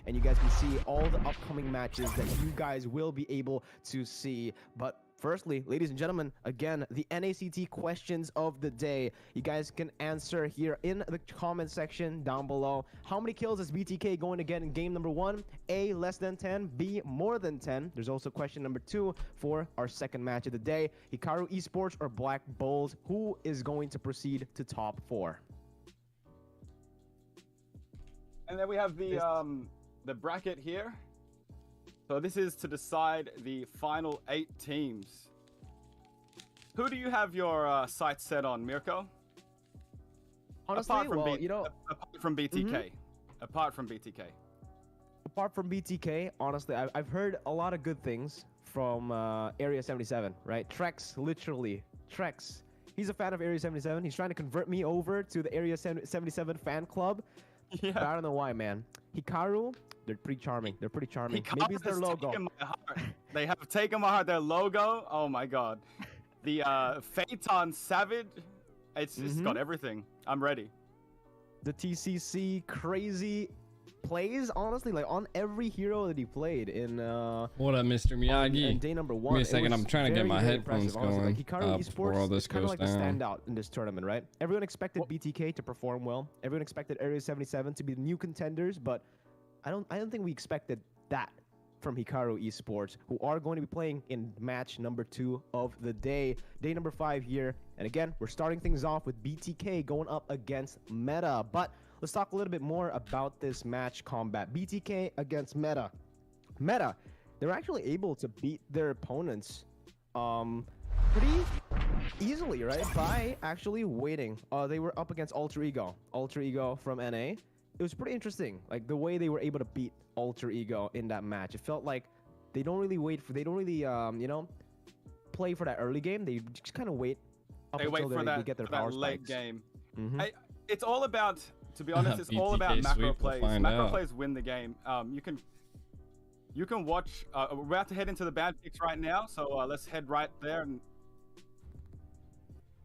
and you guys can see all the upcoming matches that you guys will be able to see. But firstly, ladies and gentlemen, again, the NACT questions of the day. You guys can answer here in the comment section down below. How many kills is BTK going to get in game number 1? A, less than 10. B, more than 10. There's also question number 2 for our second match of the day. Hikaru Esports or Black Bulls? Who is going to proceed to top 4? And then we have the bracket here. So this is to decide the final 8 teams. Who do you have your sights set on, Mirko? Honestly, apart from apart from BTK. Apart from BTK. Apart from BTK, honestly, I've heard a lot of good things from Area 77, right? Trex, literally. Trex. He's a fan of Area 77. He's trying to convert me over to the Area 77 fan club. Yeah. But I don't know why, man. Hikaru, they're pretty charming. They're pretty charming. Hikaru Maybe it's their logo. My heart. They have taken my heart. Their logo, oh my god. The Phaeton Savage, it's got everything. I'm ready. The TCC crazy plays, honestly, like on every hero that he played in what up, Mr. Miyagi? In day number 1. Give me a second, I'm trying to get my headphones going. Like, Hikaru Esports is kind of like the standout in this tournament, right? Everyone expected BTK to perform well. Everyone expected Area 77 to be the new contenders, but I don't think we expected that from Hikaru Esports, who are going to be playing in match number 2 of the day number 5 here. And again, we're starting things off with BTK going up against Meta, but let's talk a little bit more about this match combat. BTK against Meta. Meta, they're actually able to beat their opponents pretty easily, right? By actually waiting. They were up against Alter Ego from NA. It was pretty interesting, like the way they were able to beat Alter Ego in that match. It felt like they don't really you know, play for that early game. They just kind of wait up until they get their power late spikes. Game. It's all about, to be honest, it's all about macro plays. Macro plays win the game. You can watch. We're about to head into the band picks right now, so let's head right there. And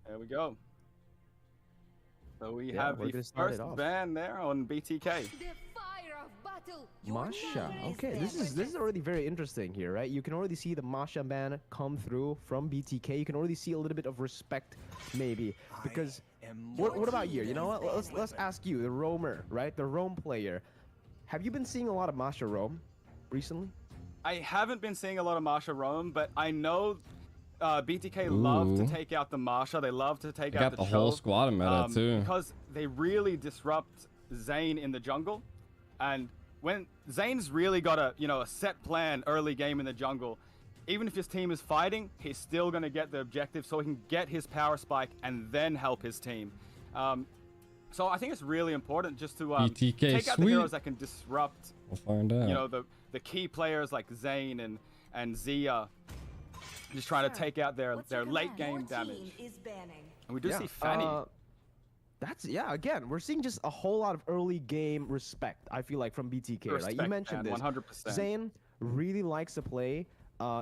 there we go. So we have the first ban there on BTK. Masha. Okay, this is already very interesting here, right? You can already see the Masha ban come through from BTK. You can already see a little bit of respect, maybe, because what about you? You know what? Let's ask you, the roamer, right? The roam player. Have you been seeing a lot of Masha roam recently? I haven't been seeing a lot of Masha roam, but I know BTK love to take out the Masha. They love to take out the whole squad of Meta too, because they really disrupt Zane in the jungle. And when Zane's really got a set plan early game in the jungle, even if his team is fighting, he's still gonna get the objective so he can get his power spike and then help his team. So I think it's really important just to take out the heroes that can disrupt. We'll find out. You know, the key players like Zane and Zia. Just trying to take out their late game damage. And we do see Fanny. Again, we're seeing just a whole lot of early game respect, I feel like, from BTK. Like you mentioned, this 100%. Zane really likes to play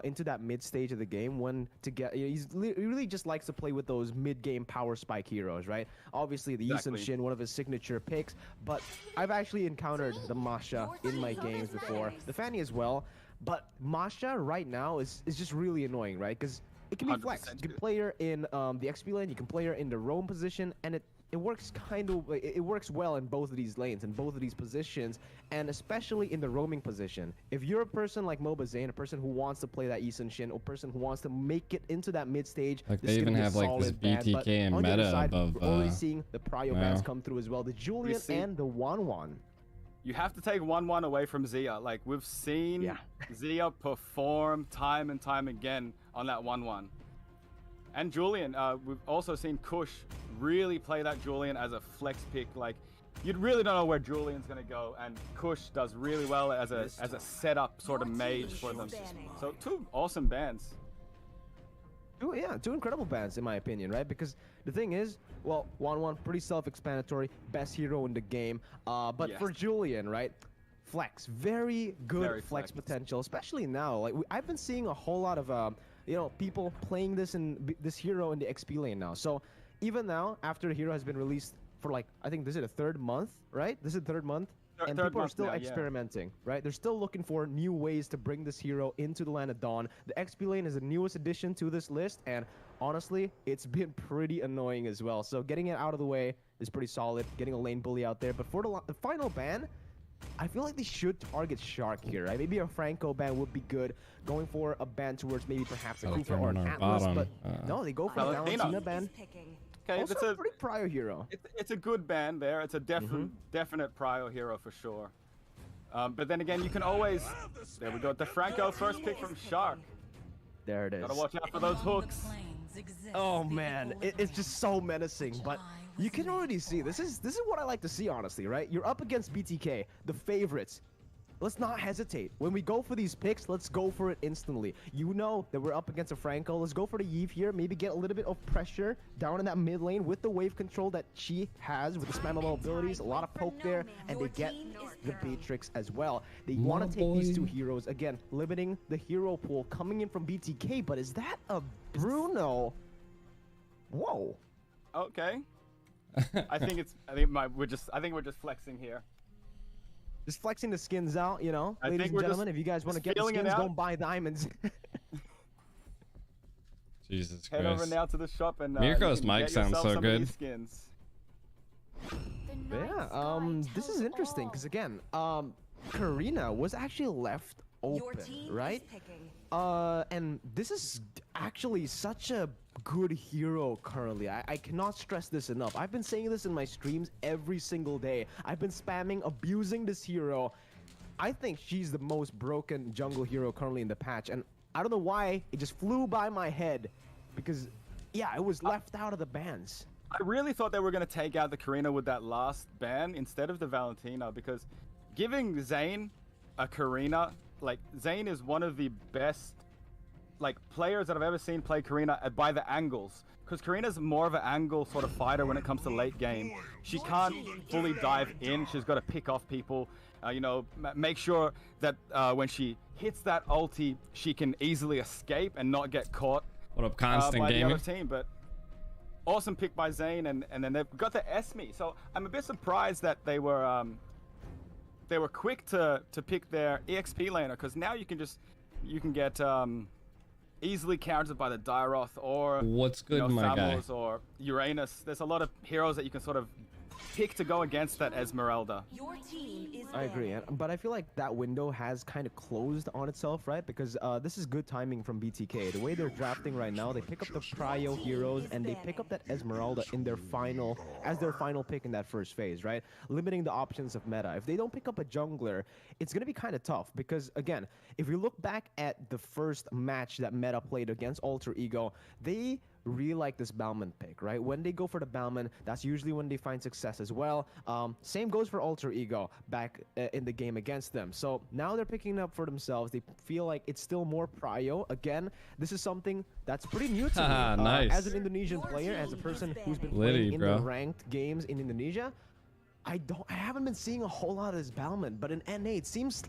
into that mid stage of the game he really just likes to play with those mid game power spike heroes, right? Obviously the Yisun Shin, one of his signature picks, but I've actually encountered the Masha in my games before, the Fanny as well. But Masha right now is just really annoying, right? Because it can be flexed. You can play her in the XP lane, you can play her in the roam position, and it works it works well in both of these lanes, in both of these positions, and especially in the roaming position. If you're a person like Moba Zane, a person who wants to play that Yisun Shin, or a person who wants to make it into that mid stage, like they even have like this BTK and Meta above. We're already seeing the Prio bans come through as well, the Julian and the Wanwan. You have to take 1-1 away from Zia. Like, we've seen Zia perform time and time again on that 1-1. And Julian, we've also seen Kush really play that Julian as a flex pick. Like, you really don't know where Julian's going to go, and Kush does really well as a setup sort of mage for them. So 2 awesome bans. Two incredible bans in my opinion, right? Because the thing is, well, 1-1, pretty self-explanatory, best hero in the game. But for Julian, right? Flex, very good flex potential, especially now. Like I've been seeing a whole lot of people playing this hero in the XP lane now. So even now, after the hero has been released for like, I think this is the 3rd month, right? This is the 3rd month. and people are still experimenting, right? They're still looking for new ways to bring this hero into the Land of Dawn. The XP lane is the newest addition to this list, and honestly, it's been pretty annoying as well. So getting it out of the way is pretty solid, getting a lane bully out there. But for the final ban, I feel like they should target Shark here, right? Maybe a Franco ban would be good, going for a ban towards maybe perhaps a Cooper or an Atlas, but no, they go for a Valentina ban. Okay, also it's a pretty prio hero. It's a good ban there. It's a definite prio hero for sure. But then again, you can always... There we go. The Franco first pick from Shark. There it is. Gotta watch out for those hooks. Oh man, it's just so menacing. But you can already see this is what I like to see, honestly, right? You're up against BTK, the favorites. Let's not hesitate. When we go for these picks, let's go for it instantly. You know that we're up against a Franco. Let's go for the Yve here. Maybe get a little bit of pressure down in that mid lane with the wave control that she has with the spammable abilities. A lot of poke there, and they get the Beatrix as well. They want to take these two heroes. Again, limiting the hero pool coming in from BTK, but is that a Bruno? Whoa. Okay. I think we're just flexing here. Just flexing the skins out, you know, ladies and gentlemen. If you guys want to get the skins, go buy diamonds. Jesus Christ. Head over now to the shop and Mirko's mic sounds so good. Skins. Yeah, this is interesting because again, Karina was actually left open, right? And this is actually such a good hero currently. I cannot stress this enough. I've been saying this in my streams every single day. I've been spamming, abusing this hero. I think she's the most broken jungle hero currently in the patch, and I don't know why it just flew by my head because, yeah, it was left out of the bans. I really thought they were going to take out the Karina with that last ban instead of the Valentina, because giving Zane a Karina, like, Zane is one of the best players that I've ever seen play Karina by the angles, because Karina's more of an angle sort of fighter when it comes to late game. She can't fully dive in. She's got to pick off people, you know, make sure that when she hits that ulti, she can easily escape and not get caught by the other team. But awesome pick by Zane, and then they've got the Esme. So I'm a bit surprised that they were quick to pick their EXP laner, because now you can get easily countered by the Dairoth or Thamos or Uranus. There's a lot of heroes that you can sort of pick to go against that Esmeralda. Your team is I agree, but I feel like that window has kind of closed on itself, right? Because this is good timing from BTK. The way they're drafting right now, they pick up the prio heroes and they pick up that Esmeralda in their final pick in that first phase, right? Limiting the options of meta. If they don't pick up a jungler, it's going to be kind of tough because, again, if you look back at the first match that meta played against Alter Ego, they really like this Balmond pick, right? When they go for the Balmond, that's usually when they find success as well. Same goes for Alter Ego back in the game against them. So now they're picking it up for themselves. They feel like it's still more prio. Again, this is something that's pretty new to me. Nice. As an Indonesian player, as a person who's been playing in the ranked games in Indonesia, I haven't been seeing a whole lot of this Balmond, but in NA it seems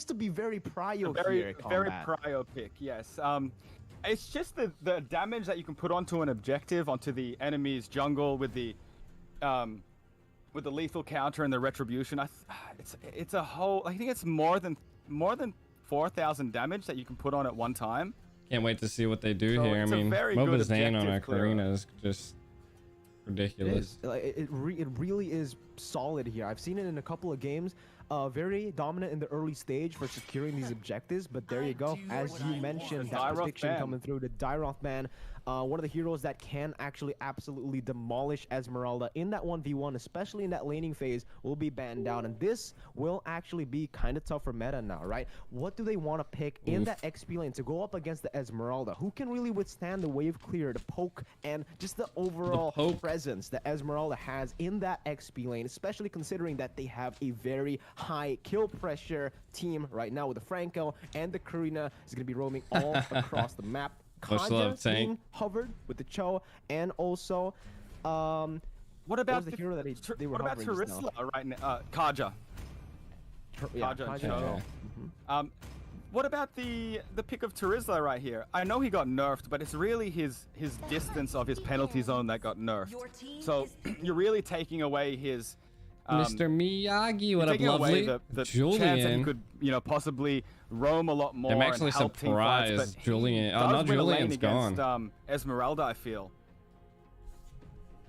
to be very prio here. Very prio pick, yes. It's just the damage that you can put onto an objective, onto the enemy's jungle with the lethal counter and the retribution. It's a whole. I think it's more than 4,000 damage that you can put on at one time. Can't wait to see what they do here. I mean, Moba Zane on our Karina is just ridiculous. It really is solid here. I've seen it in a couple of games. Very dominant in the early stage for securing these objectives, but there you go. As you mentioned, that prediction coming through, the Dairoth ban, one of the heroes that can actually absolutely demolish Esmeralda in that 1v1, especially in that laning phase, will be banned down, and this will actually be kind of tough for meta now, right? What do they want to pick in that XP lane to go up against the Esmeralda? Who can really withstand the wave clear, the poke, and just the overall presence that Esmeralda has in that XP lane, especially considering that they have a very high kill pressure team right now with the Franco, and the Karina is going to be roaming all across the map. Kaja being hovered with the Cho, and also what about the hero that they were hovering Terizla right now? Kaja. Kaja. Cho. What about the pick of Terizla right here? I know he got nerfed, but it's really his distance of his penalty zone that got nerfed. So you're really taking away his Mr. Miyagi, what up, lovely? The Julian. chance that he could, possibly roam a lot more. I'm actually surprised Julian. Oh, no, Julian's gone. Against, Esmeralda, I feel.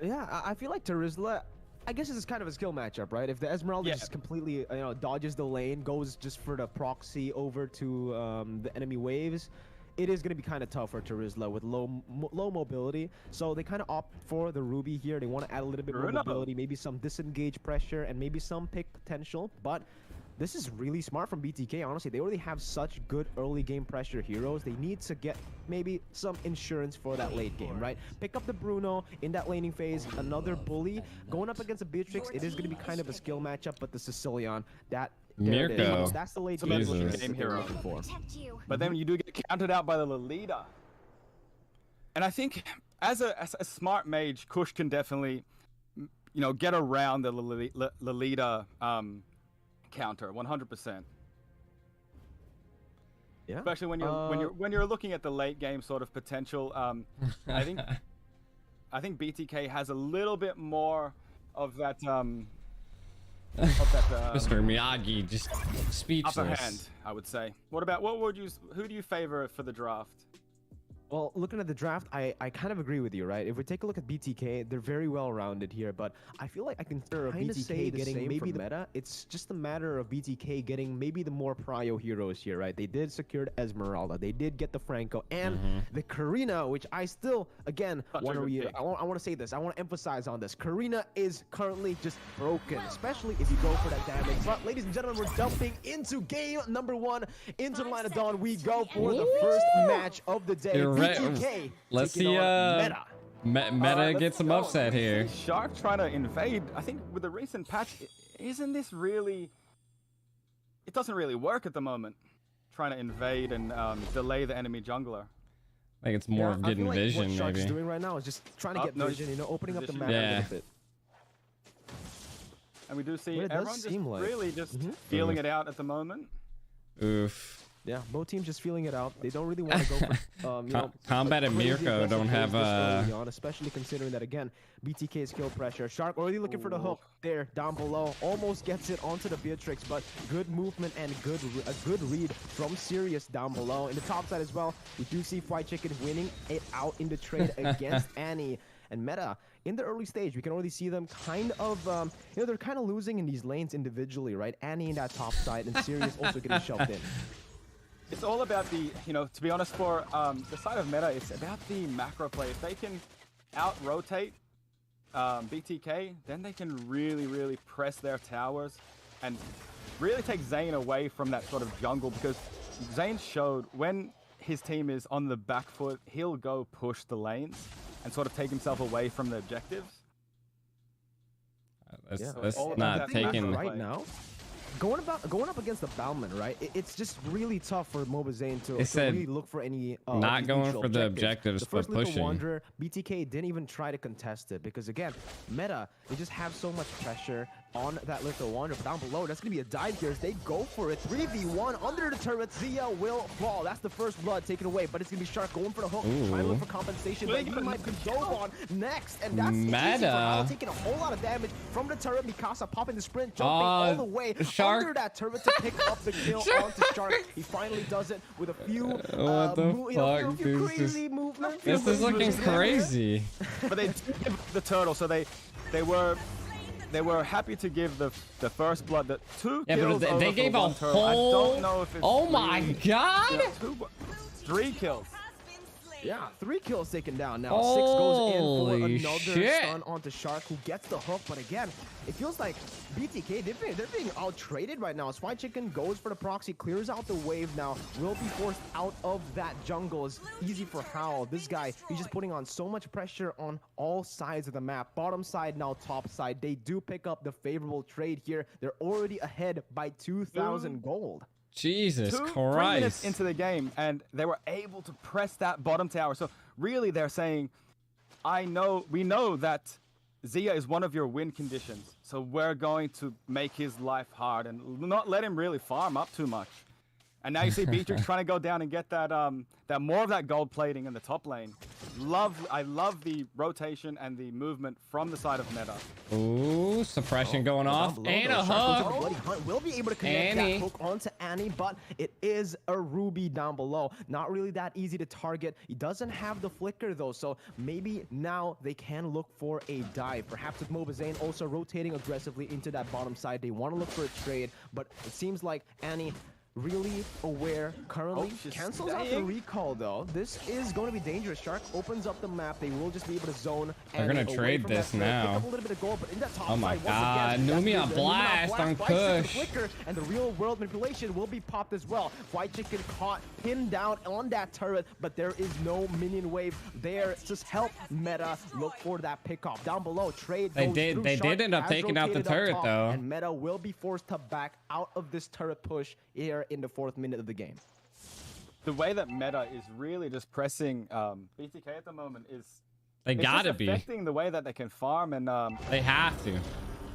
Yeah, I feel like Terizla, I guess this is kind of a skill matchup, right? If the Esmeralda just completely, dodges the lane, goes just for the proxy over to the enemy waves, it is going to be kind of tough for Terizla with low mobility. So they kind of opt for the Ruby here. They want to add a little bit more mobility, maybe some disengage pressure, and maybe some pick potential. But this is really smart from BTK, honestly. They already have such good early game pressure heroes. They need to get maybe some insurance for that late game, right? Pick up the Bruno in that laning phase, another bully. Going up against a Beatrix, it is going to be kind of a skill matchup, but the Sicilian, Mirko. that's the late game hero. But then you do get counted out by the Lolita. And I think as a smart mage, Kush can definitely, get around the Lolita counter 100%. Yeah. Especially when you're looking at the late game sort of potential. I think BTK has a little bit more of that. Mr. Miyagi just speechless. Upper hand, I would say. Who do you favor for the draft? Well, looking at the draft, I kind of agree with you, right? If we take a look at BTK, they're very well-rounded here, but I feel like I can kind of say getting maybe the meta. It's just a matter of BTK getting maybe the more prio heroes here, right? They did secure Esmeralda, they did get the Franco, and the Karina, which I still, again, want to say this. I want to emphasize on this. Karina is currently just broken, especially if you go for that damage. But, ladies and gentlemen, we're jumping into game number 1. Into the line of dawn, we go for the first match of the day. BTK, let's see Meta get some upset here. Shark trying to invade. I think with the recent patch, isn't this really... It doesn't really work at the moment. Trying to invade and delay the enemy jungler. I think it's more of getting vision, what Shark's maybe. doing right now is just trying to get vision, opening up the map a little bit. And we do see everyone just really just feeling it out at the moment. Oof. Yeah, both teams just feeling it out. They don't really want to go for, Combat and Mirko don't have especially considering that, again, BTK's kill pressure. Shark already looking for the hook there, down below. Almost gets it onto the Beatrix, but good movement and a good read from Sirius down below. In the top side as well, we do see Fried Chicken winning it out in the trade against Annie. And Meta, in the early stage, we can already see them kind of, they're kind of losing in these lanes individually, right? Annie in that top side and Sirius also getting shoved in. It's all about the, to be honest, for the side of Meta, it's about the macro play. If they can out-rotate BTK, then they can really, really press their towers and really take Zayn away from that sort of jungle, because Zayn showed when his team is on the back foot, he'll go push the lanes and sort of take himself away from the objectives. That's not taking right now. Going up against the Balman, right? It's just really tough for Mobazane to really look for any not going for the objectives, but pushing. Wanderer, BTK didn't even try to contest it because, again, Meta, they just have so much pressure on that Little Wanderer. But down below, that's going to be a dive here as they go for it. 3v1 under the turret. Zia will fall. That's the first blood taken away, but it's going to be Shark going for the hook, trying to look for compensation, but he might be dove on next, and that's Meta taking a whole lot of damage from the turret. Mikasa popping the sprint, jumping all the way under that turret to pick up the kill onto Shark. He finally does it with a few, crazy movements. This is looking crazy. But they did give the turtle, so they were happy to give the first blood, the 2 kills. But they gave a whole. I don't know if it's my god! 3 kills. Yeah, 3 kills taken down now. 6 goes in for another shit. stun onto Shark, who gets the hook. But again, it feels like BTK, they're being out-traded right now. Fried Chicken goes for the proxy, clears out the wave now. Will be forced out of that jungle. It's easy for Howl. This guy, he's just putting on so much pressure on all sides of the map. Bottom side, now top side. They do pick up the favorable trade here. They're already ahead by 2,000 gold. Jesus Christ. 3 minutes into the game, and they were able to press that bottom tower. So really they're saying, we know that Zia is one of your win conditions, so we're going to make his life hard and not let him really farm up too much. And now you see Beatrix trying to go down and get that that more of that gold plating in the top lane. I love the rotation and the movement from the side of Meta. Ooh, suppression going off. And a hook. Bloody Hunt will be able to connect that hook onto Annie, but it is a Ruby down below. Not really that easy to target. He doesn't have the flicker though, so maybe now they can look for a dive. Perhaps with Mobazane also rotating aggressively into that bottom side. They want to look for a trade, but it seems like Annie really aware currently. Cancels out the recall though. This is going to be dangerous. Shark opens up the map. They will just be able to zone. They're going to trade this now. Pick up a little bit of gold, but in that top oh my god, Numia blast on Kush. And the real world manipulation will be popped as well. White Chicken caught, pinned down on that turret, but there is no minion wave there. Just help Meta look for that pick off. Down below, trade. They did end up taking out the turret though. And Meta will be forced to back out of this turret push here in the 4th minute of the game. The way that Meta is really just pressing BTK at the moment is they gotta be affecting the way that they can farm, and they have to.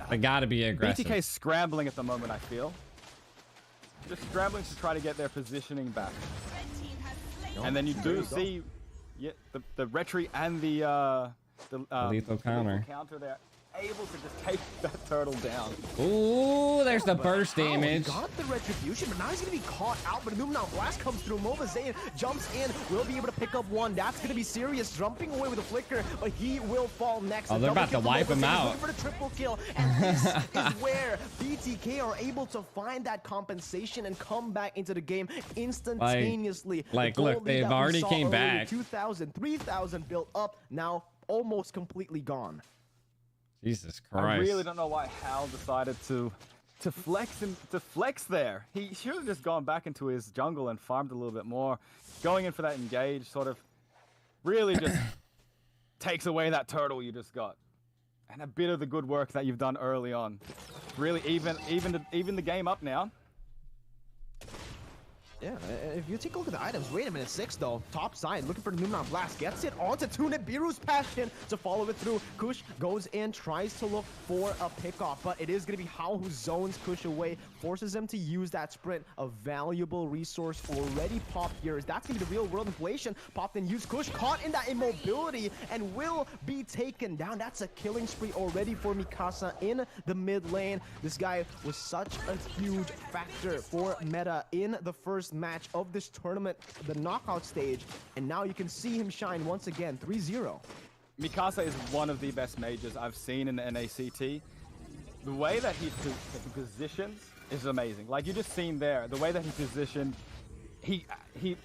They gotta be aggressive. BTK is scrambling at the moment. I feel just scrambling to try to get their positioning back. And then you do see the retry and the lethal counter there. Able to just take that turtle down. Ooh, there's the burst damage. Got the retribution, but now he's gonna be caught out. But Numina Blast comes through. Mobazane jumps in, will be able to pick up one. That's gonna be serious. Jumping away with a flicker, but he will fall next. Oh, they're about to wipe him out. For the triple kill, and this is where BTK are able to find that compensation and come back into the game instantaneously. Like look, they've already came back. 2,000, 3,000 built up, now almost completely gone. Jesus Christ. I really don't know why Hal decided to flex there. He should have just gone back into his jungle and farmed a little bit more. Going in for that engage sort of really just takes away that turtle you just got. And a bit of the good work that you've done early on. Really even the game up now. Yeah, if you take a look at the items, wait a minute, 6 though, top side, looking for the Numina Blast, gets it onto Tunit, Biru's passion to follow it through. Kush goes in, tries to look for a pickoff, but it is going to be Hao who zones Kush away, forces him to use that sprint, a valuable resource already popped here. That's going to be the real world inflation. Popped and used Kush, caught in that immobility, and will be taken down. That's a killing spree already for Mikasa in the mid lane. This guy was such a huge factor for Meta in the first match of this tournament, the knockout stage, and now you can see him shine once again. 3-0. Mikasa is one of the best mages I've seen in the NACT. The way that he positions is amazing. Like you just seen there, the way that he positioned, he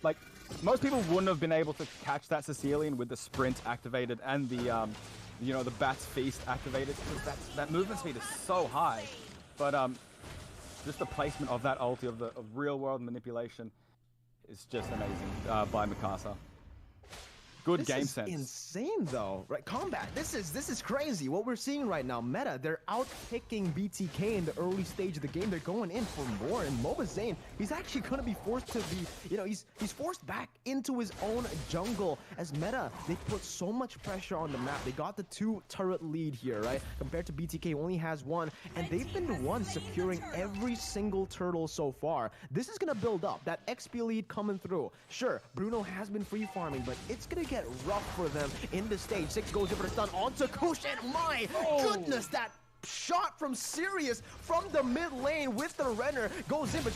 like most people wouldn't have been able to catch that Sicilian with the sprint activated and the you know, the Bat's Feast activated, because that movement speed is so high. But just the placement of that ulti of real world manipulation is just amazing by Mikasa. Good game sense. Insane though, right? Combat. This is crazy. What we're seeing right now, Meta, they're out-picking BTK in the early stage of the game. They're going in for more, and Mobazane, he's actually going to be forced to be, you know, he's forced back into his own jungle. As Meta, they put so much pressure on the map. They got the 2 turret lead here, right? Compared to BTK, who only has 1, and they've been the ones securing every single turtle so far. This is going to build up. That XP lead coming through. Sure, Bruno has been free farming, but it's going to get rough for them in this stage. 6 goes in for the stun onto Kush, and my goodness, that shot from Sirius from the mid lane with the Renner goes in, but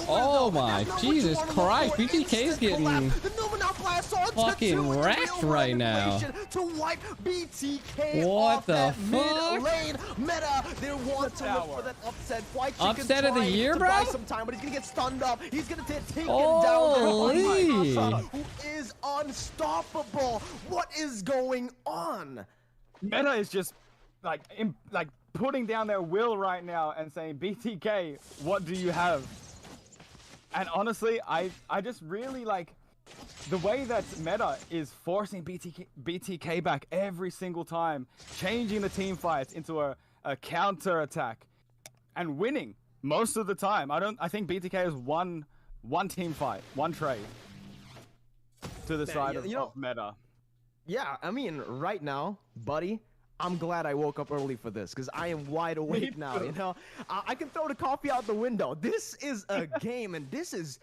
oh my Jesus Christ, BTK's getting fucking wrecked right now. To wipe BTK what the fuck? Lane. Meta, they want to look for that upset. Upset of the year, bro? Some time, but he's gonna get stunned up. He's gonna get taken down. Who is unstoppable? What is going on? Meta is just like putting down their will right now and saying, BTK, what do you have? And honestly, I just really like the way that Meta is forcing BTK back every single time, changing the team fights into a counter attack and winning most of the time. I think BTK has one team fight, one trade to the side of Meta. Yeah, I mean, right now, buddy, I'm glad I woke up early for this because I am wide awake now. You know, I can throw the coffee out the window. This is a game, and this is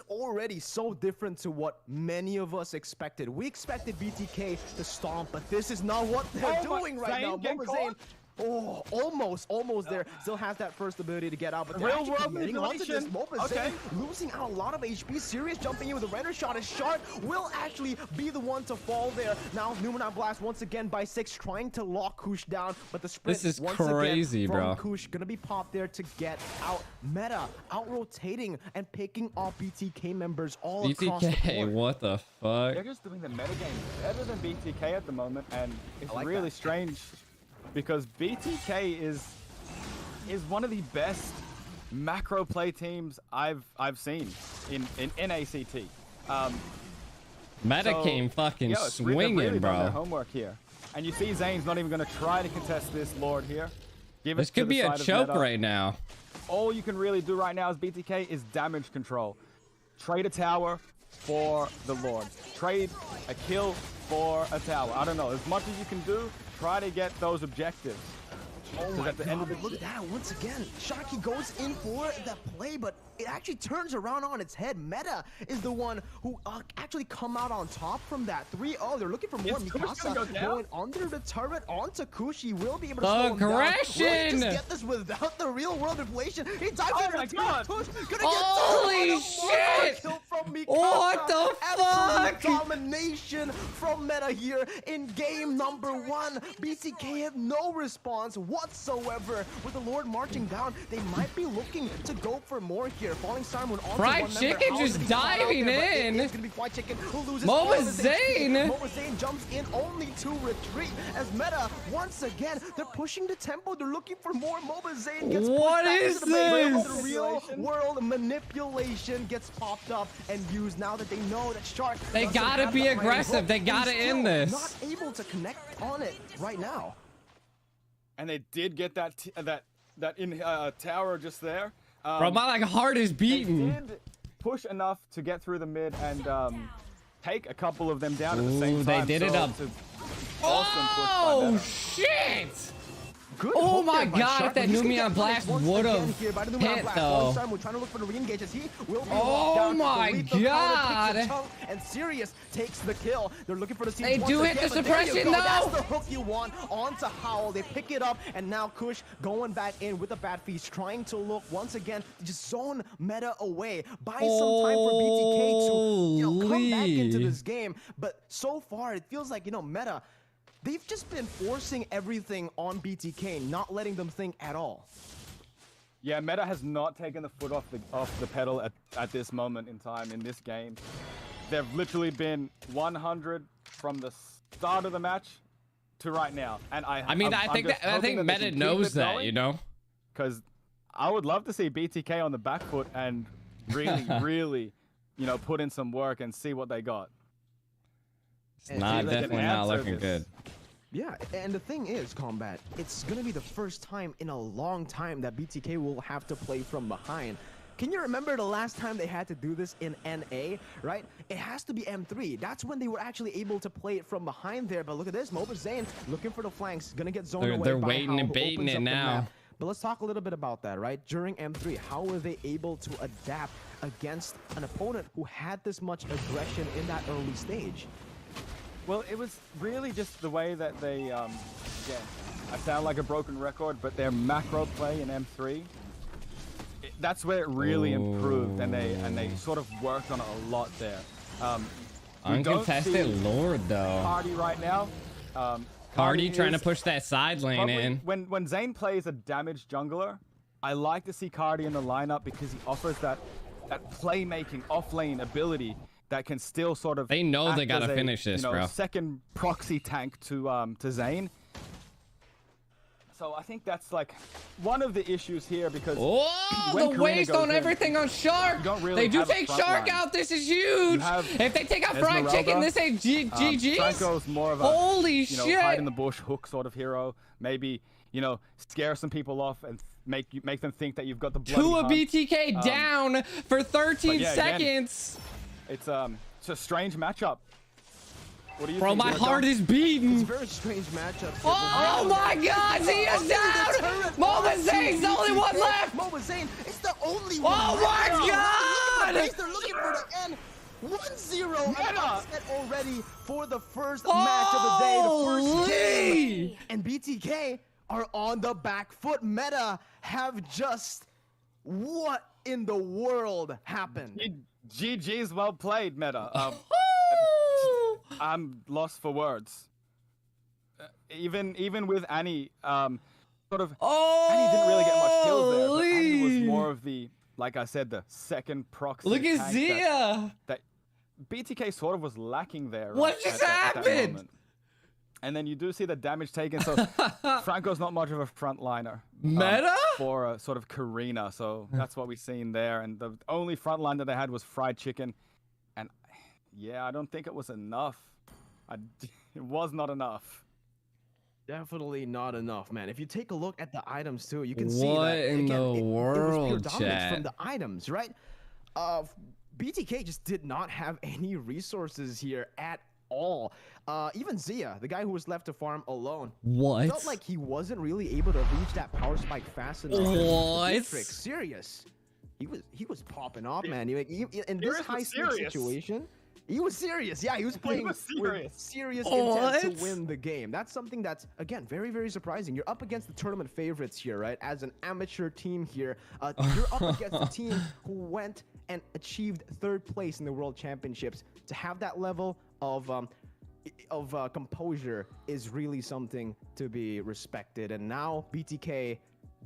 already so different to what many of us expected. We expected BTK to stomp, but this is not what they're doing right now. Zane, oh, almost there. Still has that first ability to get out, but they're actually committing onto this moment. Zane losing out a lot of HP. Serious jumping in with a render shot. His Shark will actually be the one to fall there. Now Numenor Blast once again by 6, trying to lock Kush down, but the sprint this is once crazy, again from bro. Kush gonna be popped there to get out. Meta out rotating and picking off BTK members all across the board. What the fuck? They're just doing the meta game better than BTK at the moment, and it's really strange. Because BTK is one of the best macro play teams I've seen in ACT. Meta came fucking swinging, really bro. Done their homework here, and you see Zane's not even going to try to contest this Lord here. This could be a choke right now. All you can really do right now as BTK is damage control. Trade a tower for the Lord. Trade a kill for a tower. I don't know. As much as you can do, try to get those objectives. Oh my God, look at that once again. Sharky goes in for the play, but it actually turns around on its head. Meta is the one who actually come out on top from that 3-0. They're looking for more. Mikasa going under the turret onto Kushi. Will be able to slow him down. Will he just get this without the real world inflation? He dives into the turret. Push. Holy shit! What the fuck? Domination from Meta here in game number 1. BTK have no response whatsoever. With the Lord marching down, they might be looking to go for more here. Falling Star Moon onto Fried Chicken just diving in. It's gonna be Fried Chicken who loses. Zane jumps in only to retreat as Meta once again. They're pushing the tempo. They're looking for more. Zane gets what is this? The real world manipulation gets popped up and used now that they know that Shark. They gotta be aggressive. They gotta end this. Not able to connect on it right now. And they did get that tower just there. Bro, my heart is beating. They did push enough to get through the mid and take a couple of them down at the same time. They did it up. Oh shit! Good oh my God! If that Numenor Blast would have hit though. Oh my God! And Sirius takes the kill. They're looking for the They do hit the suppression though. That's the hook you want onto Howl. They pick it up, and now Kush going back in with a bad feast, trying to look once again to just zone Meta away. Buy some time for BTK to come back into this game. But so far, it feels like Meta. They've just been forcing everything on BTK, not letting them think at all. Yeah, Meta has not taken the foot off the pedal at this moment in time in this game. They've literally been 100 from the start of the match to right now, and I think Meta knows that, because I would love to see BTK on the back foot and really, put in some work and see what they got. It's definitely not looking good. Yeah, and the thing is, Combat, it's going to be the first time in a long time that BTK will have to play from behind. Can you remember the last time they had to do this in NA, right? It has to be M3. That's when they were actually able to play it from behind there. But look at this, Zane looking for the flanks, going to get zoned away. They're waiting and baiting it now. But let's talk a little bit about that, right? During M3, how were they able to adapt against an opponent who had this much aggression in that early stage? Well, it was really just the way that they, again, I sound like a broken record, but their macro play in M3, that's where it really improved, and they sort of worked on it a lot there. Uncontested Lord, though. Cardi right now. Cardi trying to push that side lane in. When Zane plays a damaged jungler, I like to see Cardi in the lineup because he offers that playmaking off-lane ability that can still sort of. They know they gotta finish this, bro. Second proxy tank to Zane. So I think that's like one of the issues here because the waste on everything on Shark. They do take Shark out. This is huge. If they take out Fried Chicken, this ain't GG's. Franco's more of a holy shit, hide in the bush hook sort of hero. Maybe scare some people off and make them think that you've got the bloody hunt. BTK down for 13 seconds. It's a strange matchup. What do you Bro, think, my Mirko? heart is beating. It's a very strange matchup. Oh my God, Zia's down! Moba Zane's the only one left! Moba Zane is the only one Oh left. my God! They're looking for the end. 1-0 and upset already for the first match of the day. The first game. And BTK are on the back foot. Meta have just... What in the world happened? GG's well played, Meta. I'm lost for words. Even with Annie, Annie didn't really get much kills there, but Annie was more of the, like I said, the second proxy. Look at Zia! That BTK sort of was lacking there. What just happened? And then you do see the damage taken, so Franco's not much of a frontliner. Meta? For a sort of Karina, so that's what we've seen there. And the only frontline that they had was fried chicken. And yeah, I don't think it was enough. It was not enough. Definitely not enough, man. If you take a look at the items too, you can see what that in again, the world, it was pure dominance chat? from the items, right? BTK just did not have any resources here at all. Even Zia, the guy who was left to farm alone, What? felt like he wasn't really able to reach that power spike fast enough. What? Serious. He was popping off, man. In this high stakes situation, he was serious. Yeah, he was playing with serious intent to win the game. That's something that's, again, very, very surprising. You're up against the tournament favorites here, right? As an amateur team here, you're up against a team who went and achieved 3rd place in the World Championships. To have that level of composure is really something to be respected. And now BTK,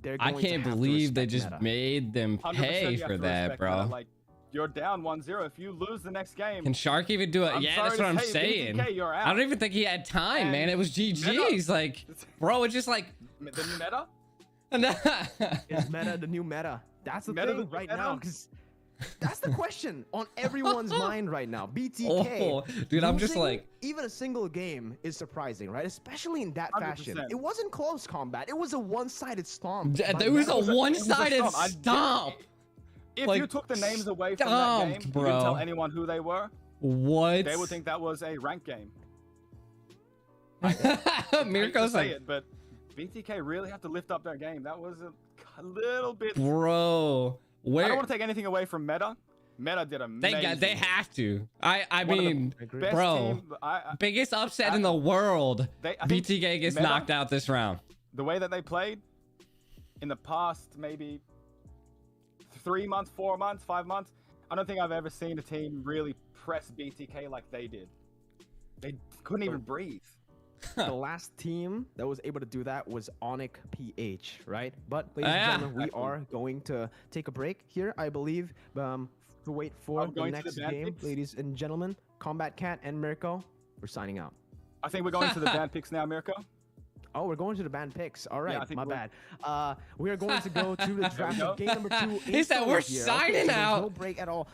they're going I can't to have believe to they respect just Meta. made them pay for that, bro. Meta. Like, you're down 1-0. If you lose the next game, Can Shark even do it? I'm Yeah, sorry that's to what I'm say, saying. BTK, you're out. I don't even think he had time, And man. It was GG's. Like, bro, it's just like the new meta. Is Meta the new Meta? That's the Meta thing the right meta? now, because that's the question on everyone's mind right now. BTK, dude, I'm just losing like, even a single game is surprising, right? Especially in that 100%. fashion. It wasn't close combat. It was a one-sided stomp. it was a one-sided stomp. stomp. If Like, you took the names away from that game, you bro. didn't tell anyone who they were, What? they would think that was a ranked game. Mirko's say like, it, but BTK really have to lift up their game. That was a little bit. bro, where? I don't want to take anything away from Meta. Meta did amazing. They have to. I mean, best bro, team, biggest upset in the world. I think BTK gets Meta, knocked out this round. The way that they played in the past, maybe 3 months, 4 months, 5 months, I don't think I've ever seen a team really press BTK like they did. They couldn't even breathe. The last team that was able to do that was Onyx PH, right? But ladies and gentlemen, we are going to take a break here, I believe, to wait for the next game. Ladies and gentlemen, Combat Cat and Mirko, we're signing out. I think we're going to the band picks now, Mirko. Oh, we're going to the band picks. All right, Yeah, my bad. We are going to go to the draft of game number 2. He said we're here. signing so out. No break at all.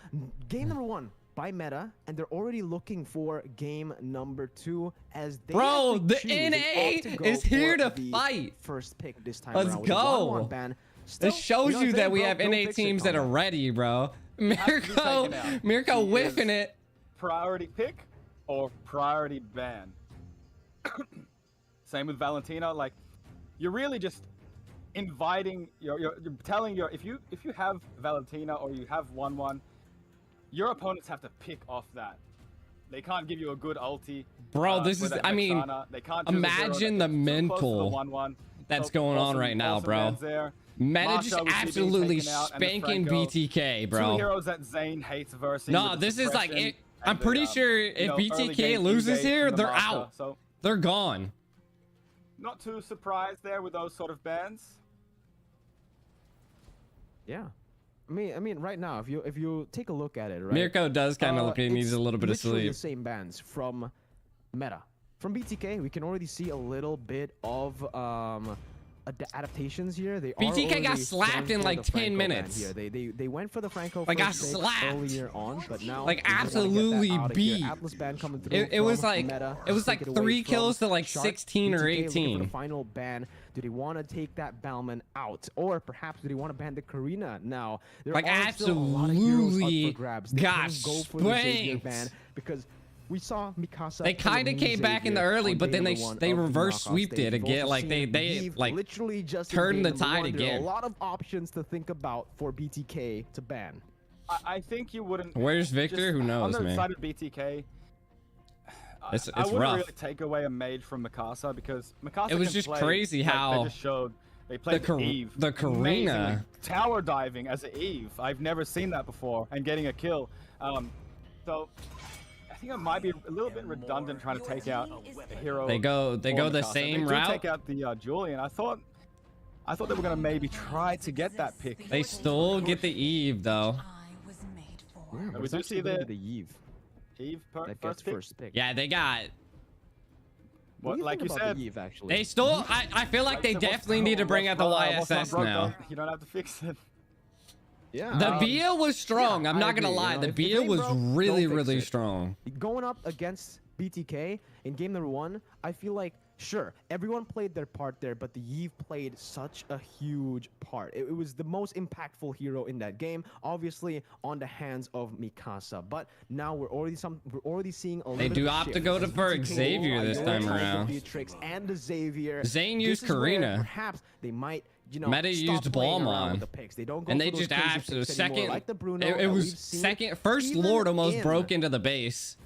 Game number 1 by Meta, and they're already looking for game number 2 as they Bro, have the to choose. NA They opt to go is here for to the fight. First pick this time Let's around. with go. the 1-1 ban. Still, This shows you know what you I'm that saying, we bro? have No NA fix it, teams that are Combat. ready, bro. Has to be taken out. Mirko He whiffing is it. Priority pick or priority ban. Same with Valentina. Like, you're really just inviting you're telling if you have Valentina or you have 1-1, your opponents have to pick off that. They can't give you a good ulti. Bro, this for is, that I mean, Vexana. They can't do imagine the the mental mental that's going on right now, bro. Meta just absolutely spanking BTK, bro. 2 heroes that Zane hates versing. No, this is like, I'm pretty sure if BTK loses here, they're out. So They're gone. not too surprised there with those sort of bans. Yeah. I mean, right now, if you take a look at it, right? Mirko does kind of look like he needs a little bit of literally sleep. the same bans from Meta. From BTK, we can already see a little bit of adaptations here. BTK got slapped in like 10 minutes. Here. They went for the Franco Like, got first pick slapped. earlier on, but now Like, they just gotta get that absolutely out of beat. here. Atlas ban coming through It was from like Meta, it was like take it away 3 from kills to like Shark. 16 or BTK looking for 18. the final ban. Do they want to take that Balman out, or perhaps do they want to ban the Karina now? There Like, are still a lot of heroes up absolutely for grabs. They got can go for the Xavier spanked. ban because We saw Mikasa. They kind of came back in the early, but then they reverse sweeped it again. Like they like literally just turned the tide again. A lot of options to think about for BTK to ban. I think you wouldn't. Where's Victor? Who knows, on the man? side of BTK, it's I wouldn't rough. really take away a mage from Mikasa because Mikasa. It was just crazy how they just showed they played Eve. The Karina tower diving as an Eve. I've never seen that before, and getting a kill. So I think it might be a little bit redundant trying to take out the hero. They go the Mikasa. same they route. Take out the Julian. I thought they were gonna maybe try to get that pick. They still get the Eve though. Yeah, we do see the Eve. Eve that gets first pick. Yeah, they got. What like you said, the Eve, actually? They still. I feel like they definitely need to bring out the YSS now. You don't have to fix it. Yeah. The Bia was strong. I'm not gonna lie. The Bia was really strong. Going up against BTK in game number 1, I feel like, sure, everyone played their part there, but the Eve played such a huge part. It was the most impactful hero in that game, obviously on the hands of Mikasa. But now we're already seeing a little They do opt to go for Xavier this time around. Beatrix and the Xavier. Zane used Karina. Perhaps they might. You know, Meta used Ballmon, they don't go and they just absolutely second. Like the Bruno it was second. First Lord almost broke into the base.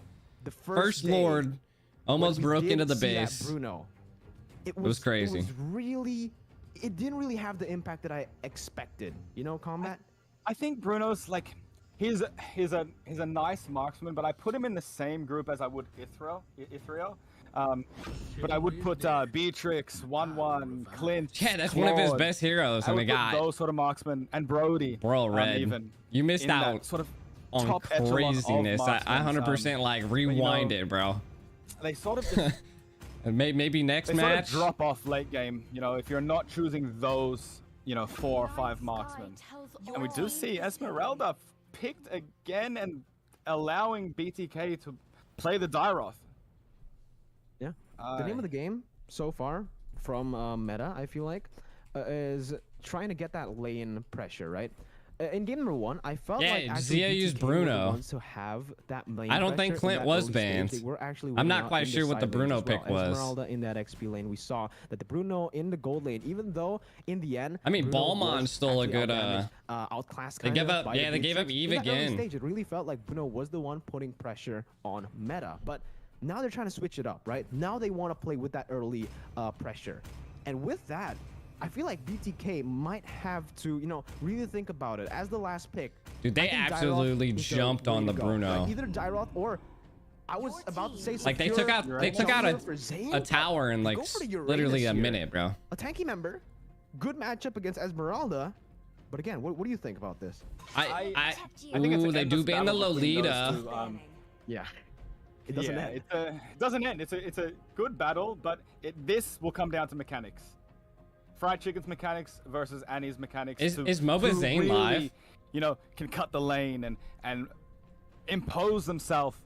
The first Lord almost broke into the base. Bruno, it was crazy. It didn't really have the impact that I expected. You know, Combat. I think Bruno's like, he's a nice marksman, but I put him in the same group as I would Ithrio. But I would put Beatrix, 1-1, Clint. Yeah, that's Claude. one of his best heroes. And those sort of marksmen, and Brody. Bro, Red, even you missed out sort of on craziness. I 100% like rewind it, bro. They sort of just, maybe next match. Sort of drop off late game. You know, if you're not choosing those, 4 or 5 marksmen, and we do see Esmeralda picked again and allowing BTK to play the Dairoth. Yeah. The name of the game so far from Meta, I feel like, is trying to get that lane pressure, right? In game number 1, I felt like Zia used Bruno. To have that lane I don't think Clint was banned. I'm not quite sure what the Bruno pick was. Esmeralda in that XP lane, we saw that the Bruno in the gold lane, even though in the end, I mean, Ballmon's still a good outclassed. They gave up. Yeah, they gave up Eve again. Stage, it really felt like Bruno was the one putting pressure on Meta, but now they're trying to switch it up, right? Now they want to play with that early pressure. And with that, I feel like BTK might have to, really think about it. As the last pick, dude, they absolutely jumped on the Bruno. Right? Either Dairoth or I was about to say like they took out a tower in like literally a minute, bro. A tanky member, good matchup against Esmeralda. But again, what do you think about this? I think it's they do ban the Lolita. Yeah. It doesn't end. It doesn't end. It's a good battle, but this will come down to mechanics. Fried Chicken's mechanics versus Annie's mechanics. Is MOBA Zane really, live? Can cut the lane and impose themselves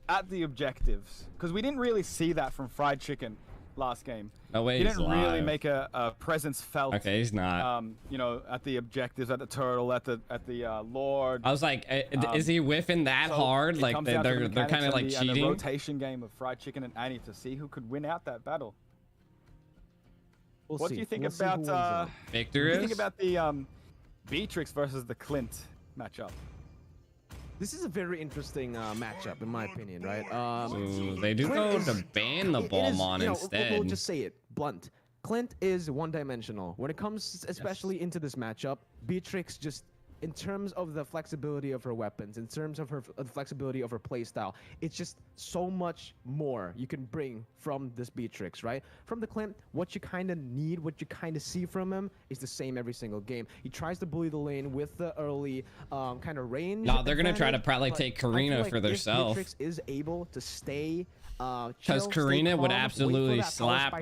at the objectives. Because we didn't really see that from Fried Chicken last game. No way. He didn't really make a presence felt. Okay, he's not. At the objectives, at the turtle, at the Lord. I was like, is he whiffing that hard? Like they're kind of like cheating. And the rotation game of Fried Chicken and Annie to see who could win out that battle. What do you think about Victor? What do you think about the Beatrix versus the Clint matchup? This is a very interesting matchup, in my opinion, right? They do go to ban the Ballmon instead. We'll just say it blunt. Clint is one-dimensional. When it comes, especially into this matchup, Beatrix just, in terms of the flexibility of her weapons, in terms of the flexibility of her playstyle, it's just so much more you can bring from this Beatrix, right? From the Clint, what you kind of need, what you kind of see from him is the same every single game. He tries to bully the lane with the early kind of range. No, they're going to try to probably take Karina for themselves. Beatrix is able to stay because Karina would absolutely slap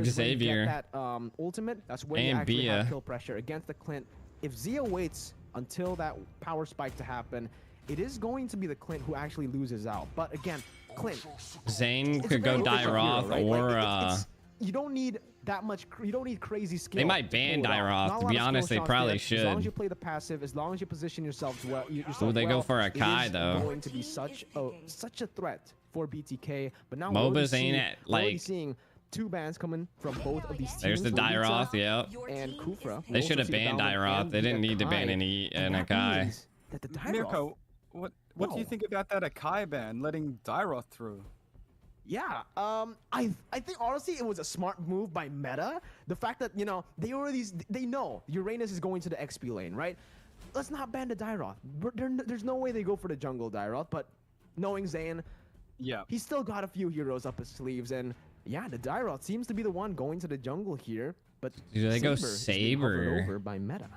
Xavier that ultimate. That's when you actually have kill pressure against the Clint. If Zia waits until that power spike to happen, it is going to be the Clint who actually loses out. But again, Clint, Zane could go Dairoth, right? or you don't need that much. You don't need crazy skill. They might ban Dairoth. To be honest, they probably should. As long as you play the passive, as long as you position yourselves well, they go for a Kai though. Going to be such a threat for BTK. But now MOBAs ain't at like. Seeing 2 bans coming from both of these teams. There's the Dairoth, yep. And Kufra. They should have banned Dairoth. They didn't need to ban any Akai. Mirko, what do you think about that Akai ban, letting Dairoth through? Yeah, I think honestly it was a smart move by Meta. The fact that, you know, they know Uranus is going to the XP lane, right? Let's not ban the Dairoth. There's no way they go for the jungle Dairoth, but knowing Zayn, yeah, he's still got a few heroes up his sleeves, and yeah, the Dairoth seems to be the one going to the jungle here, but do they go Saber over by Meta.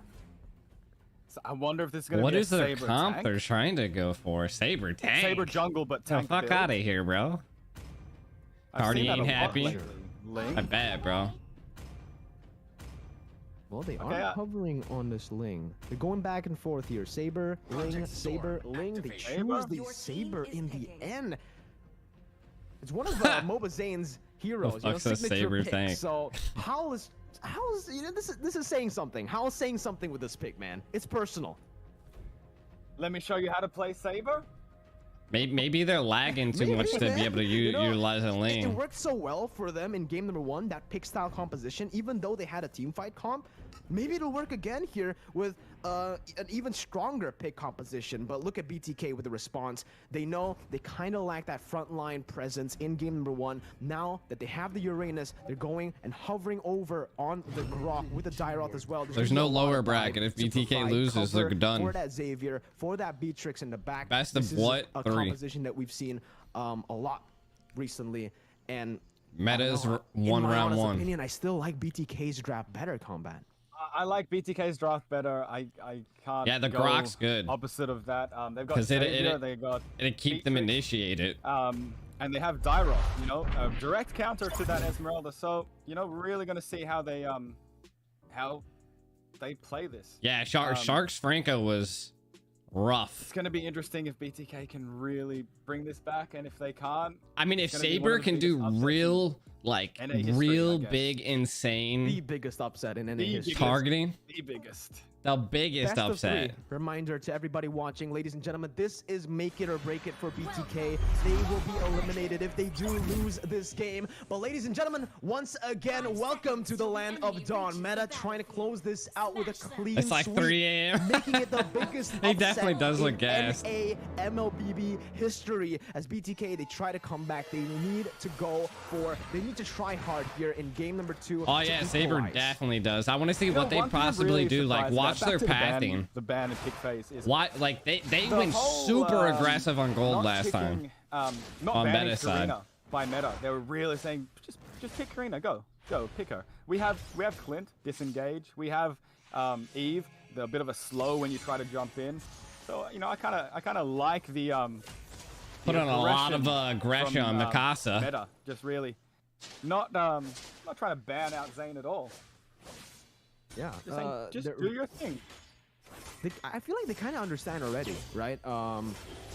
So I wonder if this is gonna what be is a their Saber comp tank? they're trying to go for? Saber tank. Saber jungle, but tank. The fuck out of here, bro. Cardi ain't happy. I bet, bro. Well, they are hovering on this Ling. They're going back and forth here. Saber, Ling, Saber, Ling. They choose the Saber in the end. It's one of MOBA Zayn's heroes, signature pick. So how's this is saying something. How's saying something with this pick, man? It's personal. Let me show you how to play Saber. Maybe they're lagging too much to be able to utilize a lane. It worked so well for them in game number 1, that pick style composition, even though they had a team fight comp. Maybe it'll work again here with an even stronger pick composition. But look at BTK with the response. They know they kind of lack that frontline presence in game number 1. Now that they have the Uranus, they're going and hovering over on the Grok with the Dairoth as well. There's no lower bracket. If BTK loses, they're done. For that Xavier, for that Beatrix in the back. Best of what? A 3. composition that we've seen a lot recently. And Meta's in my round 1. opinion, I still like BTK's draft better, Combat. I like BTK's draft better. I can't. Yeah, the Grok's good. Opposite of that, they've got Xavier, they got. It'll keep them initiated. And they have Dairoth, you know, a direct counter to that Esmeralda. So you know, we're really gonna see how they play this. Yeah, Sharks Franco was rough. It's gonna be interesting if BTK can really bring this back, and if they can't. I mean, if Saber can do real. Like real big, insane. The biggest upset in any history. Targeting. The biggest. The biggest upset. Reminder to everybody watching, ladies and gentlemen, this is make it or break it for BTK. They will be eliminated if they do lose this game. But ladies and gentlemen, once again, welcome to the land of Dawn. Meta trying to close this out with a clean It's like 3 a.m. making it the biggest He definitely does look gassed. NA MLBB history. As BTK, they try to come back. They need to try hard here in game number 2. Oh yeah, Saber definitely does. I want to see what they possibly do. Like watch their pathing. The ban and pick phase is what, like they went super aggressive on gold last time. Not on banning Meta side. By Meta, they were really saying just pick Karina, go pick her. We have Clint disengage. We have Eve, the bit of a slow when you try to jump in. So you know, I kind of like the put on a lot of aggression on Mikasa. Meta just really not trying to ban out Zayn at all. Yeah, just do your thing. I feel like they kind of understand already, right?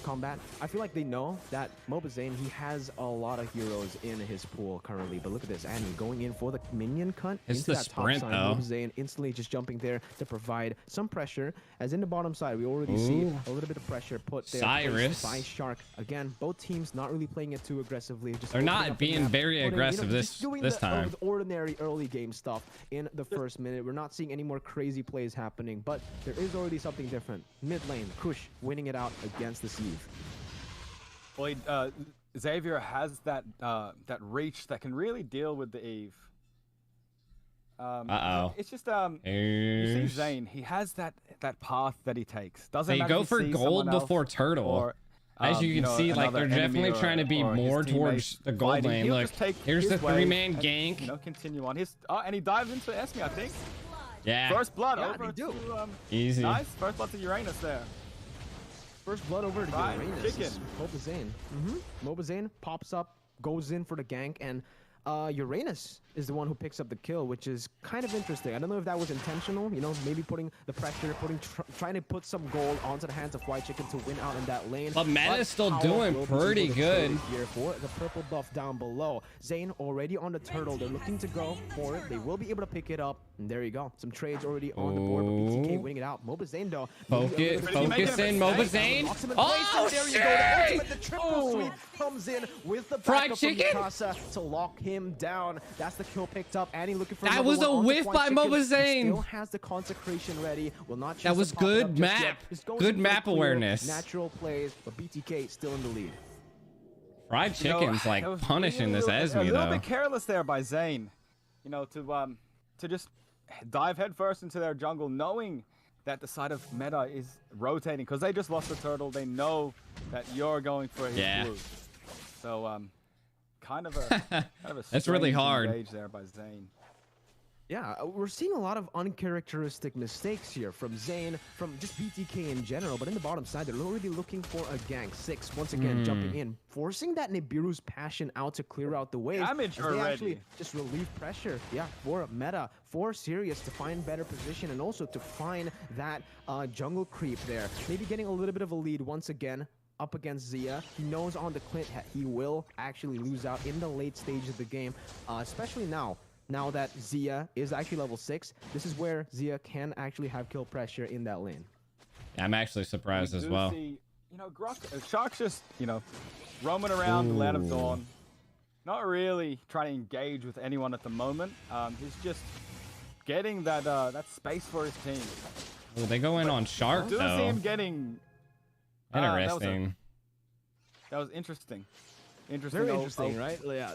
Combat. I feel like they know that MOBA Zayn, he has a lot of heroes in his pool currently. But look at this, Annie going in for the minion cut. It's the sprint though. MOBA Zayn instantly just jumping there to provide some pressure. As in the bottom side, we already see a little bit of pressure put there Cyrus by Shark. Again, both teams not really playing it too aggressively. They're not being very aggressive this time. Ordinary early game stuff in the first minute. We're not seeing any more crazy plays happening, but there is already something different. Mid lane, Kush winning it out against the Sieve. Well, Xavier has that reach that can really deal with the Eve. It's just you see Zayn, he has that path that he takes. Doesn't they go for gold before turtle? Or, as you can see, like they're definitely trying to be more towards the gold lane. Look, here's the 3-man gank. You know, continue on his and he dives into Esme, I think. Yeah. First blood over to easy. Nice. First blood to Uranus there. First blood over to Uranus. MOBA Zayn. MOBA Zayn pops up, goes in for the gank, and Uranus is the one who picks up the kill, which is kind of interesting. I don't know if that was intentional, you know, maybe putting the pressure, trying to put some gold onto the hands of White Chicken to win out in that lane. But Meta's still doing pretty good here for the purple buff down below. Zane already on the turtle. They're looking to go for it. They will be able to pick it up. And there you go. Some trades already on the board, but BTK winning it out. Mobazane though. Focus in, Mobazane. Oh, there you go. The triple sweep comes in with the Fried backup chicken from Mikasa to lock him down. That's the kill picked up. Annie looking for that was a whiff by Mobazane. Still has the consecration ready. Will not. That was good map. Good map awareness. Natural plays, but BTK still in the lead. Fried Chicken's like punishing this Esme though. A little bit careless there by Zane. You know, to just dive headfirst into their jungle, knowing that the side of meta is rotating because they just lost the turtle. They know that you're going for his blue. So kind of a that's really hard. Engage there by Zane. Yeah, we're seeing a lot of uncharacteristic mistakes here from Zane, from just BTK in general, but in the bottom side, they're already looking for a gank. 6 once again jumping in, forcing that Nibiru's passion out to clear out the waves. Damage already. They actually just relieve pressure, for meta, for Sirius to find better position and also to find that jungle creep there. Maybe getting a little bit of a lead once again up against Zia. He knows on the Clint he will actually lose out in the late stage of the game, especially now. Now that Zia is actually level 6, this is where Zia can actually have kill pressure in that lane. Yeah, I'm actually surprised as well. See, you know, Shark's just, you know, roaming around the Land of Dawn. Not really trying to engage with anyone at the moment. He's just getting that that space for his team. Oh, they go in on Shark though. I do see him getting... Interesting. That was interesting. Very interesting, right? Yeah.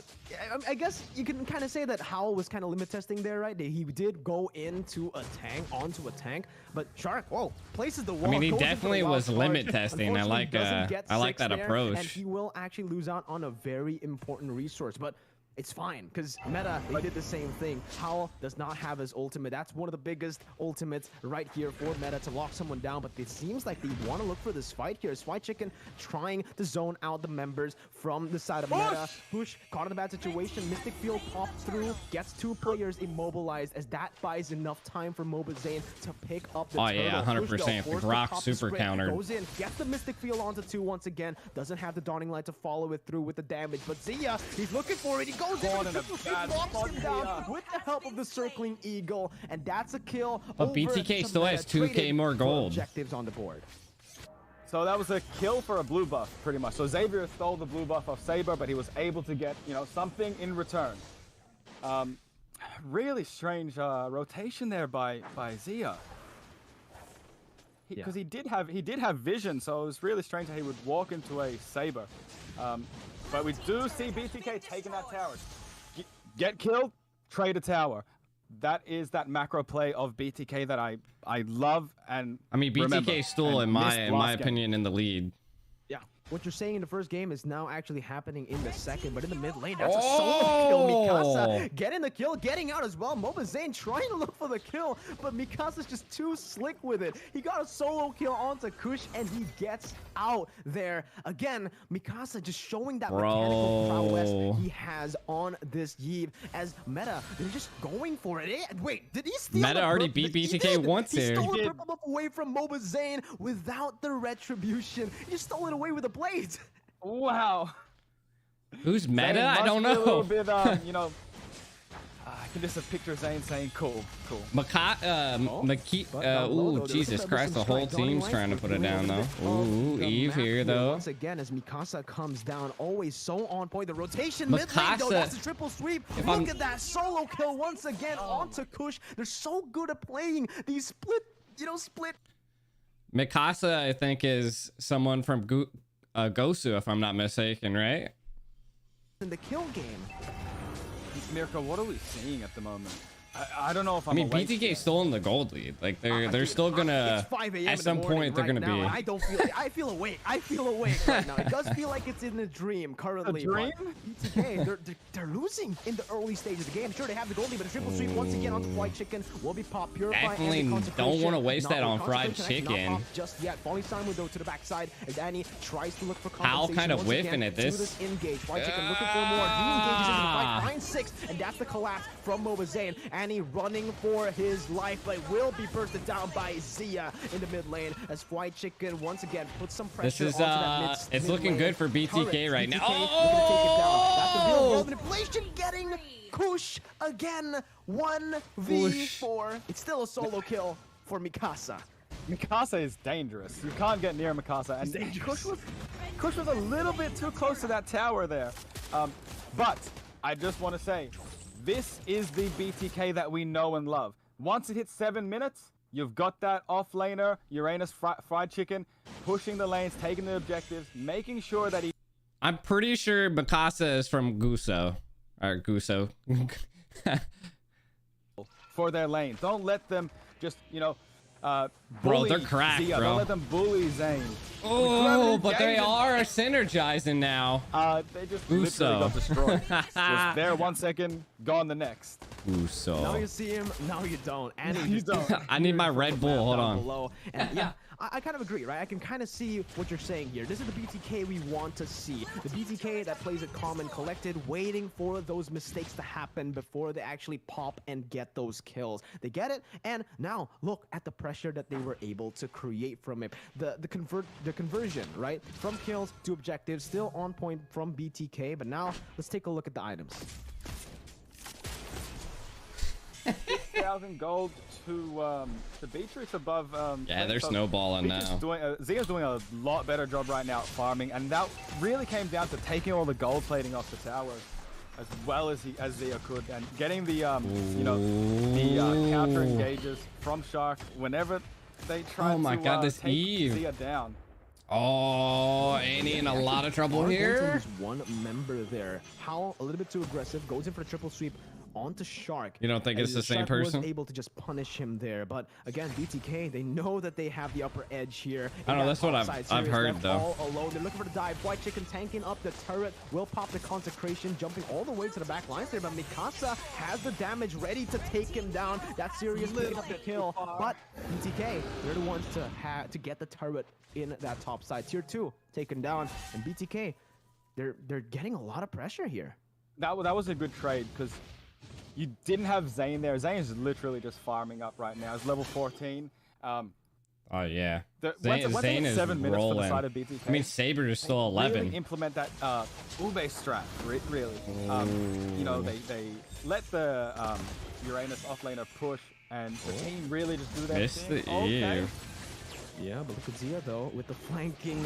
I guess you can kind of say that Howl was kind of limit testing there, right? He did go into a tank, onto a tank, but Shark, places the wall. I mean, he definitely was limit testing. I like that approach. And he will actually lose out on a very important resource, but it's fine, because Meta, they did the same thing. Howl does not have his ultimate. That's one of the biggest ultimates right here for Meta to lock someone down, but it seems like they want to look for this fight here. White Chicken trying to zone out the members from the side of Meta. Push, caught in a bad situation. Mystic Field pops through, gets 2 players immobilized, as that buys enough time for Mobazane to pick up the turtle. Yeah, 100%. The Grok super countered. Goes in, gets the Mystic Field onto 2 once again. Doesn't have the Dawning Light to follow it through with the damage, but Zia, he's looking for it. He goes in and knocks him down with the help of the circling eagle, and that's a kill. But BTK still has 2k more gold. Objectives on the board. So that was a kill for a blue buff, pretty much. So Xavier stole the blue buff off Saber, but he was able to get, you know, something in return. Really strange rotation there by Zia. Because he did have vision, so it was really strange that he would walk into a Saber. But we do see BTK taking that tower. Get killed, trade a tower. That is that macro play of BTK that I love and I mean, BTK is still, in my opinion, in the lead. Yeah. What you're saying in the first game is now actually happening in the second, but in the mid lane, that's a solo kill. Mikasa getting the kill, getting out as well. Mobazane trying to look for the kill, but Mikasa's just too slick with it. He got a solo kill onto Kush, and he gets out there. Again, Mikasa just showing that mechanical prowess he has on this Yve, as Meta, they're just going for it. Wait, did he steal Meta already beat BTK once here. He stole the purple buff away from Mobazane without the retribution. He just stole it away with a blade. Wow. Who's Meta? I don't know. A little bit, you know, I can just picture Zane saying, cool. Ooh, Jesus Christ, the whole team's trying to put it down, though. Ooh, Eve here, though. Once again, as Mikasa comes down, always so on point. The rotation mid lane, though, that's a triple sweep. Look at that solo kill once again onto Kush. They're so good at playing these split. Mikasa, I think, is someone from Gosu, if I'm not mistaken, right? In the kill game. Mirko, what are we seeing at the moment? I don't know if I'm. I mean, BTK still in the gold lead. Like they're still gonna. At some point, they're gonna be. I don't feel. I feel awake. I feel awake right now. It does feel like it's in a dream currently. A dream? BTK, they're losing in the early stages of the game. Sure, they have the gold lead, but a triple sweep once again onto White Chicken will be popped. Purify. Definitely don't want to waste that on Fried Chicken. Just yet, Falling Sign window to the backside as Annie tries to look for compensation. How kind of whiffing at this? Engage. White Chicken looking for more. He engages into the fight. Finds 6. 6, and that's the collapse from Mobazane. Annie running for his life, but will be bursted down by Zia in the mid lane as White Chicken once again puts some pressure. This is it's looking good for BTK right now. Oh! That's the real world manipulation, getting Kush again. 1v4. It's still a solo kill for Mikasa. Mikasa is dangerous. You can't get near Mikasa, and Kush was a little bit too close to that tower there. But I just want to say, this is the BTK that we know and love. Once it hits 7 minutes, you've got that off-laner, Uranus fried chicken, pushing the lanes, taking the objectives, making sure that he... I'm pretty sure Mikasa is from Guso. Or Guso. For their lane. Don't let them just, you know, bro, they're cracked, Zia. bro. Don't let them bully Zane. Oh, but they are synergizing now. They just literally got destroyed. Was there 1 second, gone the next. Uso. Now you see him, now you don't. And you don't. I need my Red Bull. Hold on. Below. And yeah, I kind of agree, right? I can kind of see what you're saying here. This is the BTK we want to see. The BTK that plays it calm and collected, waiting for those mistakes to happen before they actually pop and get those kills. They get it, and now look at the pressure that they were able to create from it. The conversion, right? From kills to objectives, still on point from BTK, but now let's take a look at the items. 6,000 gold to Beatrix above. Yeah, they're snowballing now. Zia's doing a lot better job right now at farming, and that really came down to taking all the gold plating off the tower as well as Zia could, and getting the you know, the counter engages from Shark whenever they try to this take Eve. Zia down. Oh, Annie in a lot of trouble here. One member there. Howl a little bit too aggressive, goes in for a triple sweep onto Shark. You don't think it's the same person? Was able to just punish him there, but again, BTK, they know that they have the upper edge here. I don't know, that's what I've heard though. All alone, they're looking for the dive. White Chicken tanking up the turret, will pop the consecration, jumping all the way to the back lines there, but Mikasa has the damage ready to take him down. That's serious, picking up the kill, but BTK, they're the ones to get the turret in that top side. Tier 2 taken down, and BTK, they're getting a lot of pressure here. That was a good trade, because you didn't have Zane there. Zane is literally just farming up right now. He's level 14. Oh yeah. Zane is 7 minutes rolling. for the side of BTK. I mean, Saber is still 11. Really implement that Ube strat, really. You know, they let the Uranus offlaner push, and the team really just do that thing. Okay. Yeah, but look at Zia though with the flanking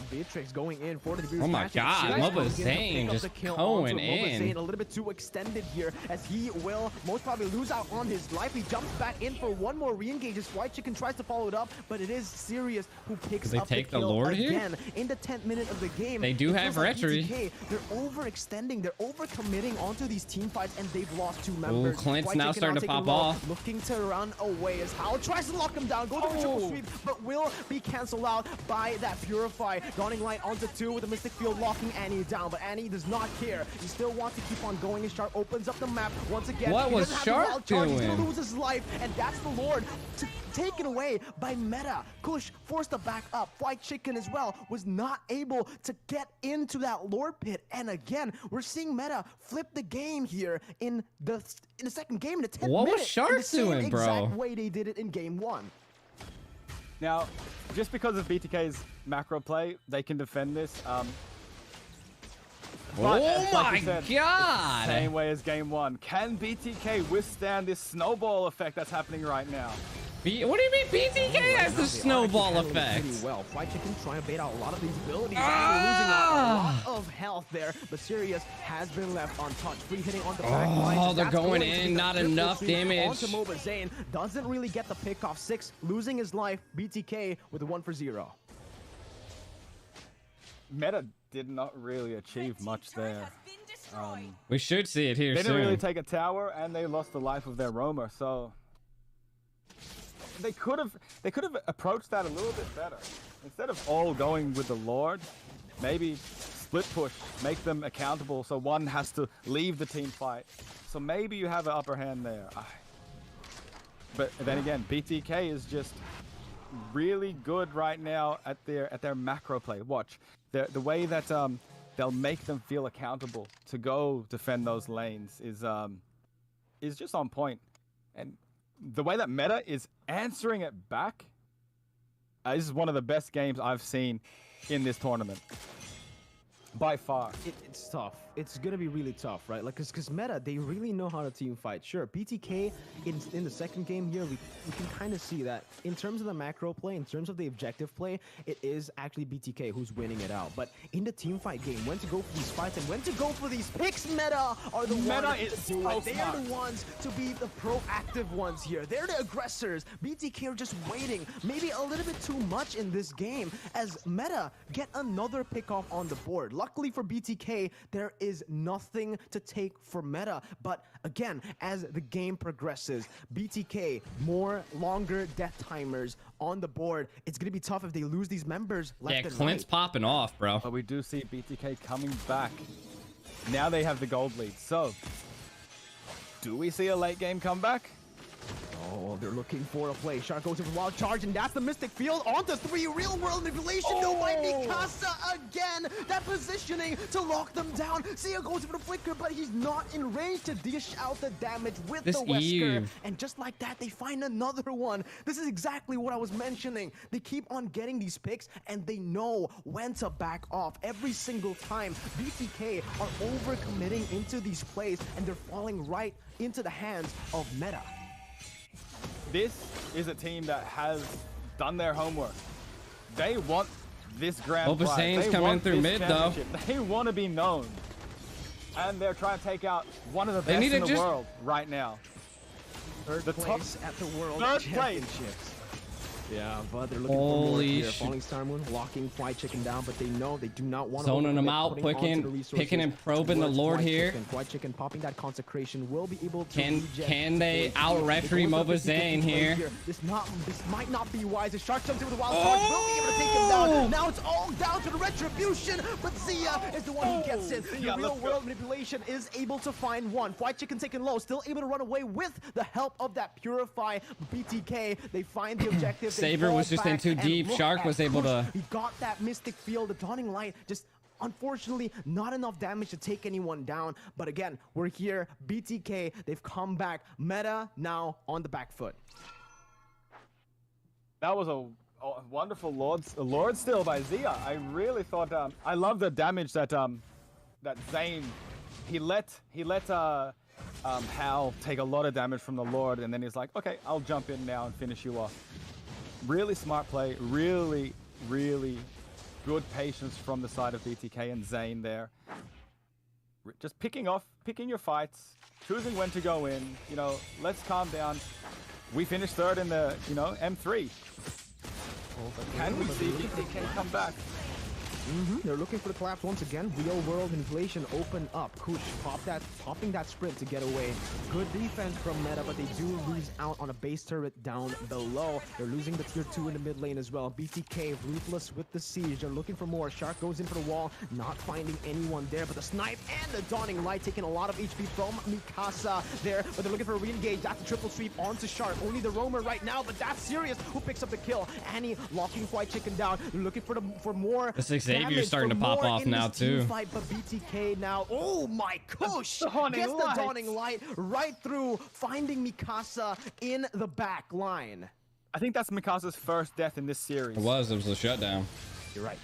Beatrix going in 40 degrees. Oh my God, Mobazane just going in. Mobazane a little bit too extended here as he will most probably lose out on his life. He jumps back in for one more re-engage as White Chicken tries to follow it up, but it is Sirius who picks up the kill Lord again in the 10th minute of the game. They do have retry. They're overextending, they're overcommitting onto these team fights, and they've lost 2 members. Ooh, Clint's now starting to pop off. Looking to run away as Hal tries to lock him down, goes for triple sweep, but will be canceled out by that Purify. Dawning Light onto 2 with the Mystic Field locking Annie down, but Annie does not care. He still wants to keep on going, and Shark opens up the map once again. What was Shark doing? He's gonna lose his life, and that's the Lord taken away by Meta. Kush forced to back up. White Chicken as well was not able to get into that Lord pit, and again we're seeing Meta flip the game here in the second game, in the 10th minute. What was Shark doing, bro? Exact way they did it in game 1. Now, just because of BTK's macro play, they can defend this. Oh my God! Same way as game 1. Can BTK withstand this snowball effect that's happening right now? What do you mean BTK has the snowball effect? Well, White Chicken trying to bait out a lot of these abilities. And losing a lot of health there, but Sirius has been left untouched. Free hitting on the back line. Oh, they're going in, not enough damage. Onto Mobazane, doesn't really get the pick off. 6 losing his life. BTK with a 1 for 0. Meta did not really achieve much there. We should see it here soon. They didn't really take a tower, and they lost the life of their roamer, so they could have approached that a little bit better. Instead of all going with the Lord, maybe split push, make them accountable so one has to leave the team fight. So maybe you have an upper hand there. But then again, BTK is just really good right now at their macro play. Watch the way that they'll make them feel accountable to go defend those lanes is just on point. And the way that Meta is answering it back, this is one of the best games I've seen in this tournament. By far. It's tough. It's gonna be really tough, right? Like, cause Meta, they really know how to team fight. Sure, BTK in the second game here, we can kind of see that in terms of the macro play, in terms of the objective play, it is actually BTK who's winning it out. But in the team fight game, when to go for these fights and when to go for these picks, Meta are the ones to do it. They are the ones to be the proactive ones here. They're the aggressors. BTK are just waiting, maybe a little bit too much in this game, as Meta get another pick off on the board. Luckily for BTK, there is nothing to take for Meta. But again, as the game progresses, BTK, longer death timers on the board. It's going to be tough if they lose these members left and Clint's right. popping off, bro. But we do see BTK coming back. Now they have the gold lead. So, do we see a late game comeback? Oh, they're looking for a play. Shark goes in for wild charge, and that's the Mystic Field onto 3. Real world manipulation. No by Mikasa again. That positioning to lock them down. Sia goes for the flicker, but he's not in range to dish out the damage with the Wesker. And just like that, they find another one. This is exactly what I was mentioning. They keep on getting these picks, and they know when to back off every single time. BTK are overcommitting into these plays, and they're falling right into the hands of Meta. This is a team that has done their homework. They want this grand prize. Zane's coming through mid, though. They want to be known. And they're trying to take out one of the best in the world right now. Third place at the World Championships. Yeah, but they're looking for more here. Falling Star Moon, locking Fly Chicken down, but they know they do not want to zoning them out, picking and probing the Lord here. Fly Chicken popping that consecration will be able to can they out-referee Mobile Zane here? This might not be wise. The Shark jumps in with a wild card, will be able to take him down. Now it's all down to the retribution, but Zia is the one who gets it. The real world manipulation is able to find one. Fly Chicken taken low, still able to run away with the help of that Purify. BTK, they find the objective. Saber was just in too deep. Shark was able to... He got that Mystic Field, the Dawning Light, just unfortunately not enough damage to take anyone down. But again, we're here. BTK, they've come back. Meta now on the back foot. That was a wonderful Lord steal by Zia. I really thought... I love the damage that that Zane... He let Hal take a lot of damage from the Lord, and then he's like, okay, I'll jump in now and finish you off. Really smart play, really, really good patience from the side of BTK and Zane there. Just picking your fights, choosing when to go in, you know, let's calm down. We finished third in the, you know, M3. Can we see BTK come back? They're looking for the collapse once again. Real world inflation open up. Kush popping that sprint to get away. Good defense from Meta, but they do lose out on a base turret down below. They're losing the tier 2 in the mid lane as well. BTK ruthless with the siege. They're looking for more. Shark goes in for the wall, not finding anyone there, but the snipe and the Dawning Light taking a lot of HP from Mikasa there, but they're looking for a re-engage. That's a triple sweep onto Shark. Only the roamer right now, but that's Sirius who picks up the kill. Annie locking Fly Chicken down. They're looking for more. Xavier's starting to pop off now too. Fight, but BTK now. Oh my gosh! Gets the Dawning Light right through, finding Mikasa in the back line. I think that's Mikasa's first death in this series. It was a shutdown. You're right.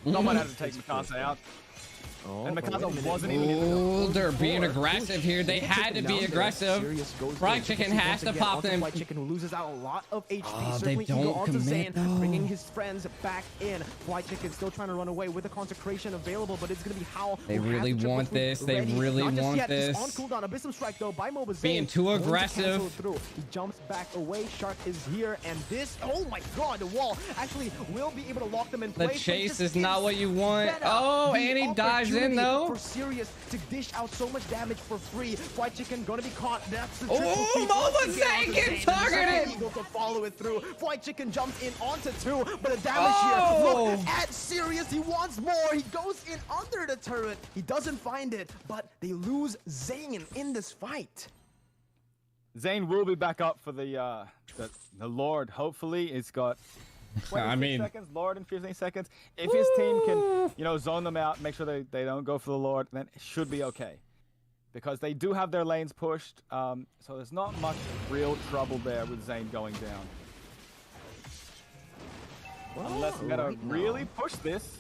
Someone had to take Mikasa out. Oh, and Mikasa wasn't even in the they're being aggressive here. They had to be aggressive. Fried Chicken has to pop them. Fried Chicken loses out a lot of HP. Oh, certainly they don't commit, Zane, bringing his friends back in. Fried Chicken still trying to run away with the consecration available, but it's going to be how they really want this. They really want this. On cooldown, Abyssum Strike though by Mobile Zane. Being too aggressive. He jumps back away. Shark is here, and this. Oh my God, the wall actually will be able to lock them in place. The chase is not what you want. Oh, and he dives in though. Serious to dish out so much damage for free. Fried Chicken gonna be caught. That's the Mobile Zane gets targeted. Eagle to follow it through. Fried Chicken jumps in onto 2, but the damage here. Look at Sirius. He wants more. He goes in under the turret. He doesn't find it, but they lose Zane in this fight. Zane will be back up for the Lord. Hopefully, it's got I mean, seconds, Lord in 15 seconds. If his team can, you know, zone them out, make sure they don't go for the Lord, then it should be okay. Because they do have their lanes pushed, so there's not much real trouble there with Zane going down. Unless Meta really push this.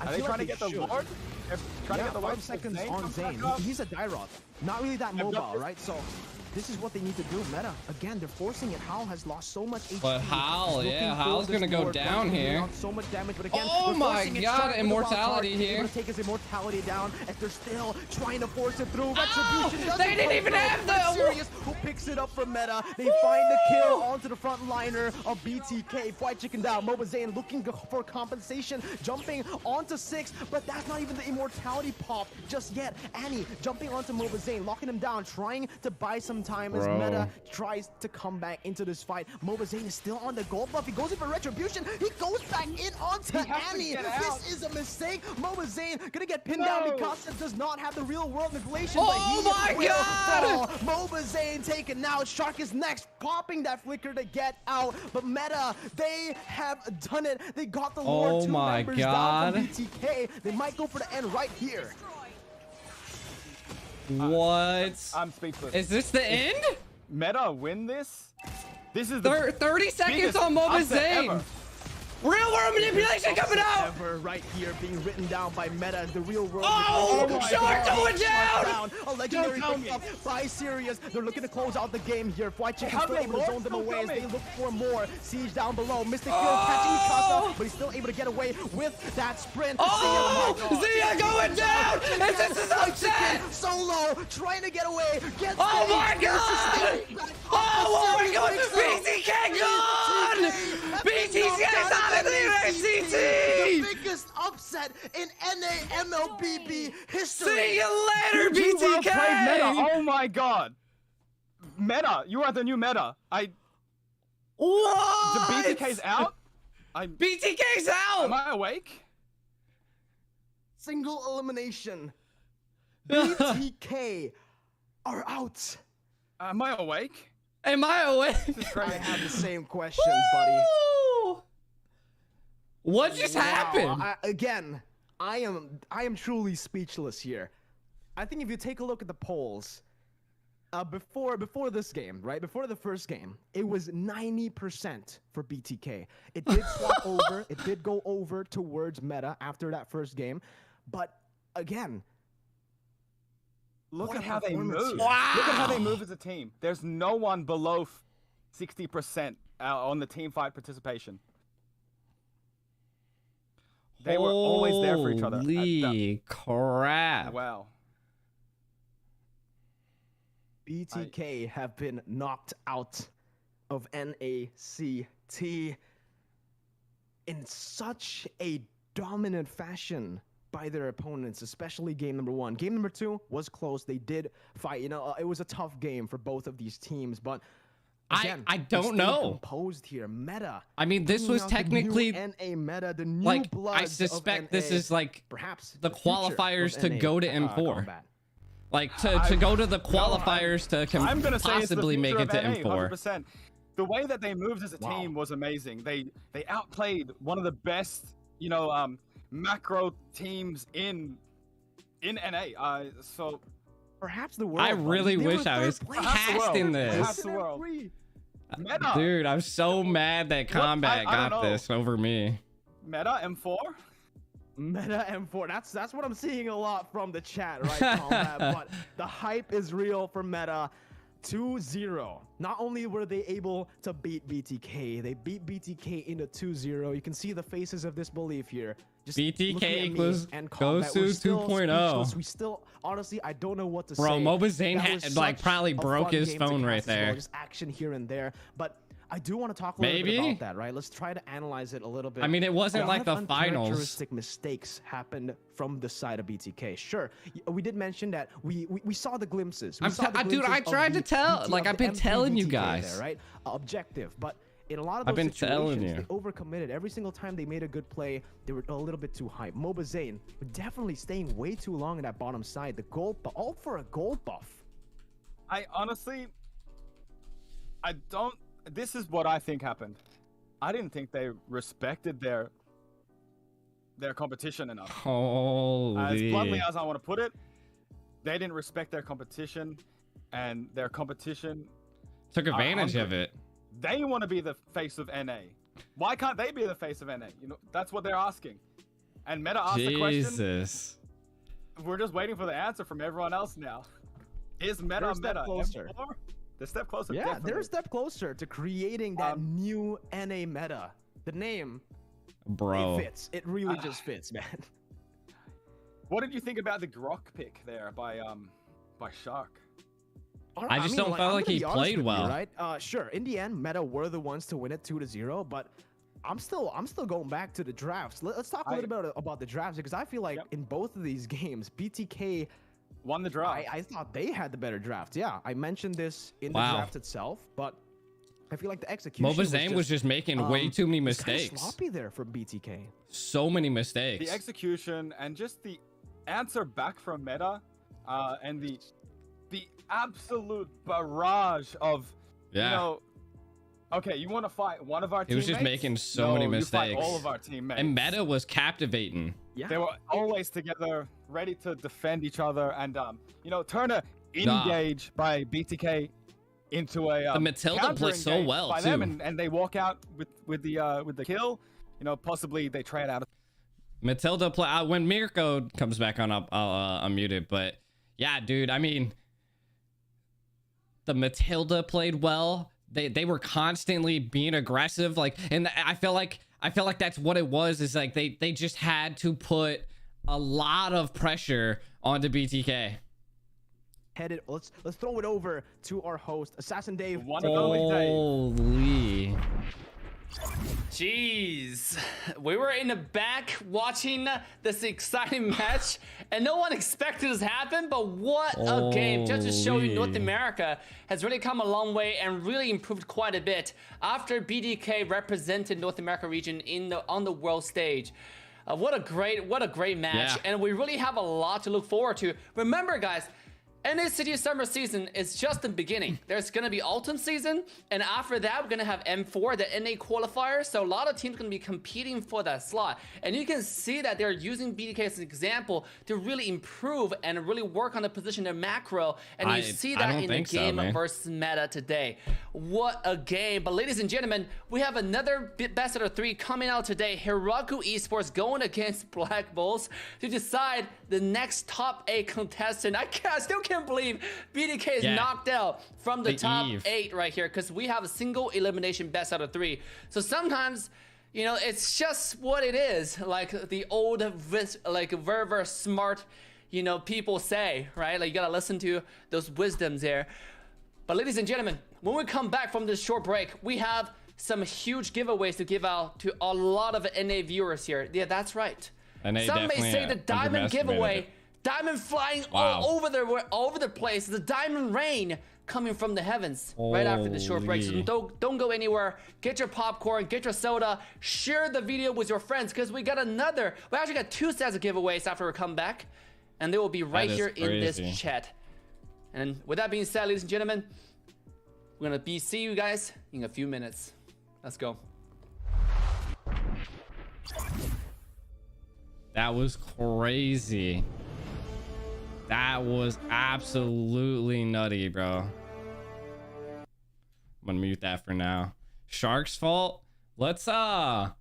Are they trying to get the Lord? They're trying to get the 5 seconds on Zane. He's a Dairoth. Not really that mobile, right? So this is what they need to do. Meta, again, they're forcing it. Hal has lost so much HP. But Hal, yeah, Hal's gonna go down here. So much damage, but again, oh my god, immortality here. They're take his immortality down as they're still trying to force it through. Oh, they didn't even have the Serious who picks it up from Meta. They find the kill onto the front liner of BTK. Fried Chicken down. Mobazane looking for compensation, jumping onto 6, but that's not even the immortality pop just yet. Annie jumping onto Mobazane, locking him down, trying to buy some time as Meta tries to come back into this fight. Mobazane is still on the gold buff. He goes in for retribution. He goes back in onto Annie. This is a mistake. Mobazane gonna get pinned down because it does not have the real world negation. Oh my god! Mobazane taken out. Shark is next, popping that flicker to get out. But Meta, they have done it. They got the Lord 2 members down from BTK. They might go for the end right here. What? I'm speechless. Is this the end? Meta win this? This is the 30 seconds on Mobazane. Real world manipulation coming out! Right here being written down by Meta as the real world. Shark going down! A legendary pickup by Sirius. They're looking to close out the game here. Fried Chicken still able to zone them away as they look for more. Siege down below. Mystic Kill catching Mikasa, but he's still able to get away with that sprint. Zia going down! This is upset! Solo trying to get away. Oh my god! Oh my god! BTK gone! BTK is out of the CT! The biggest upset in NA MLBB history. See you later, BTK! Meta. Oh my god. Meta, you are the new Meta. What? The BTK's out? BTK's out! Am I awake? Single elimination. BTK are out. Am I awake? Am I awake? I have the same question, buddy. What just happened? Again, I am truly speechless here. I think if you take a look at the polls, before this game, right? Before the first game, it was 90% for BTK. It did swap over. It did go over towards Meta after that first game. But again, look at how they move. Wow. Look at how they move as a team. There's no one below 60% on the team fight participation. They were always there for each other. Holy crap. Wow. BTK have been knocked out of NACT in such a dominant fashion by their opponents, especially game number 1. Game number 2 was close. They did fight. You know, it was a tough game for both of these teams, but again, I don't know. Composed here, Meta. I mean, this was technically the NA Meta, the new like blood. I suspect this is like perhaps the qualifiers to go to M4. Like to go to the qualifiers to possibly make it to M4. 100%. The way that they moved as a team was amazing. They outplayed one of the best, you know, macro teams in NA. So perhaps the world. I really wish I was casting Perhaps this. the world. Meta. Dude, I'm so mad that Combat got this over me. Meta M4? Meta M4. That's what I'm seeing a lot from the chat, right, Combat? But the hype is real for Meta. 2-0. Not only were they able to beat BTK, they beat BTK into 2-0. You can see the faces of disbelief here. Just BTK equals Gosu 2.0. We still, honestly, I don't know what to Bro, say. Mobazane had like probably broke his phone right there. Just action here and there, but I do want to talk a little bit about that, right? Let's try to analyze it a little bit. I mean, it wasn't like the finals. Uncharacteristic mistakes happened from the side of BTK. Sure, we did mention that we saw the glimpses. Dude, I tried to tell. Like I've been telling you guys, there, right? Objective, but in a lot of those situations, they overcommitted. Every single time they made a good play, they were a little bit too hype. Mobazane definitely staying way too long in that bottom side. The gold, but all for a gold buff. I honestly, I don't. This is what I think happened. I didn't think they respected their competition enough. Holy. As bluntly as I want to put it, they didn't respect their competition, and their competition took advantage of it. They want to be the face of NA. Why can't they be the face of NA? You know, that's what they're asking. And Meta asked the question. We're just waiting for the answer from everyone else now. Is Meta Meta closer? They're a step closer. Yeah, definitely. they're a step closer to creating that new NA meta. The name, bro, it fits. It really just fits, man. What did you think about the Grok pick there by Shark? I just don't feel like he played well. Right? Sure. In the end, Meta were the ones to win it 2-0, but I'm still going back to the drafts. Let's talk a little bit about the drafts, because I feel like in both of these games, BTK won the draft. I thought they had the better draft. Yeah, I mentioned this in the draft itself, but I feel like the execution was just making way too many mistakes. Kind of sloppy there from BTK. So many mistakes. The execution and just the answer back from Meta, and the absolute barrage of you know. Okay, you want to fight one of our teammates? He was just making so many mistakes. You fight all of our teammates. And Meta was captivating. Yeah. They were always together, ready to defend each other, and you know, turn a engage by BTK into a the Matilda plays so well by too. them, and they walk out with the kill. You know, possibly they trade out. Matilda play when Mirko comes back on. I'll unmute it, but yeah, dude. I mean, the Matilda played well. They were constantly being aggressive, like, and I feel like that's what it was. Is like they just had to put a lot of pressure onto BTK. Headed. Let's throw it over to our host, Assassin Dave. Holy. Jeez, we were in the back watching this exciting match, and no one expected this to happen, but what a game. Just to show you, North America has really come a long way and really improved quite a bit after BDK represented North America region on the world stage. What a great match, and we really have a lot to look forward to. Remember, guys, NA City Summer Season is just the beginning. There's going to be Autumn Season, and after that, we're going to have M4, the NA qualifier. So a lot of teams are going to be competing for that slot. And you can see that they're using BDK as an example to really improve and really work on the position of macro. And you see that in the game versus Meta today. What a game. But ladies and gentlemen, we have another best out of 3 coming out today. Hikaru Esports going against Black Bulls to decide the next top 8 contestant. I still can't believe BDK is knocked out from the top 8 right here, because we have a single elimination best out of 3. So sometimes, you know, it's just what it is. Like the old, like very smart, you know, people say, right? Like you gotta listen to those wisdoms there. But ladies and gentlemen, when we come back from this short break, we have some huge giveaways to give out to a lot of NA viewers here. Yeah, that's right. Some may say the diamond giveaway. Diamond flying all over the place. The diamond rain coming from the heavens right after the short break. So don't go anywhere. Get your popcorn, get your soda, share the video with your friends, because we actually got 2 sets of giveaways after we come back, and they will be right here in this chat. And with that being said, ladies and gentlemen, we're gonna see you guys in a few minutes. Let's go. That was crazy. That was absolutely nutty, bro. I'm gonna mute that for now. Shark's fault. Let's do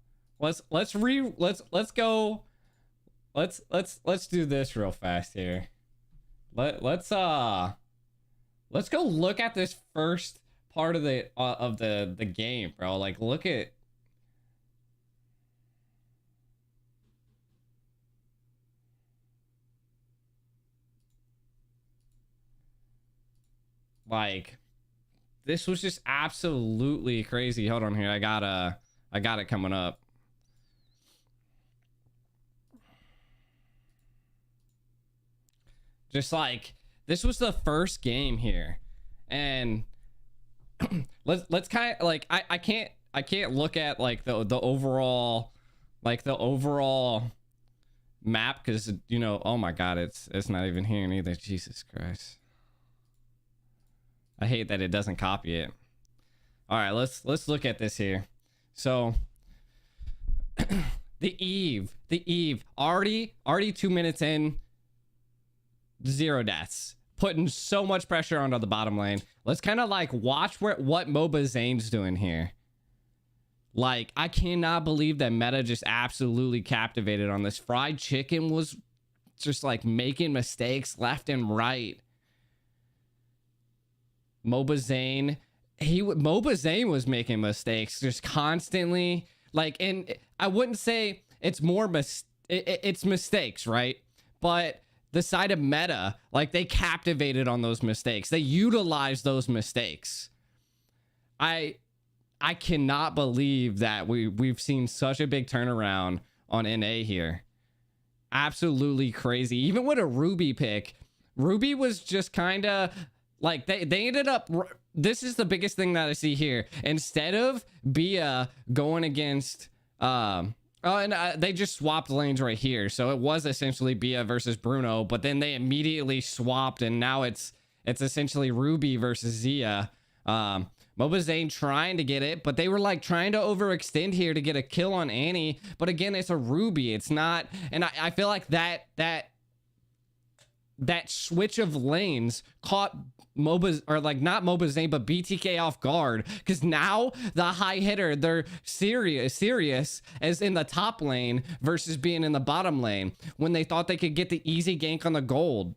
this real fast here. Let's go look at this first part of the game, bro. Like, look at. Like, this was just absolutely crazy. Hold on here. I got it coming up. Just like, this was the first game here, and let's kind of like, I can't look at like the overall map, because, you know, oh my god, it's not even here either. Jesus Christ. I hate that it doesn't copy it. All right, let's look at this here. So the Eve, already 2 minutes in, 0 deaths, putting so much pressure onto the bottom lane. Let's kind of like watch what Mobazane's doing here. Like, I cannot believe that Meta just absolutely captivated on this. Fried Chicken was just like making mistakes left and right. Mobazane was making mistakes just constantly. Like, and I wouldn't say it's more it's mistakes, right? But the side of Meta, like, they captivated on those mistakes. They utilized those mistakes. I cannot believe that we've seen such a big turnaround on NA here. Absolutely crazy. Even with a Ruby pick, Ruby was just kind of like, they ended up, this is the biggest thing that I see here. Instead of Bia going against they just swapped lanes right here, so it was essentially Bia versus Bruno, but then they immediately swapped, and now it's essentially Ruby versus Zia. Mobazane trying to get it, but they were like trying to overextend here to get a kill on Annie. But again, it's a Ruby. It's not, and I feel like that switch of lanes caught not Mobazane, but BTK off guard, because now the high hitter, they're serious as in the top lane versus being in the bottom lane when they thought they could get the easy gank on the gold.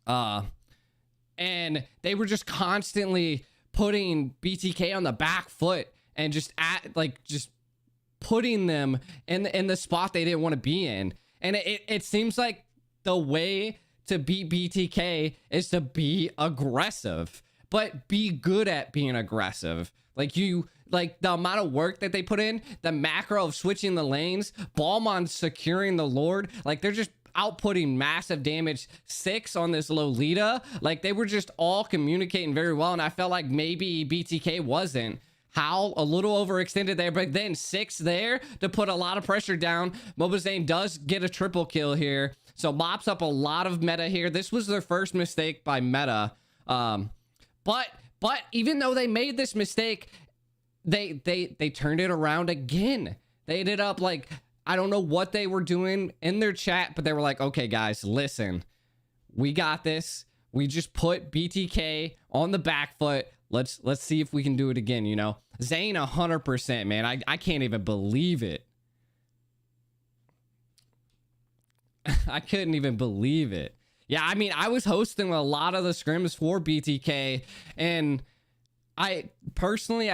And they were just constantly putting BTK on the back foot and just putting them in the spot they didn't want to be in. And it seems like the way to beat BTK is to be aggressive, but be good at being aggressive. Like the amount of work that they put in, the macro of switching the lanes, Balmon securing the Lord, like they're just outputting massive damage. 6 on this Lolita, like they were just all communicating very well, and I felt like maybe BTK wasn't. How a little overextended there, but then 6 there to put a lot of pressure down. Mobazane does get a triple kill here, so mops up a lot of meta here. This was their first mistake by Meta, but even though they made this mistake, they turned it around again. They ended up like, I don't know what they were doing in their chat, but they were like, okay, guys, listen, we got this. We just put BTK on the back foot. Let's see if we can do it again, you know? Zane, 100%, man. I can't even believe it. I couldn't even believe it. Yeah, I mean, I was hosting a lot of the scrims for BTK, and I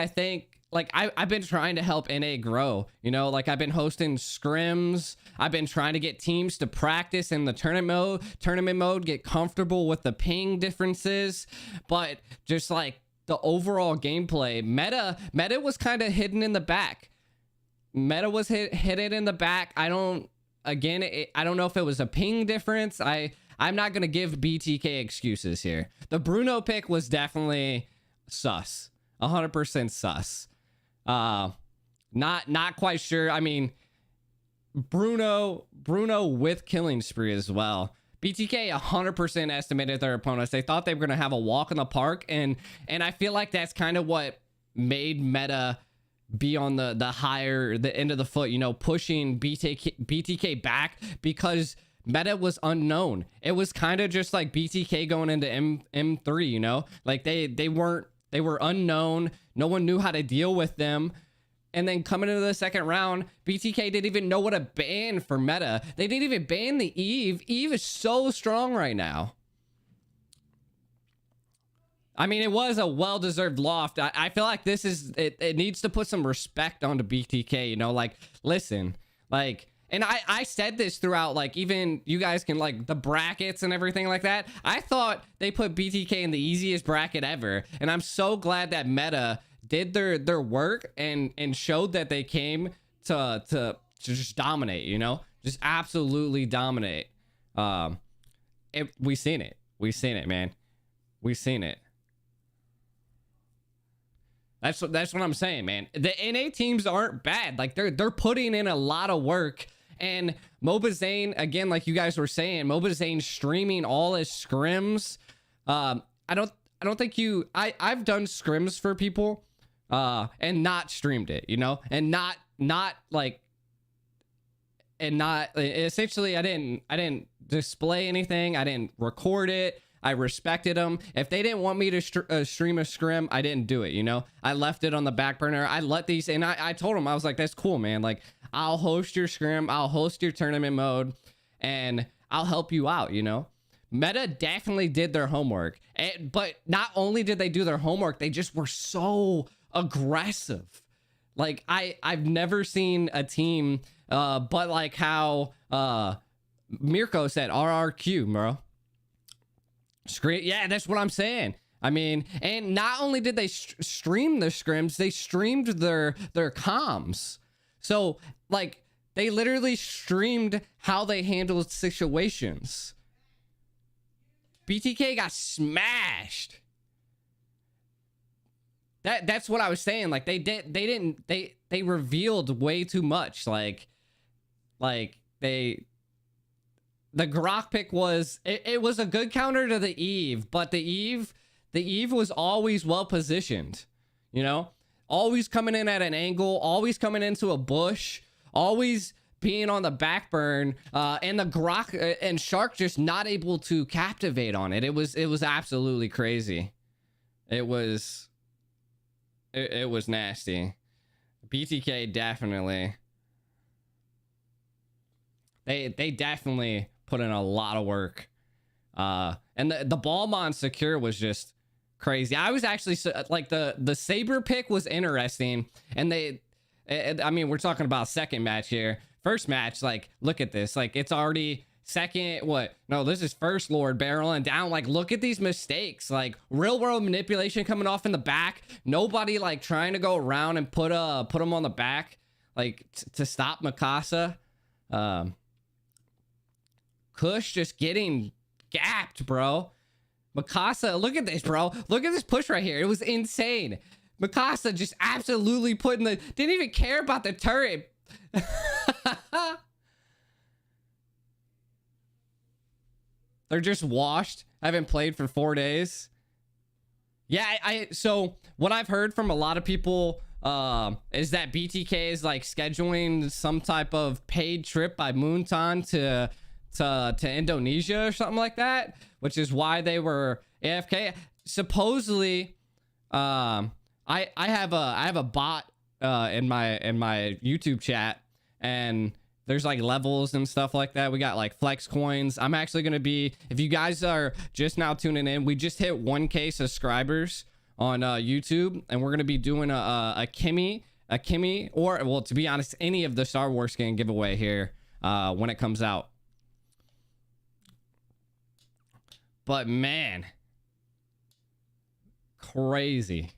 think, like, I've been trying to help NA grow, you know, like I've been hosting scrims. I've been trying to get teams to practice in the tournament mode, get comfortable with the ping differences, but just like the overall gameplay, Meta was kind of hidden in the back. Meta was hidden in the back. I don't know if it was a ping difference. I'm not going to give BTK excuses here. The Bruno pick was definitely sus. 100% sus. Not quite sure. I mean, Bruno with killing spree as well. BTK 100% estimated their opponents. They thought they were going to have a walk in the park, and I feel like that's kind of what made Meta be on the end of the foot, you know, pushing BTK back, because Meta was unknown. It was kind of just like BTK going into M3, you know, like they were unknown. No one knew how to deal with them. And then coming into the second round, BTK didn't even know what to ban for Meta. They didn't even ban the Eve. Eve is so strong right now. I mean, it was a well-deserved loft. I feel like this is, it needs to put some respect onto BTK, you know, like, listen, like, and I said this throughout, like, even you guys can, like, the brackets and everything like that. I thought they put BTK in the easiest bracket ever. And I'm so glad that Meta did their work and showed that they came to just dominate, you know, just absolutely dominate. We seen it, man. We seen it. That's what I'm saying, man. The NA teams aren't bad. Like they're putting in a lot of work. And Mobazane, again, like you guys were saying, Mobazane streaming all his scrims. I don't think I've done scrims for people and not streamed it, you know, and not essentially I didn't display anything. I didn't record it. I respected them. If they didn't want me to stream a scrim, I didn't do it, you know. I left it on the back burner. I let these, and I told them, I was like, that's cool, man. Like, I'll host your scrim, I'll host your tournament mode, and I'll help you out, you know. Meta definitely did their homework, but not only did they do their homework, they just were so aggressive. Like, I've never seen a team, but like how Mirko said, RRQ, bro. Scream, yeah, that's what I'm saying. I mean, and not only did they stream the scrims, they streamed their comms. So, like, they literally streamed how they handled situations. BTK got smashed. That's what I was saying. Like, they revealed way too much. Like the Grok pick was, it was a good counter to the Eve, but the Eve was always well positioned, you know, always coming in at an angle, always coming into a bush, always being on the back burn, and the Grok and Shark just not able to captivate on it. It was absolutely crazy. It was nasty. BTK definitely. They definitely put in a lot of work. And the Ballmon secure was just crazy. I was actually like the Saber pick was interesting, and I mean, we're talking about second match here. First match, like, look at this, like, it's already second, this is first Lord barreling down. Like, look at these mistakes, like real world manipulation coming off in the back, nobody like trying to go around and put him on the back, like to stop Mikasa. Kush just getting gapped, bro. Mikasa, look at this, bro. Look at this push right here. It was insane. Mikasa just absolutely didn't even care about the turret. They're just washed. I haven't played for 4 days. Yeah, so what I've heard from a lot of people is that BTK is like scheduling some type of paid trip by Moonton to Indonesia or something like that, which is why they were AFK. Supposedly, I have a bot in my YouTube chat, and there's like levels and stuff like that. We got like flex coins. I'm actually gonna be, if you guys are just now tuning in, we just hit 1K subscribers on YouTube, and we're gonna be doing a Kimmy, or, well, to be honest, any of the Star Wars skin giveaway here when it comes out. But man, crazy.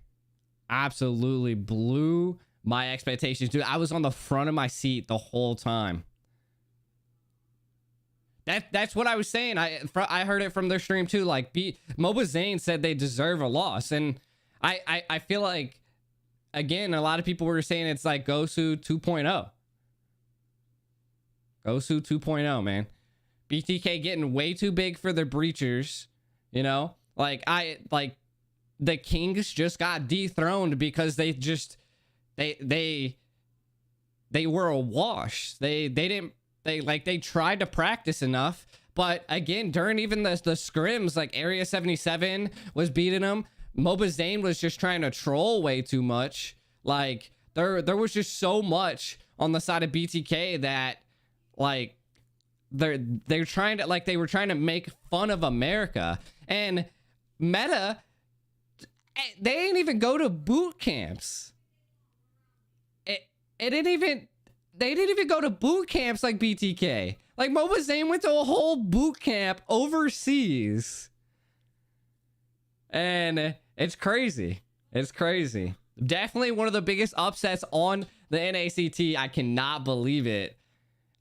Absolutely blew my expectations, dude. I was on the front of my seat the whole time. That's what I was saying. I heard it from their stream too. Like, Moba Zane said they deserve a loss, and I feel like, again, a lot of people were saying it's like Gosu 2.0. Gosu 2.0, man. BTK getting way too big for the breachers, you know? Like, the Kings just got dethroned because they were a wash. They tried to practice enough, but again, during even the scrims, like Area 77 was beating them. Moba Zane was just trying to troll way too much. Like, there was just so much on the side of BTK that, like, they're trying to, like, they were trying to make fun of America. And Meta, they didn't even go to boot camps. They didn't even go to boot camps like BTK. Like, Moba Zane went to a whole boot camp overseas. And it's crazy. It's crazy. Definitely one of the biggest upsets on the NACT. I cannot believe it.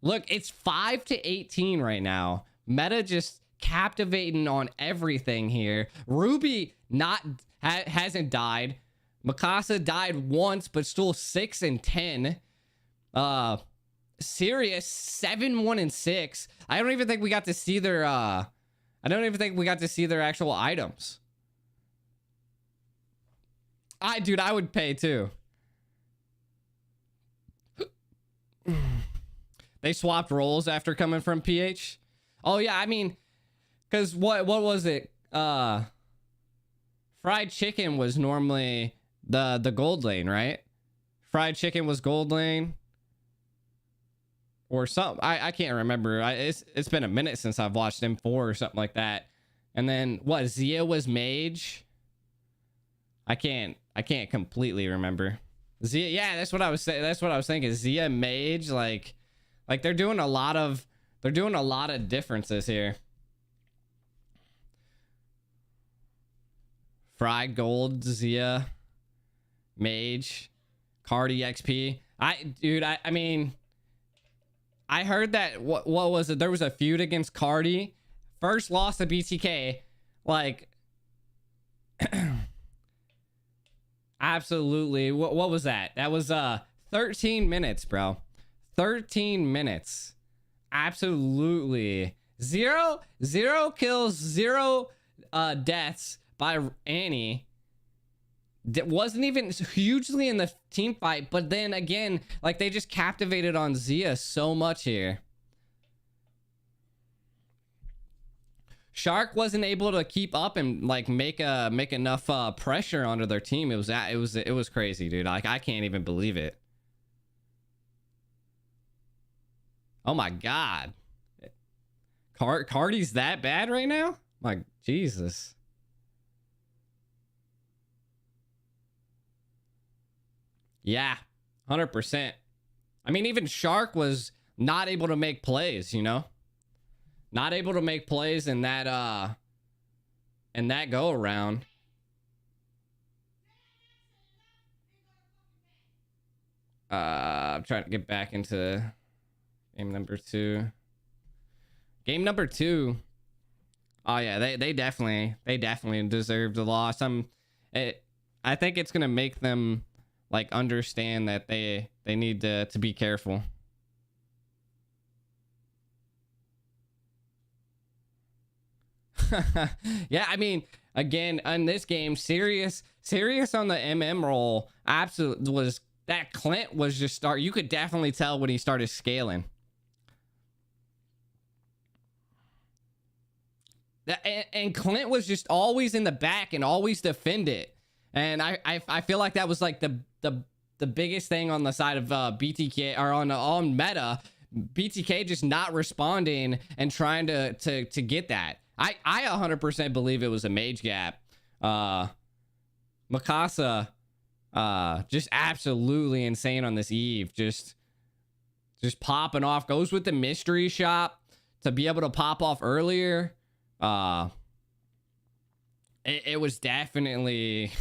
Look, it's 5-18 right now. Meta just captivating on everything here. Ruby hasn't died. Mikasa died once, but still 6-10. Sirius 7-1-6. I don't even think we got to see their actual items. Dude, I would pay too. They swapped roles after coming from PH. Oh yeah, I mean, because what was it? Fried chicken was normally the gold lane, right? Fried chicken was gold lane. Or something. I can't remember. It's been a minute since I've watched M4 or something like that. And then what? Zia was mage. I can't completely remember. Zia, yeah, that's what I was saying. That's what I was thinking. Zia mage, like they're doing a lot of differences here. Fried gold, Zia, mage, Cardi XP. I mean, I heard that what was it? There was a feud against Cardi. First loss to BTK. Like absolutely. What was that? That was 13 minutes, bro. 13 minutes. Absolutely. Zero kills, 0 deaths by Annie. Wasn't even hugely in the team fight, but then again, like they just captivated on Zia so much here. Shark wasn't able to keep up and like make enough pressure onto their team. It was crazy, dude. Like I can't even believe it. Oh my god, Cardi's that bad right now? Like Jesus. Yeah, 100%. I mean, even Shark was not able to make plays, you know? Not able to make plays in that go around. I'm trying to get back into game number 2. Game number 2. Oh yeah, they definitely deserved the loss. I think it's gonna make them like understand that they need to be careful. Yeah, I mean, again, on this game, serious on the MM role. Absolutely was that Clint was just you could definitely tell when he started scaling. And Clint was just always in the back and always defend it. And I feel like that was like the biggest thing on the side of BTK, or on meta. BTK just not responding and trying to get that. I 100% believe it was a mage gap. Mikasa just absolutely insane on this Eve. Just popping off. Goes with the mystery shop to be able to pop off earlier. It was definitely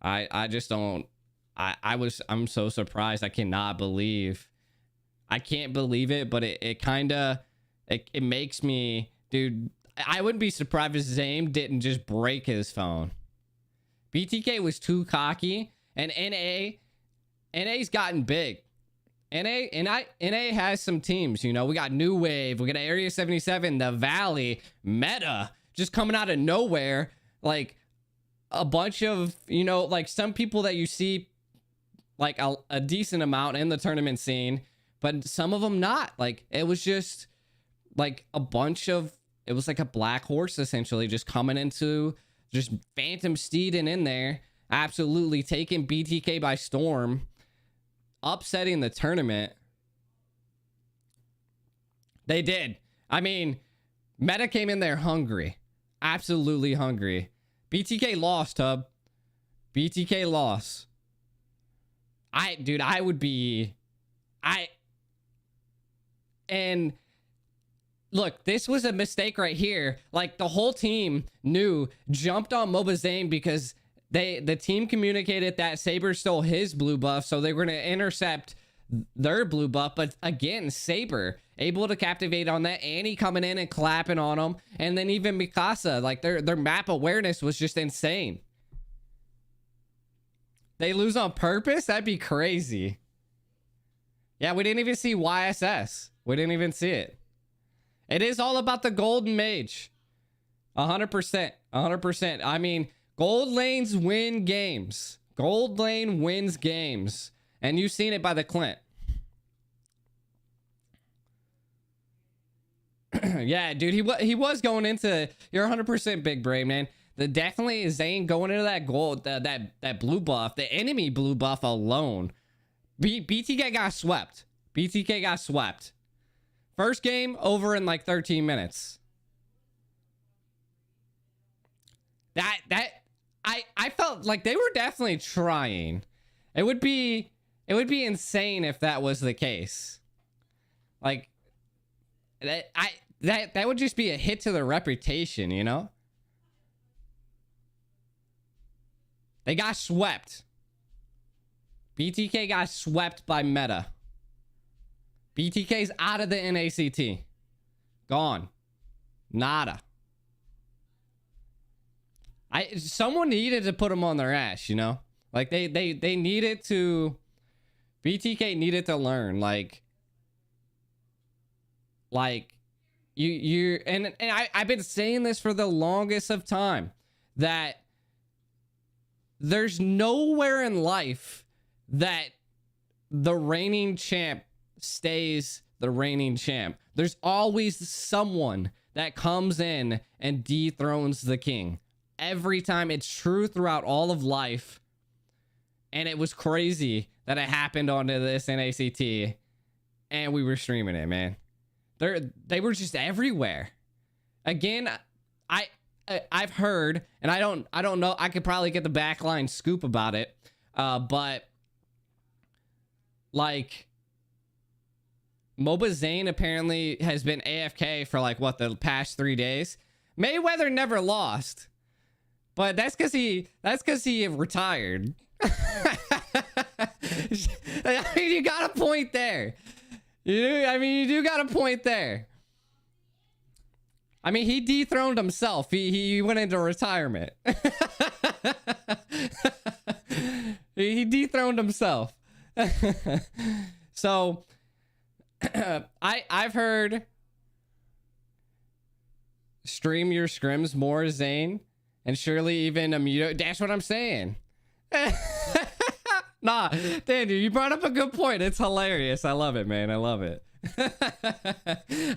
I just don't I'm so surprised. I can't believe it, but it kind of it makes me, dude, I wouldn't be surprised if Zame didn't just break his phone. BTK was too cocky, and NA's gotten big. NA has some teams, you know. We got New Wave, we got Area 77, the Valley, Meta, just coming out of nowhere. Like a bunch of, you know, like some people that you see like a decent amount in the tournament scene, but some of them not. Like it was just like a bunch of, it was like a black horse essentially just coming into, just phantom steeding in there, absolutely taking BTK by storm, upsetting the tournament. They did. I mean, Meta came in there hungry, absolutely hungry. BTK lost, Hub. BTK lost. I would be, and look, this was a mistake right here. Like the whole team jumped on Mobazane because the team communicated that Saber stole his blue buff, so they were going to intercept their blue buff. But again, Saber able to captivate on that, Annie coming in and clapping on them, and then even Mikasa, like their map awareness was just insane. They lose on purpose? That'd be crazy. Yeah, we didn't even see YSS. We didn't even see it. It is all about the golden mage. 100%. 100%. I mean, Gold lanes win games. Gold lane wins games. And you've seen it by the Clint. Yeah, dude, he was going into, you're 100% big brain, man. The definitely Zane going into that gold, that blue buff, the enemy blue buff alone. BTK got swept. BTK got swept. First game over in like 13 minutes. I felt like they were definitely trying. It would be insane if that was the case. Like that would just be a hit to their reputation, you know? They got swept. BTK got swept by Meta. BTK's out of the NACT. Gone. Nada. Someone needed to put them on their ass, you know? Like they needed to, BTK needed to learn, like I've been saying this for the longest of time, that there's nowhere in life that the reigning champ stays the reigning champ. There's always someone that comes in and dethrones the king. Every time. It's true throughout all of life. And it was crazy that it happened onto this NACT. And we were streaming it, man. They were just everywhere. Again, I've heard, and I don't know, I could probably get the backline scoop about it. But like MOBA Zane apparently has been AFK for like what, the past 3 days. Mayweather never lost. But that's because he retired. I mean, you got a point there. You do got a point there. I mean, he dethroned himself. He went into retirement. He dethroned himself. So I've heard stream your scrims more, Zane. And surely even Amuto. That's what I'm saying. Nah, Daniel, you brought up a good point. It's hilarious. I love it, man. I love it.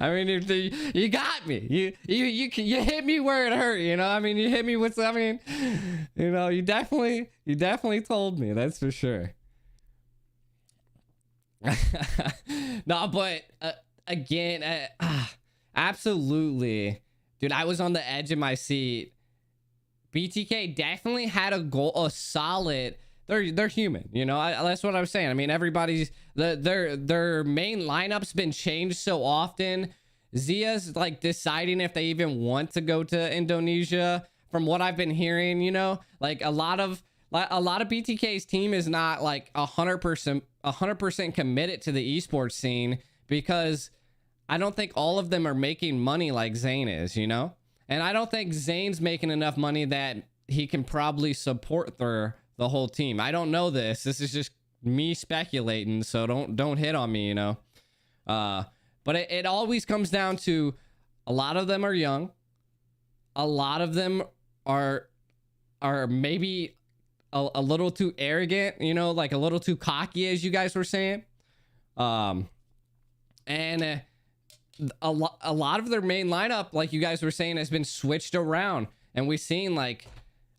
I mean, you got me. You hit me where it hurt. You know. I mean, you hit me with. I mean, you know, you definitely told me. That's for sure. No, but again, absolutely, dude. I was on the edge of my seat. BTK definitely had a goal, a solid. They're human, you know. That's what I'm saying. I mean, everybody's their main lineup's been changed so often. Zia's like deciding if they even want to go to Indonesia. From what I've been hearing, you know, like a lot of BTK's team is not like 100% committed to the esports scene, because I don't think all of them are making money like Zane is, you know. And I don't think Zane's making enough money that he can probably support the whole team. I don't know this. This is just me speculating, so don't hit on me, you know. But it always comes down to a lot of them are young. A lot of them are maybe a little too arrogant, you know, like a little too cocky, as you guys were saying. And a lot of their main lineup, like you guys were saying, has been switched around, and we've seen like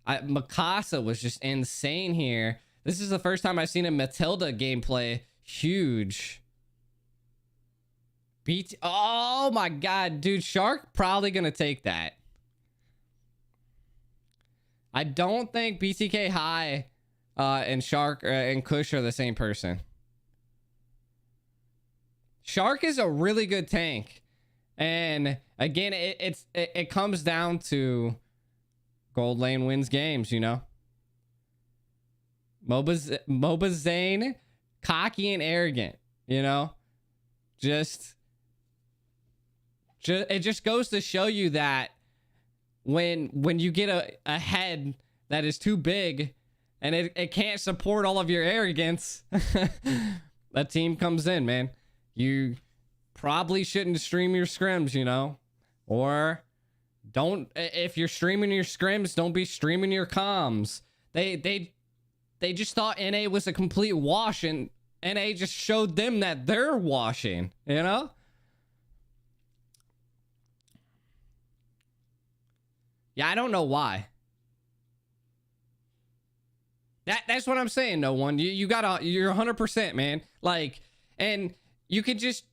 Mikasa was just insane here. This is the first time I've seen a Matilda gameplay. Huge. Oh my god, dude. Shark probably gonna take that. I don't think BTK High and Shark and Kush are the same person. Shark is a really good tank, and again, it comes down to gold lane wins games, you know. MOBA Zane, cocky and arrogant, you know. Just it just goes to show you that when you get a head that is too big and it can't support all of your arrogance, that team comes in, man. You probably shouldn't stream your scrims, you know, or if you're streaming your scrims, don't be streaming your comms. They just thought NA was a complete wash, and NA just showed them that they're washing, you know? Yeah, I don't know why. That's what I'm saying. No one, you're 100%, man. Like, and you could just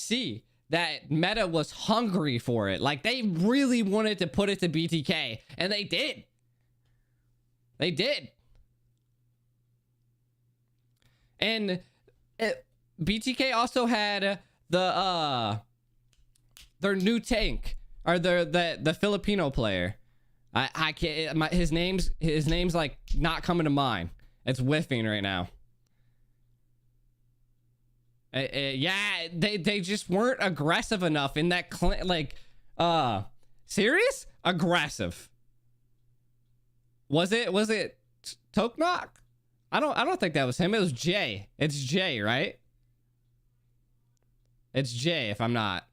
see that Meta was hungry for it. Like, they really wanted to put it to BTK, and they did. They did. And BTK also had their new tank, or the Filipino player. I can't. His name's like not coming to mind. It's whiffing right now. Yeah, they just weren't aggressive enough in that serious aggressive. Was it Toknok? I don't think that was him. It was Jay. It's Jay, right? It's Jay, if I'm not.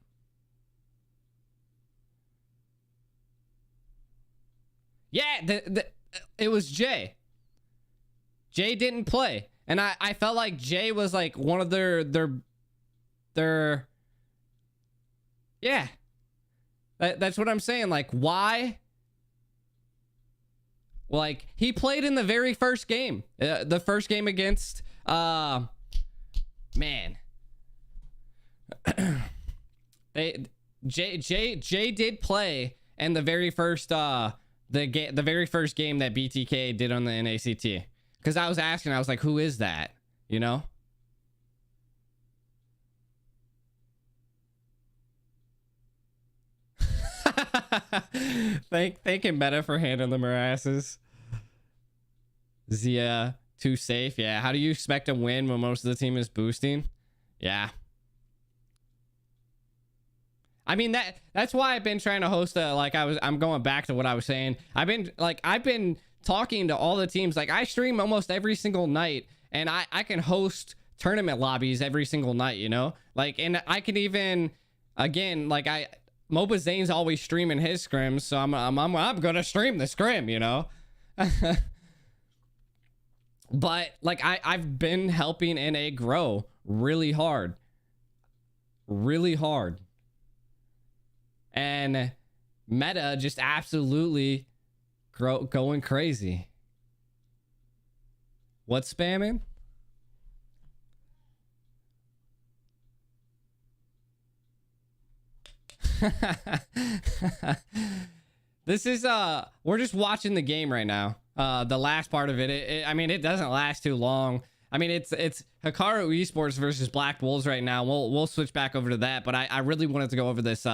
Yeah, it was Jay. Jay didn't play. And I felt like Jay was like one of their yeah. That's what I'm saying. Like, why? Like, he played in the very first game. The first game against man. Jay did play in the very first the very first game that BTK did on the NACT. Because I was asking, I was like, who is that? You know? Thanking Meta for handing them her asses. Zia, too safe. Yeah. How do you expect to win when most of the team is boosting? Yeah. I mean, that's why I've been trying to host I'm going back to what I was saying. I've been talking to all the teams. Like, I stream almost every single night, and I can host tournament lobbies every single night, you know? Like, and I can even, again, like, Moba Zane's always streaming his scrims, so I'm gonna stream the scrim, you know? But, like, I've been helping NA grow really hard. Really hard. And Meta just absolutely going crazy. What's spamming? This is we're just watching the game right now. The last part of it, I mean, it doesn't last too long. I mean, it's Hikaru Esports versus Black Wolves right now. We'll switch back over to that, but I really wanted to go over this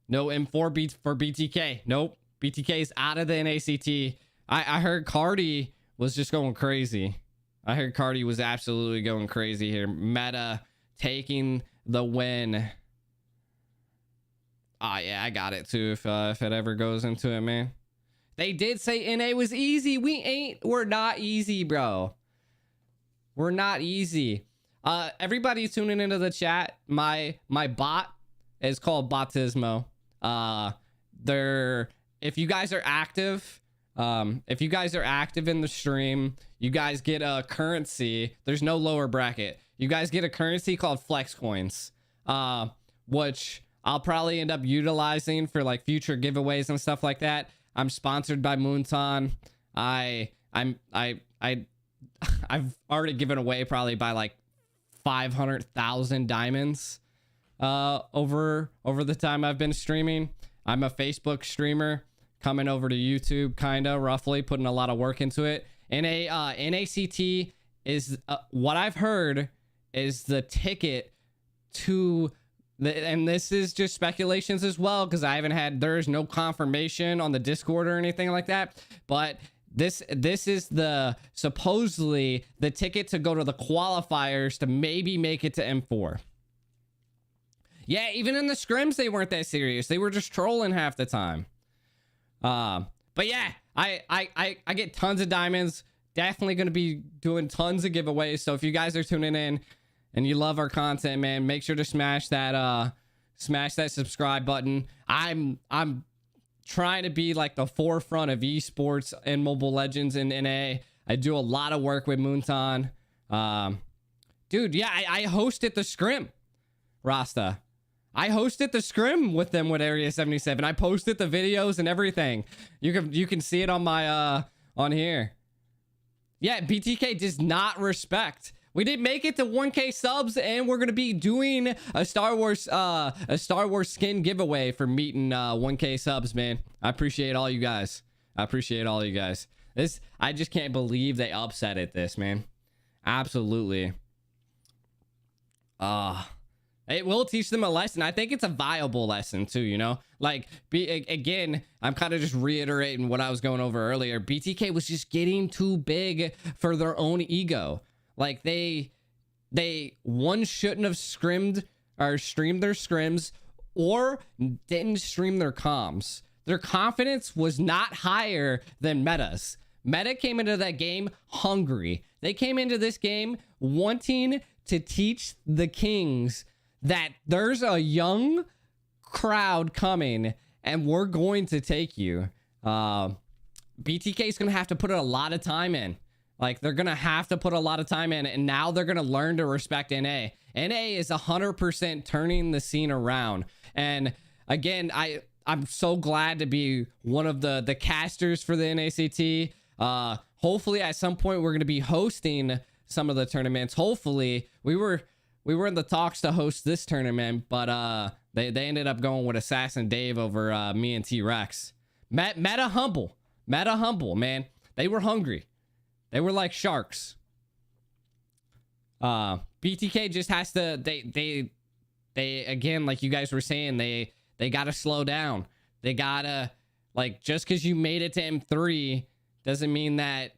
no M4 for BTK. Nope. BTK's out of the NACT. I heard Cardi was just going crazy. I heard Cardi was absolutely going crazy here. Meta taking the win. Yeah, I got it too if it ever goes into it, man. They did say NA was easy. We're not easy, bro. We're not easy. Everybody tuning into the chat, my bot is called Batismo. If you guys are active, in the stream, you guys get a currency. There's no lower bracket. You guys get a currency called Flex Coins, which I'll probably end up utilizing for like future giveaways and stuff like that. I'm sponsored by Moonton. I've already given away probably by like 500,000 diamonds over the time I've been streaming. I'm a Facebook streamer coming over to YouTube, kinda roughly putting a lot of work into it. And NACT is what I've heard is the ticket to and this is just speculations as well, because there's no confirmation on the Discord or anything like that, but this is supposedly the ticket to go to the qualifiers to maybe make it to M4. Yeah, even in the scrims they weren't that serious. They were just trolling half the time. But yeah, I get tons of diamonds. Definitely going to be doing tons of giveaways. So if you guys are tuning in and you love our content, man, make sure to smash that Smash that subscribe button. I'm trying to be like the forefront of esports and Mobile Legends in NA. I do a lot of work with Moonton. Dude, yeah, I hosted the scrim, Rasta. I hosted the scrim with them with Area 77. I posted the videos and everything. You can see it on my on here. Yeah, BTK does not respect. We didn't make it to 1K subs, and we're gonna be doing a Star Wars skin giveaway for meeting 1K subs, man. I appreciate all you guys. I appreciate all you guys. I just can't believe they upset at this, man. Absolutely. It will teach them a lesson. I think it's a viable lesson too, you know? Like, again, I'm kind of just reiterating what I was going over earlier. BTK was just getting too big for their own ego. Like, one shouldn't have scrimmed or streamed their scrims, or didn't stream their comms. Their confidence was not higher than Meta's. Meta came into that game hungry. They came into this game wanting to teach the Kings that there's a young crowd coming and we're going to take you. BTK is going to have to put a lot of time in. Like, they're going to have to put a lot of time in, and now they're going to learn to respect NA. NA is 100% turning the scene around. And again, I'm so glad to be one of the casters for the NACT. Hopefully at some point we're going to be hosting some of the tournaments. Hopefully we were in the talks to host this tournament, but they ended up going with Assassin Dave over me and T-Rex. Meta humble, man. They were hungry. They were like sharks. BTK just has to, they again, like you guys were saying, they gotta slow down. They gotta, like, just because you made it to M3 doesn't mean that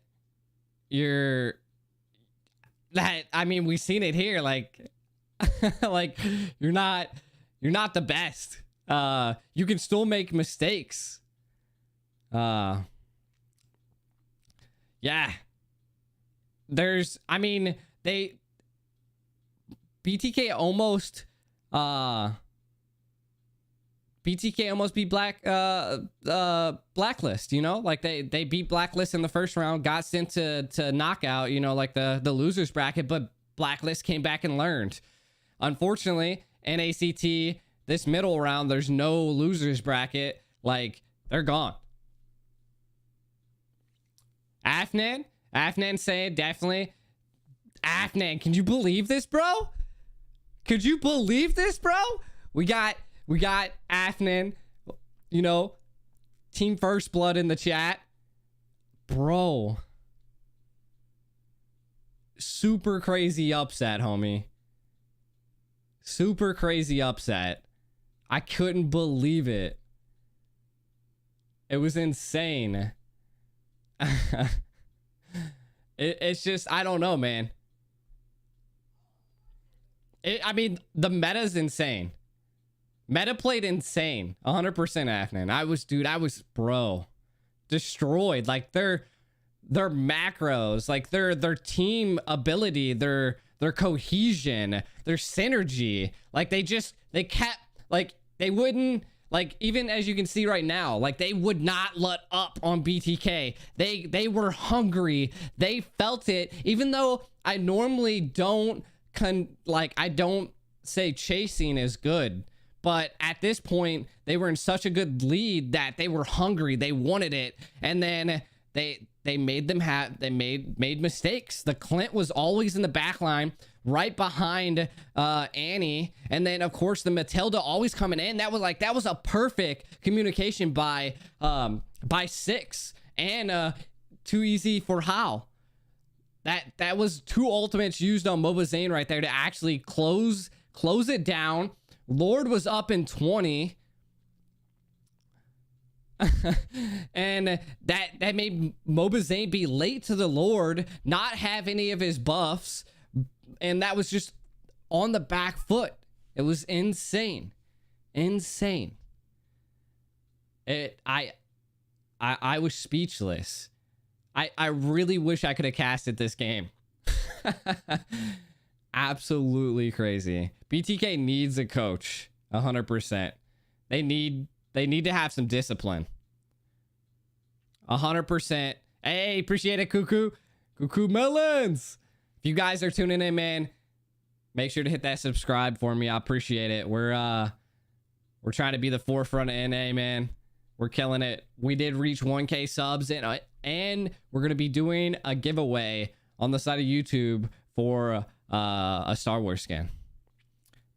I mean, we've seen it here, like like you're not the best. You can still make mistakes. Yeah, I mean, BTK almost beat Blacklist, you know? Like, they beat Blacklist in the first round, got sent to knockout, you know, like the losers bracket, but Blacklist came back and learned. Unfortunately, NACT, this middle round, there's no losers bracket. Like, they're gone. Afnan saying definitely. Afnan, can you believe this, bro? Could you believe this, bro? We got Afnan, you know, Team First Blood in the chat. Bro. Super crazy upset, homie. Super crazy upset. I couldn't believe it. It was insane. It's just, I don't know, man. I mean, the meta's insane. Meta played insane. 100% Afnan. I was destroyed. Like, their macros, like their team ability, their cohesion, their synergy. Like, they kept, like, they wouldn't, like, even as you can see right now, like, they would not let up on BTK. They were hungry. They felt it. Even though I normally don't I don't say chasing is good, but at this point they were in such a good lead that they were hungry. They wanted it, and then they made mistakes. The Clint was always in the back line, right behind Annie, and then of course the Matilda always coming in. That was a perfect communication by Six and Too Easy for How. That was two ultimates used on Mobazane right there to actually close it down. Lord was up in 20. And that made Mobazane be late to the Lord, not have any of his buffs, and that was just on the back foot. It was insane. I was speechless. I really wish I could have casted this game. Absolutely crazy. BTK needs a coach. 100%. They need to have some discipline. 100%. Hey, appreciate it, Cuckoo Melons. If you guys are tuning in, man, make sure to hit that subscribe for me. I appreciate it. We're trying to be the forefront of NA, man. We're killing it. We did reach 1K subs, and we're gonna be doing a giveaway on the side of YouTube for a Star Wars skin.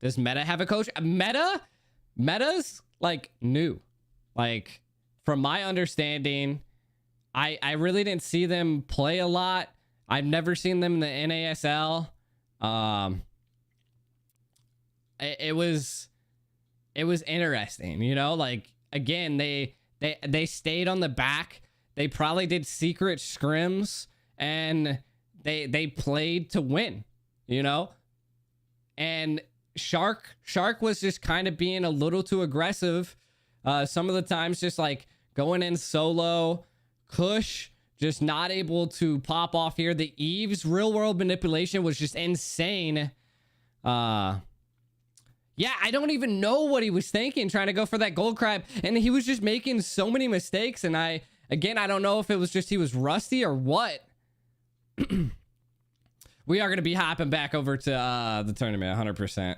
Does Meta have a coach? Meta's like new. Like, from my understanding, I really didn't see them play a lot. I've never seen them in the NASL. It was interesting, you know, like, again, they stayed on the back. They probably did secret scrims, and they played to win, you know. And Shark was just kind of being a little too aggressive. Some of the times just like going in solo. Kush just not able to pop off here. The Eve's real world manipulation was just insane. Yeah, I don't even know what he was thinking trying to go for that gold crab, and he was just making so many mistakes. And I don't know if it was just he was rusty or what. We are going to be hopping back over to the tournament 100%.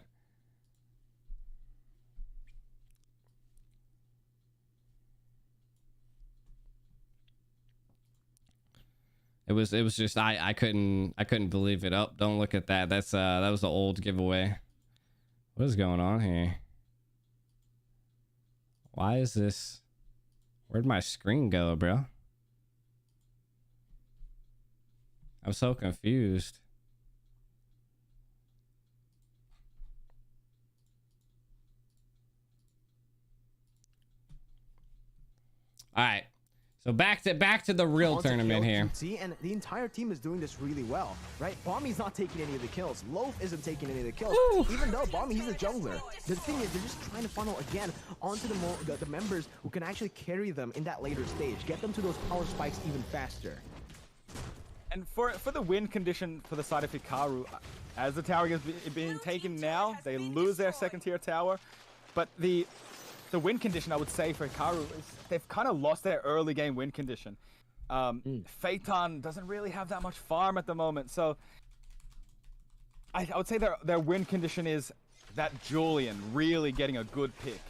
It was just I couldn't believe it. Oh, don't look at that. That's that was the old giveaway. What is going on here? Why is this? Where'd my screen go, bro? I'm so confused. All right. So back to the real tournament here. And the entire team is doing this really well, right? Bommy's not taking any of the kills. Loaf isn't taking any of the kills. Ooh. Even though Bommy, he's a jungler. The thing is, they're just trying to funnel again onto the members who can actually carry them in that later stage, get them to those power spikes even faster. And for the win condition for the side of Hikaru, as the tower is being taken now, they lose their second tier tower, but the win condition, I would say, for Hikaru is they've kind of lost their early game win condition. Phaeton doesn't really have that much farm at the moment, so I would say their win condition is that Julian really getting a good pick.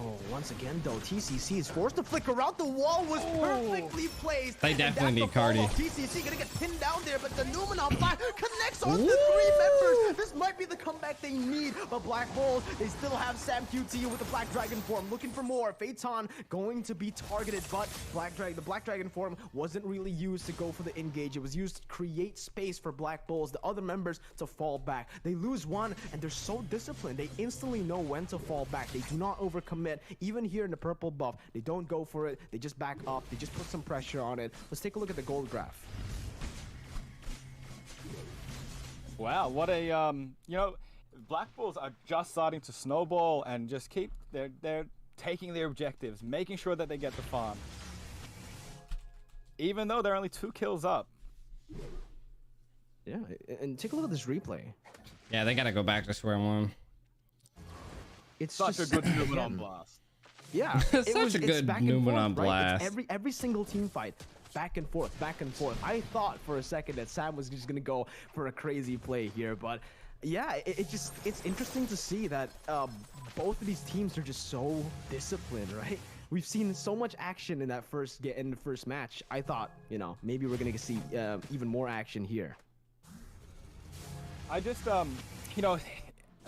Oh, once again, though, TCC is forced to flicker out. The wall was perfectly placed. They definitely need Cardi. TCC gonna get pinned down there, but the Numenor Fire connects on the 3 members. This might be the comeback they need, but Black Bulls, they still have Sam QT with the Black Dragon form, looking for more. Phaeton going to be targeted, but the Black Dragon form wasn't really used to go for the engage. It was used to create space for Black Bulls, the other members, to fall back. They lose one, and they're so disciplined. They instantly know when to fall back. They do not overcommit. Even here in the purple buff, they don't go for it. They just back up. They just put some pressure on it. Let's take a look at the gold graph. Wow, what a you know, Black Bulls are just starting to snowball and just keep they're taking their objectives, making sure that they get the farm, even though they're only 2 kills up. Yeah, and take a look at this replay. Yeah, they gotta go back to square one. It's such a good Numenor blast. Yeah, it's a good Numenor blast. Right? It's every single team fight, back and forth, back and forth. I thought for a second that Sam was just gonna go for a crazy play here, but yeah, it's interesting to see that both of these teams are just so disciplined, right? We've seen so much action in that first match. I thought, you know, maybe we're gonna see even more action here. I just you know,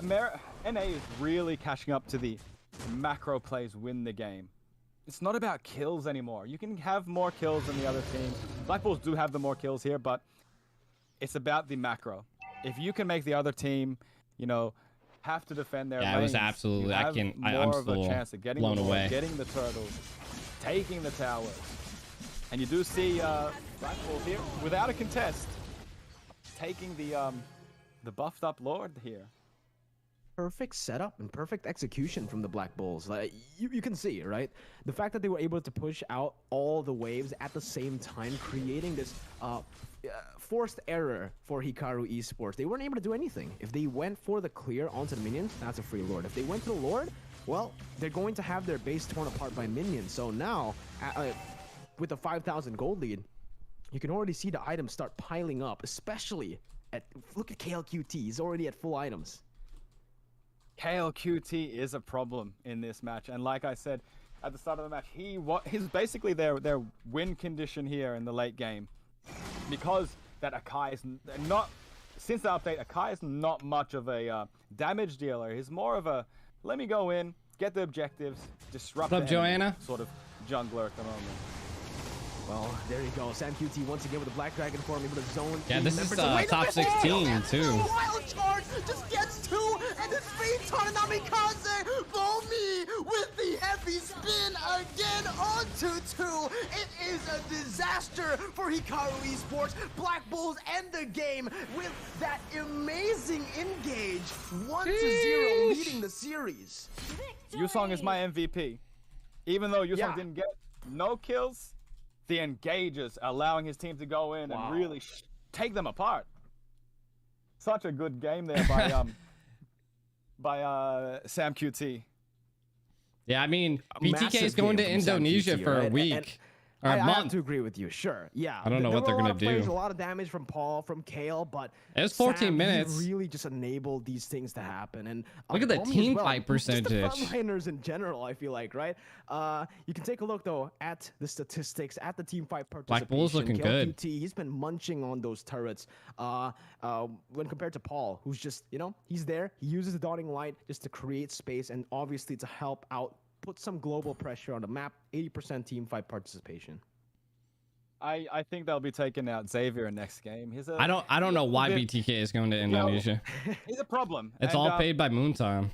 NA is really catching up to the macro plays win the game. It's not about kills anymore. You can have more kills than the other teams. Black Bulls do have the more kills here, but it's about the macro. If you can make the other team, you know, have to defend their lanes, it was absolutely. I'm of a chance of getting blown away. Getting the turtles, taking the towers, and you do see Black Bulls here without a contest, taking the buffed up Lord here. perfect setup and perfect execution from the Black Bulls. Like you can see, right? The fact that they were able to push out all the waves at the same time, creating this forced error for Hikaru Esports. They weren't able to do anything. If they went for the clear onto the minions, that's a free Lord. If they went to the Lord, well, they're going to have their base torn apart by minions. So now, with a 5,000 gold lead, you can already see the items start piling up, especially at, look at KLQT, he's already at full items. KLQT is a problem in this match, and like I said at the start of the match, he's basically their win condition here in the late game, because that Akai is not, since the update, Akai is not much of a damage dealer. He's more of a let me go in, get the objectives, disrupt What's up, Joanna? sort of jungler at the moment. Well, there you go. Sam QT once again with the Black Dragon form, able to zone. Yeah, this is top 16 too. Wild charge just gets two, and it's free Tanamikaze. Bomi with the heavy spin again onto two. It is a disaster for Hikaru Esports. Black Bulls end the game with that amazing engage. 1-0 leading the series. Yusong is my MVP. Even though Yusong didn't get no kills, the engages allowing his team to go in and really take them apart. Such a good game there by Sam QT. Yeah, I mean, BTK is going to Indonesia for a week. Or a month. I have to agree with you, sure. Yeah. I don't know what they're going to do. A lot of damage from Paul, from Kale, but it was 14 minutes. Really just enabled these things to happen. And look at the team fight percentage. Just the frontliners in general, I feel like, right? You can take a look, though, at the statistics, at the team fight participation. Black Bull's looking good. QT, he's been munching on those turrets when compared to Paul, who's just, you know, he's there. He uses the Dawning Light just to create space and obviously to help out, put some global pressure on the map. 80% team fight participation. I think they'll be taking out Xavier next game. I don't know why BTK is going to Indonesia. He's a problem. It's all paid by Moontime.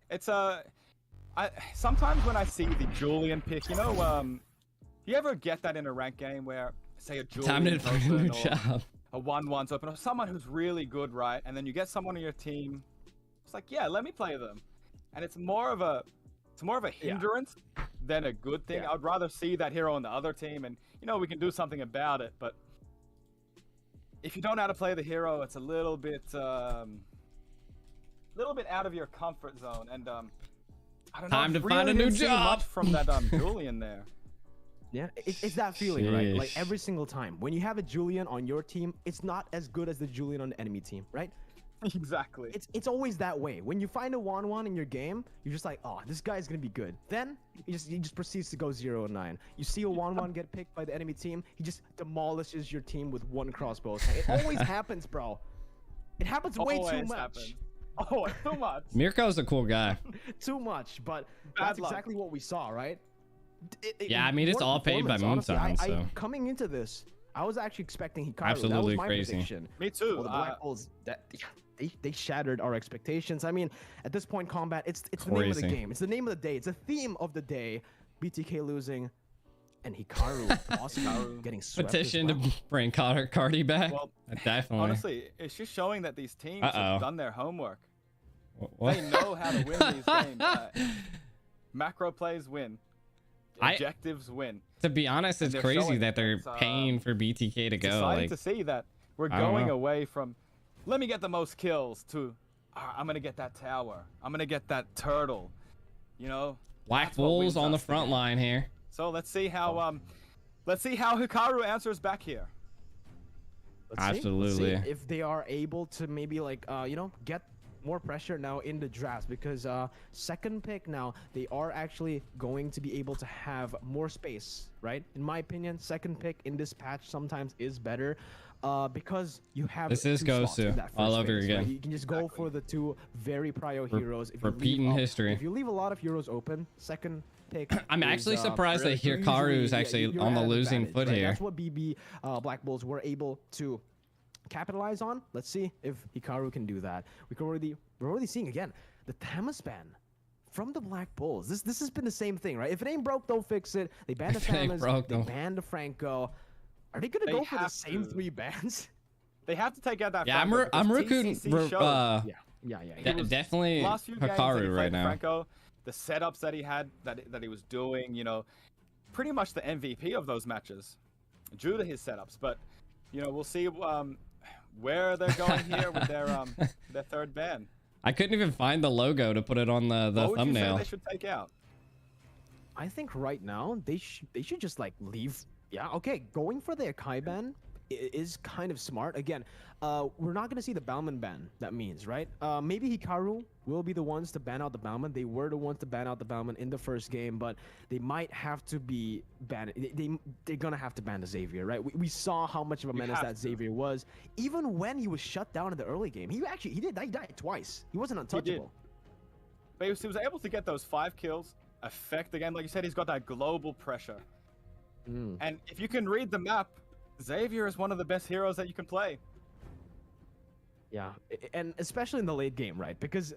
It's sometimes when I see the Julian pick, you know, you ever get that in a ranked game where, say, a Julian open or a 1-1's open, or someone who's really good, right? And then you get someone on your team, it's like, yeah, let me play them, and it's more of a hindrance than a good thing. I'd rather see that hero on the other team, and you know we can do something about it. But if you don't know how to play the hero, it's a little bit out of your comfort zone. And I don't know. Time to find a new job from that Julian there. Yeah, it's that feeling, right? Like every single time when you have a Julian on your team, it's not as good as the Julian on the enemy team, right? Exactly. It's always that way. When you find a 1-1 in your game, you're just like, oh, this guy's gonna be good. Then he just proceeds to go 0-9. You see a 1-1 get picked by the enemy team, he just demolishes your team with one crossbow. It always happens, bro. It happens way too much. Oh, too much. Mirko's a cool guy. Too much, but that's exactly what we saw, right? Yeah, I mean, it's all paid by Moontime, so. Coming into this, I was actually expecting Hikaru. Absolutely that was my crazy. Prediction. Me too. Well, the Black Bulls, they shattered our expectations. I mean, at this point, combat, it's the name of the game. It's the name of the day. It's the theme of the day. BTK losing, and Hikaru possibly getting swept. Petition to bring Cardi back. Well, definitely. Honestly, it's just showing that these teams have done their homework. What? They know how to win these games. Macro plays win. Objectives win. To be honest, it's crazy that they're paying for BTK to go. It's exciting to see that we're going away from, let me get the most kills, to, I'm gonna get that tower. I'm gonna get that turtle. You know. Black Bulls on the front line here. So let's see how Hikaru answers back here. Absolutely. Let's see if they are able to maybe like you know, get more pressure now in the drafts, because second pick now, they are actually going to be able to have more space, right? In my opinion, second pick in this patch sometimes is better, because you have this is Gosu all over again. Right? You can just go for the two very prio heroes. Repeating history. If you leave a lot of heroes open, second pick. I'm actually surprised that Hikaru is actually on the losing foot here. That's what BB Black Bulls were able to capitalize on. Let's see if Hikaru can do that. We're already seeing again the Thammaspan from the Black Bulls. This has been the same thing, right? If it ain't broke, don't fix it. They banned the Thammas, they banned the Franco. Are they gonna go for the same 3 bans? They have to take out that. Yeah, I'm rooting Yeah. Definitely Last few games that he Hikaru played right now. Franco, the setups that he had, that he was doing, you know, pretty much the MVP of those matches, due to his setups. But you know, we'll see where they're going here with their third ban. I couldn't even find the logo to put it on the What would thumbnail. you say they should take out? I think right now they should just like leave. Yeah, okay, going for the Akai ban is kind of smart. Again, we're not gonna see the Bauman ban. That means, right? Maybe Hikaru will be the ones to ban out the Bauman. They were the ones to ban out the Bauman in the first game, but they might have to be banned. They're gonna have to ban the Xavier, right? We saw how much of a menace that Xavier was, even when he was shut down in the early game. He died twice. He wasn't untouchable. But he was able to get those 5 kills, affect the game. Like you said, he's got that global pressure. And if you can read the map, Xavier is one of the best heroes that you can play. Yeah, and especially in the late game, right? Because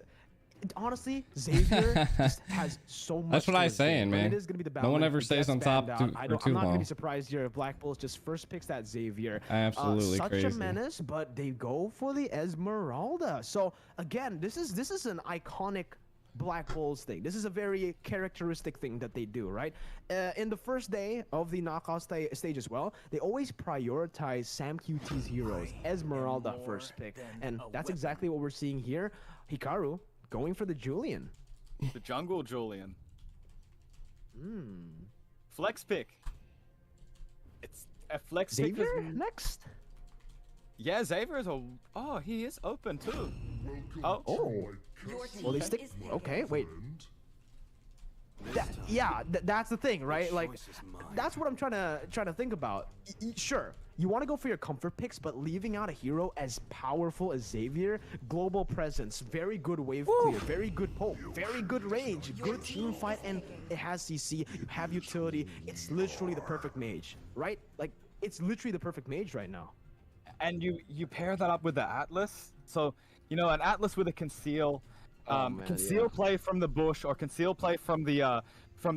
honestly, Xavier just has so much. That's what to I'm his saying, game. man. It is gonna be the No one Bauman ever who stays gets on top banned too- out. for I'm too not gonna long. be surprised here if Black Bulls just first picks that Xavier. Absolutely such crazy. a menace, but they go for the Esmeralda. So again, this is an iconic Black Bulls thing. This is a very characteristic thing that they do, right? In the first day of the knockout stage as well, they always prioritize Sam QT's heroes, Esmeralda first pick, and that's exactly what we're seeing here. Hikaru going for the Julian. The jungle Julian. Flex pick. It's a flex pick. Xavier next. Yeah, Xavier is he is open too. Oh. Well, they stick. Okay, wait. That's the thing, right? Like, that's what I'm trying to think about. Sure, you want to go for your comfort picks, but leaving out a hero as powerful as Xavier, global presence, very good wave clear, very good poke, very good range, good team fight, and it has CC. You have utility. It's literally the perfect mage, right? Like, it's literally the perfect mage right now. And you pair that up with the Atlas. So, you know, an Atlas with a conceal, play from the bush or conceal play from the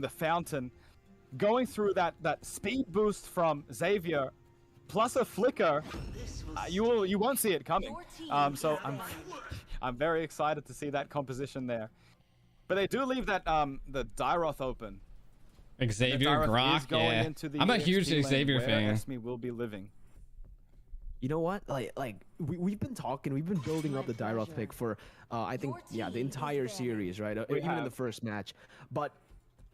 fountain, going through that speed boost from Xavier, plus a flicker, you won't see it coming. So I'm very excited to see that composition there. But they do leave that the Dyroth open. Xavier Grok, yeah. I'm a huge Xavier fan. Esme will be living. You know what? We've been building up the Dyroth pick for I think the entire series, right? Even in the first match. But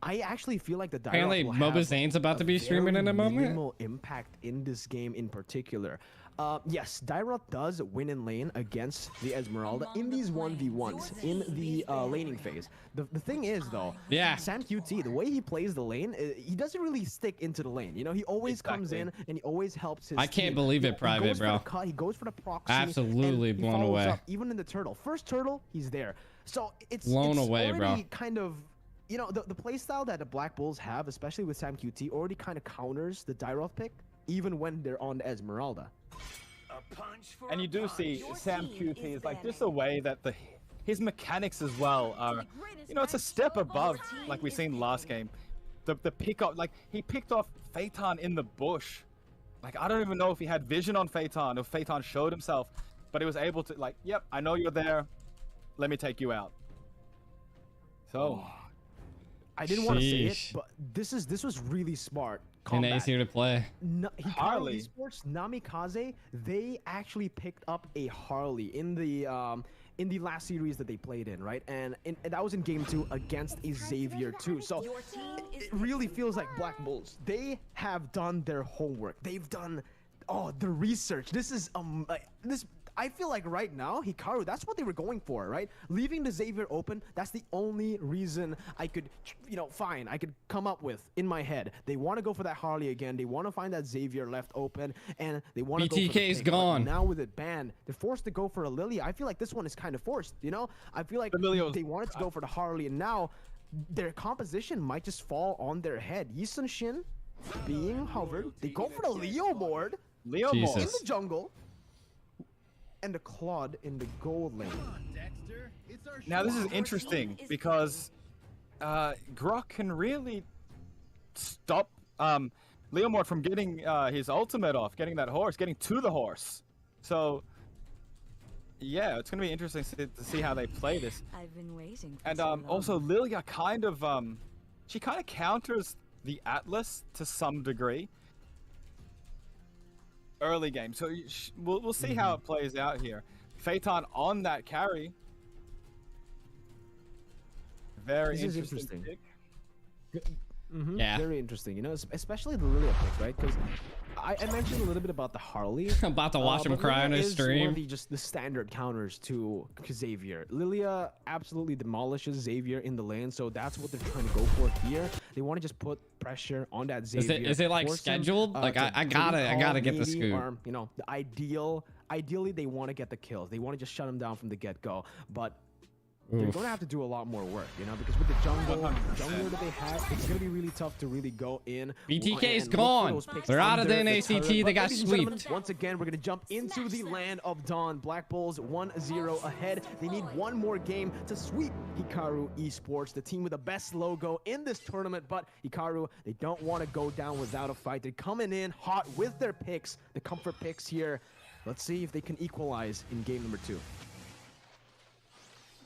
I actually feel like the Dyroth Apparently, will Moba have Zane's about to be streaming in a moment. Minimal impact in this game in particular. Yes, Dyroth does win in lane against the Esmeralda in these 1v1s in the laning phase. The thing is though, Sam QT, the way he plays the lane, he doesn't really stick into the lane. You know, he always comes in and he always helps his I can't team. believe it, Private, bro. He goes for the proxy. Absolutely and he blown follows away. up, even in the turtle. First turtle, he's there. So it's Blown away, already bro. kind of, you know, the playstyle that the Black Bulls have, especially with Sam QT, already kind of counters the Dyroth pick, even when they're on the Esmeralda. And you do see Sam QT is like just a way that his mechanics as well are, you know, it's a step above like we seen last game. The pick up, like he picked off Phaeton in the bush. Like I don't even know if he had vision on Phaeton, or Phaeton showed himself, but he was able to like, yep, I know you're there. Let me take you out. So I didn't want to say it, but this was really smart. NA's here to play. Hikaru Esports, Namikaze, they actually picked up a Harley in the last series that they played in, right? And that was in game 2 against a Xavier too. So it really feels like Black Bulls. They have done their homework. They've done the research. This is I feel like right now, Hikaru, that's what they were going for, right? Leaving the Xavier open, that's the only reason I could, I could come up with in my head. They want to go for that Harley again. They want to find that Xavier left open, and they want to go for the BTK's pick. gone. But now with it banned, they're forced to go for a Lily. I feel like this one is kind of forced, you know? I feel like they wanted to go for the Harley, and now their composition might just fall on their head. Yisun Shin being hovered. They go for the Leo board. Leo Jesus. board. In the jungle. And the Claude in the gold lane. Now this is interesting because Grok can really stop Leomord from getting his ultimate off, getting that horse, getting to the horse. So Yeah, it's gonna be interesting to see how they play this. I've been waiting for And so long. also Lilia kind of she kind of counters the Atlas to some degree early game. So we'll see how it plays out here. Phaeton on that carry. Very This is interesting. interesting. Pick. Yeah. Very interesting. You know, especially the Lilia pick, right? Because I mentioned a little bit about the Harley. I'm about to watch him but cry on Lilia his is one stream. of the standard counters to Xavier. Lilia absolutely demolishes Xavier in the lane, so that's what they're trying to go for here. They want to just put pressure on that Xavier. Is it like force him, scheduled? Like to I gotta get the maybe, scoop. or, you know, the ideally they want to get the kills. They want to just shut him down from the get-go, but they're going to have to do a lot more work, you know, because with the jungler that they have, it's going to be really tough to really go in. BTK is and look for gone. those picks They're out of the under NACT. turret. They But got ladies and gentlemen, sweeped. Once again, we're going to jump into the land of Dawn. Black Bulls 1-0 ahead. They need one more game to sweep Hikaru Esports, the team with the best logo in this tournament. But Hikaru, they don't want to go down without a fight. They're coming in hot with their picks, the comfort picks here. Let's see if they can equalize in game number 2.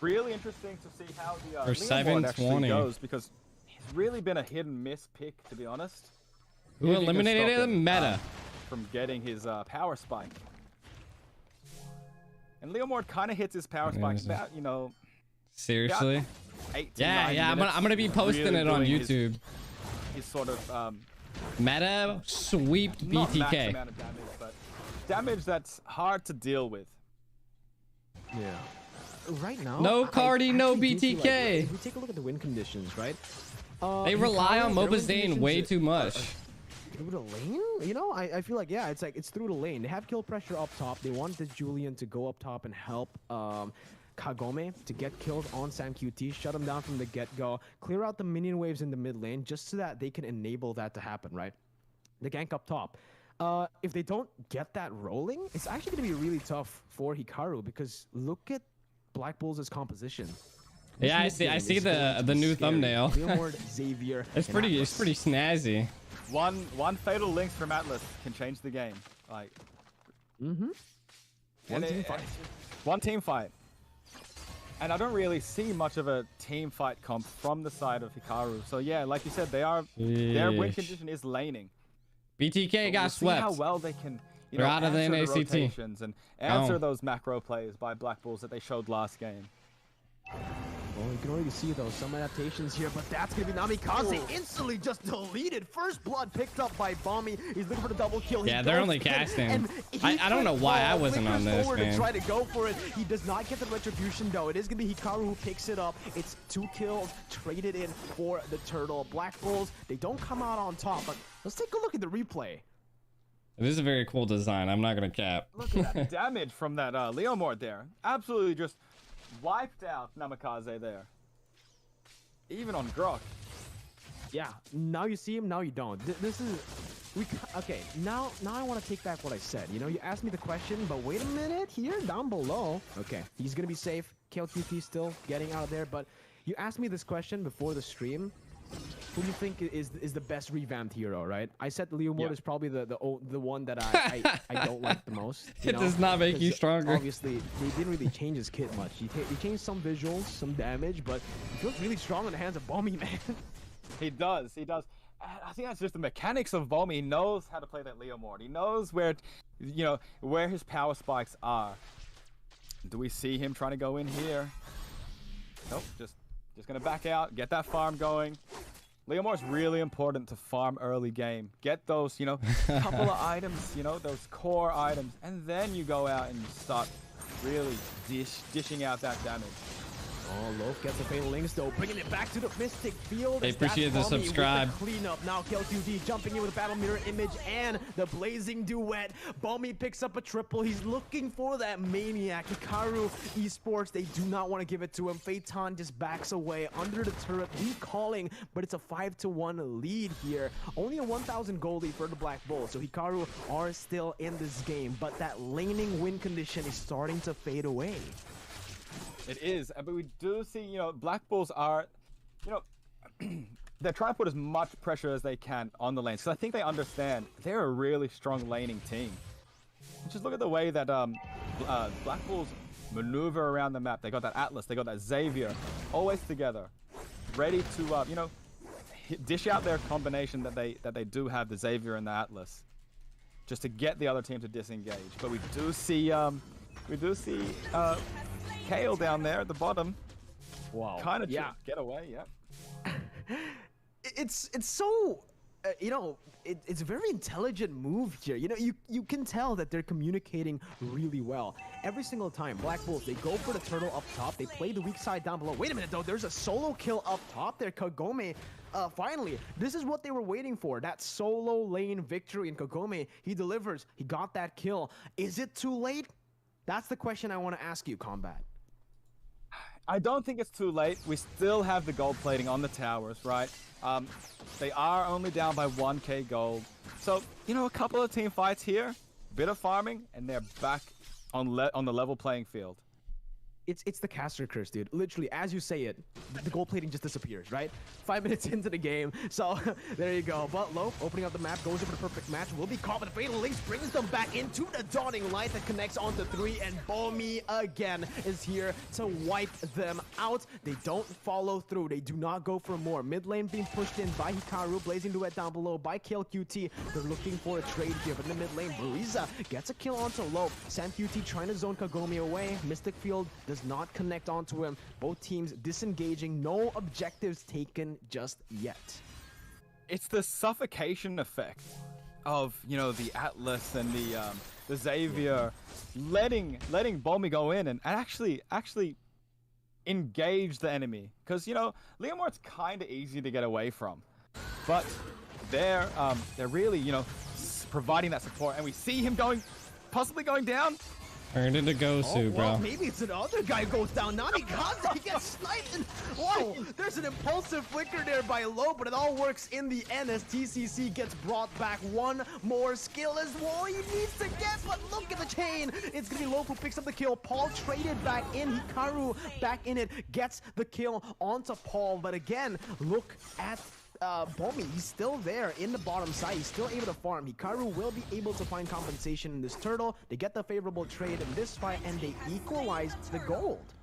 Really interesting to see how the For Leonborn actually 720. goes, because he's really been a hit and miss pick, to be honest. Who Maybe he can eliminated stop the him, meta? from getting his power spike. And Leomord kind of hits his power spike is it? about, you know, Seriously? 8 to Yeah, 9 yeah. I'm minutes, gonna be posting really it on doing YouTube. His sort of Meta sweeped not max BTK. amount of damage, but damage that's hard to deal with. Yeah. Right now, No I Cardi, no actually do feel like, BTK. if we take a look at the win conditions, right? They rely Hikaru, on their Moba win Zane conditions way are- too much. Through the lane? You know, I feel like, yeah, it's through the lane. They have kill pressure up top. They want this Julian to go up top and help Kagome to get killed on Sam QT, shut him down from the get-go, clear out the minion waves in the mid lane just so that they can enable that to happen, right? The gank up top. If they don't get that rolling, it's actually going to be really tough for Hikaru because look at Black Bulls' composition. Yeah, I This see. mid I game see is going the to be new scary. thumbnail. Leomord, Xavier, It's and pretty. Atlas. It's pretty snazzy. One fatal links from Atlas can change the game. Like, One team fight. One team fight. And I don't really see much of a team fight comp from the side of Hikaru. So yeah, like you said, their win Yeesh. condition is laning. BTK got We'll see how swept. well they can, you They're know, out of the answer NACT. rotations and answer Gone. those macro plays by Black Bulls that they showed last game. Well, you can already see though some adaptations here, but that's gonna be Namikaze instantly just deleted. First blood picked up by Bommy. He's looking for the double kill. He Yeah, they're goes only in, casting. and he I don't know why I wasn't flickers on this, forward man. to try to go for it. He does not get the retribution though. It is gonna be Hikaru who picks it up. It's 2 kills traded in for the turtle. Black Bulls, they don't come out on top, but let's take a look at the replay. This is a very cool design. I'm not gonna cap. Look at that damage from that Leomord there. Absolutely just wiped out Namikaze there. Even on Grok. Yeah, now you see him, now you don't. This is okay. Now I want to take back what I said. You know, you asked me the question, but wait a minute here down below. Okay, he's gonna be safe. KLQT still getting out of there, but you asked me this question before the stream. Who do you think is the best revamped hero, right? I said Leomord Yeah. is probably the one that I don't like the most. It does not make you 'cause stronger. Obviously, they didn't really change his kit much. He changed some visuals, some damage, but he feels really strong in the hands of Bommy, man. He does. And I think that's just the mechanics of Bommy. He knows how to play that Leomord. He knows where, you know, where his power spikes are. Do we see him trying to go in here? Nope. Just gonna back out, get that farm going. Leomord's really important to farm early game. Get those, you know, couple of items, you know, those core items, and then you go out and you start really dishing out that damage. Oh, Loaf gets the fatal links though, bringing it back to the Mystic Field. Hey, as appreciate that's the Bommy with subscribe. Cleanup. Now KLQD jumping in with a battle mirror image and the blazing duet. Bommy picks up a triple. He's looking for that maniac. Hikaru Esports, they do not want to give it to him. Phaeton just backs away under the turret, recalling, but it's a 5-1 lead here. Only a 1,000 gold lead for the Black Bulls, so Hikaru are still in this game, but that laning win condition is starting to fade away. It is, but we do see, you know, Black Bulls are, you know, they're trying to put as much pressure as they can on the lane. So I think they understand they're a really strong laning team. Just look at the way that Black Bulls maneuver around the map. They got that Atlas, they got that Xavier, always together, ready to you know, dish out their combination that they do have, the Xavier and the Atlas, just to get the other team to disengage. But we do see Kale down there at the bottom. Wow. Kind of get away. Yeah. It's so you know, it's a very intelligent move here. You know, you can tell that they're communicating really well. Every single time, Black Bulls, they go for the turtle up top. They play the weak side down below. Wait a minute, though. There's a solo kill up top there. Kagome, finally, this is what they were waiting for. That solo lane victory. And Kagome, he delivers. He got that kill. Is it too late? That's the question I want to ask you, Combat. I don't think it's too late. We still have the gold plating on the towers, right? They are only down by 1k gold. So, you know, a couple of team fights here, bit of farming, and they're back on the level playing field. It's the caster curse, dude. Literally, as you say it, the gold plating just disappears, right? 5 minutes into the game, so there you go. But Lope, opening up the map, goes over the perfect match, will be caught, but Fatal Links brings them back into the dawning light that connects onto 3, and Bomi again is here to wipe them out. They don't follow through. They do not go for more. Mid lane being pushed in by Hikaru, Blazing Duet down below by KillQT. They're looking for a trade here, but in the mid lane, Bariza gets a kill onto Lope. Sam QT trying to zone Kagome away. Mystic Field does not connect onto him. Both teams disengaging. No objectives taken just yet. It's the suffocation effect of, you know, the Atlas and the Xavier letting Bomi go in and actually engage the enemy. Because, you know, Leomort's kind of easy to get away from, but they're really, you know, providing that support, and we see him possibly going down. Turned into Gosu, well, bro. Maybe it's another guy goes down. Namikaze, he gets sniped. And, whoa, there's an impulsive flicker there by Low, but it all works in the end as TCC gets brought back. One more skill as well he needs to get, but look at the chain. It's going to be Low who picks up the kill. Paul traded back in. Hikaru back in it, gets the kill onto Paul. But again, look at Bomi, he's still there in the bottom side. He's still able to farm. Hikaru will be able to find compensation in this turtle. They get the favorable trade in this fight, and they equalize the gold.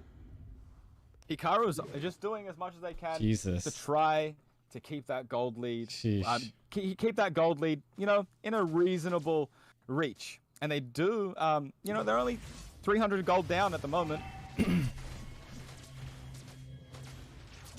Hikaru's just doing as much as they can to try to keep that gold lead. Keep that gold lead, you know, in a reasonable reach. And they do, you know, they're only 300 gold down at the moment.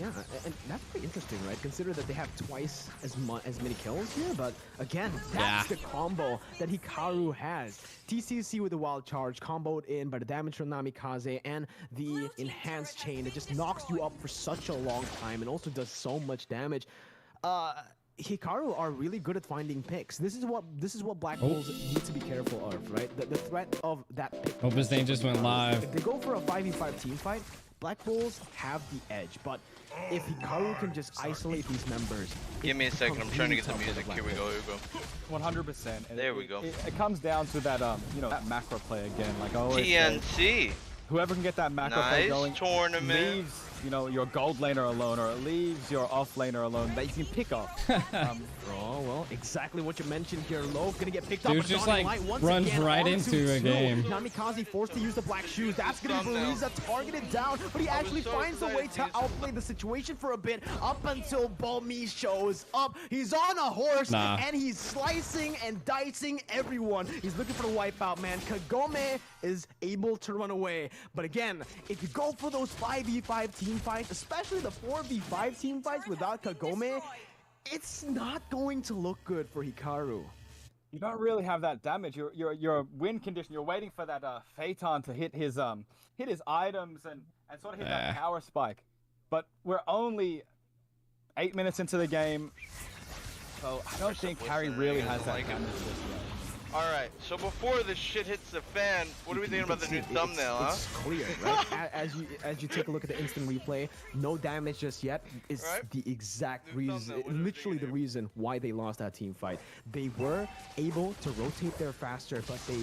Yeah, and that's pretty interesting, right? Consider that they have twice as many kills here, but again, that's the combo that Hikaru has. TCC with the wild charge, comboed in by the damage from Namikaze and the enhanced chain that just knocks you up for such a long time and also does so much damage. Hikaru are really good at finding picks. This is what Black Bulls need to be careful of, right? The threat of that pick. Hope his name just went live. If they go for a 5v5 team fight, Black Bulls have the edge, but if Hikaru can just isolate these members... Give me a second, I'm trying to get the music. Here we go, Hugo. 100%. There we go. It comes down to that, you know, that macro play again. Like I always TNC. say, whoever can get that macro play going leaves, you know, your gold laner alone, or it leaves your off laner alone that you can pick off. Oh, well, exactly what you mentioned here. Low gonna get picked up. Dude just like runs right into a game. Namikaze forced to use the black shoes. That's gonna be Bariza targeted down, but he actually finds a way to outplay the situation for a bit up until Bomi shows up. He's on a horse and he's slicing and dicing everyone. He's looking for the wipeout, man. Kagome is able to run away. But again, if you go for those 5v5 team fights, especially the 4v5 team fights without Kagome, it's not going to look good for Hikaru. You don't really have that damage. Your win condition. You're waiting for that Phaeton to hit his items and sort of hit that power spike. But we're only 8 minutes into the game, so I don't think Harry really has that damage just yet. Alright, so before this shit hits the fan, what are we thinking about the new thumbnail, huh? It's clear, right? as you take a look at the instant replay, no damage just yet is the exact reason, literally the reason why they lost that team fight. They were able to rotate there faster, but they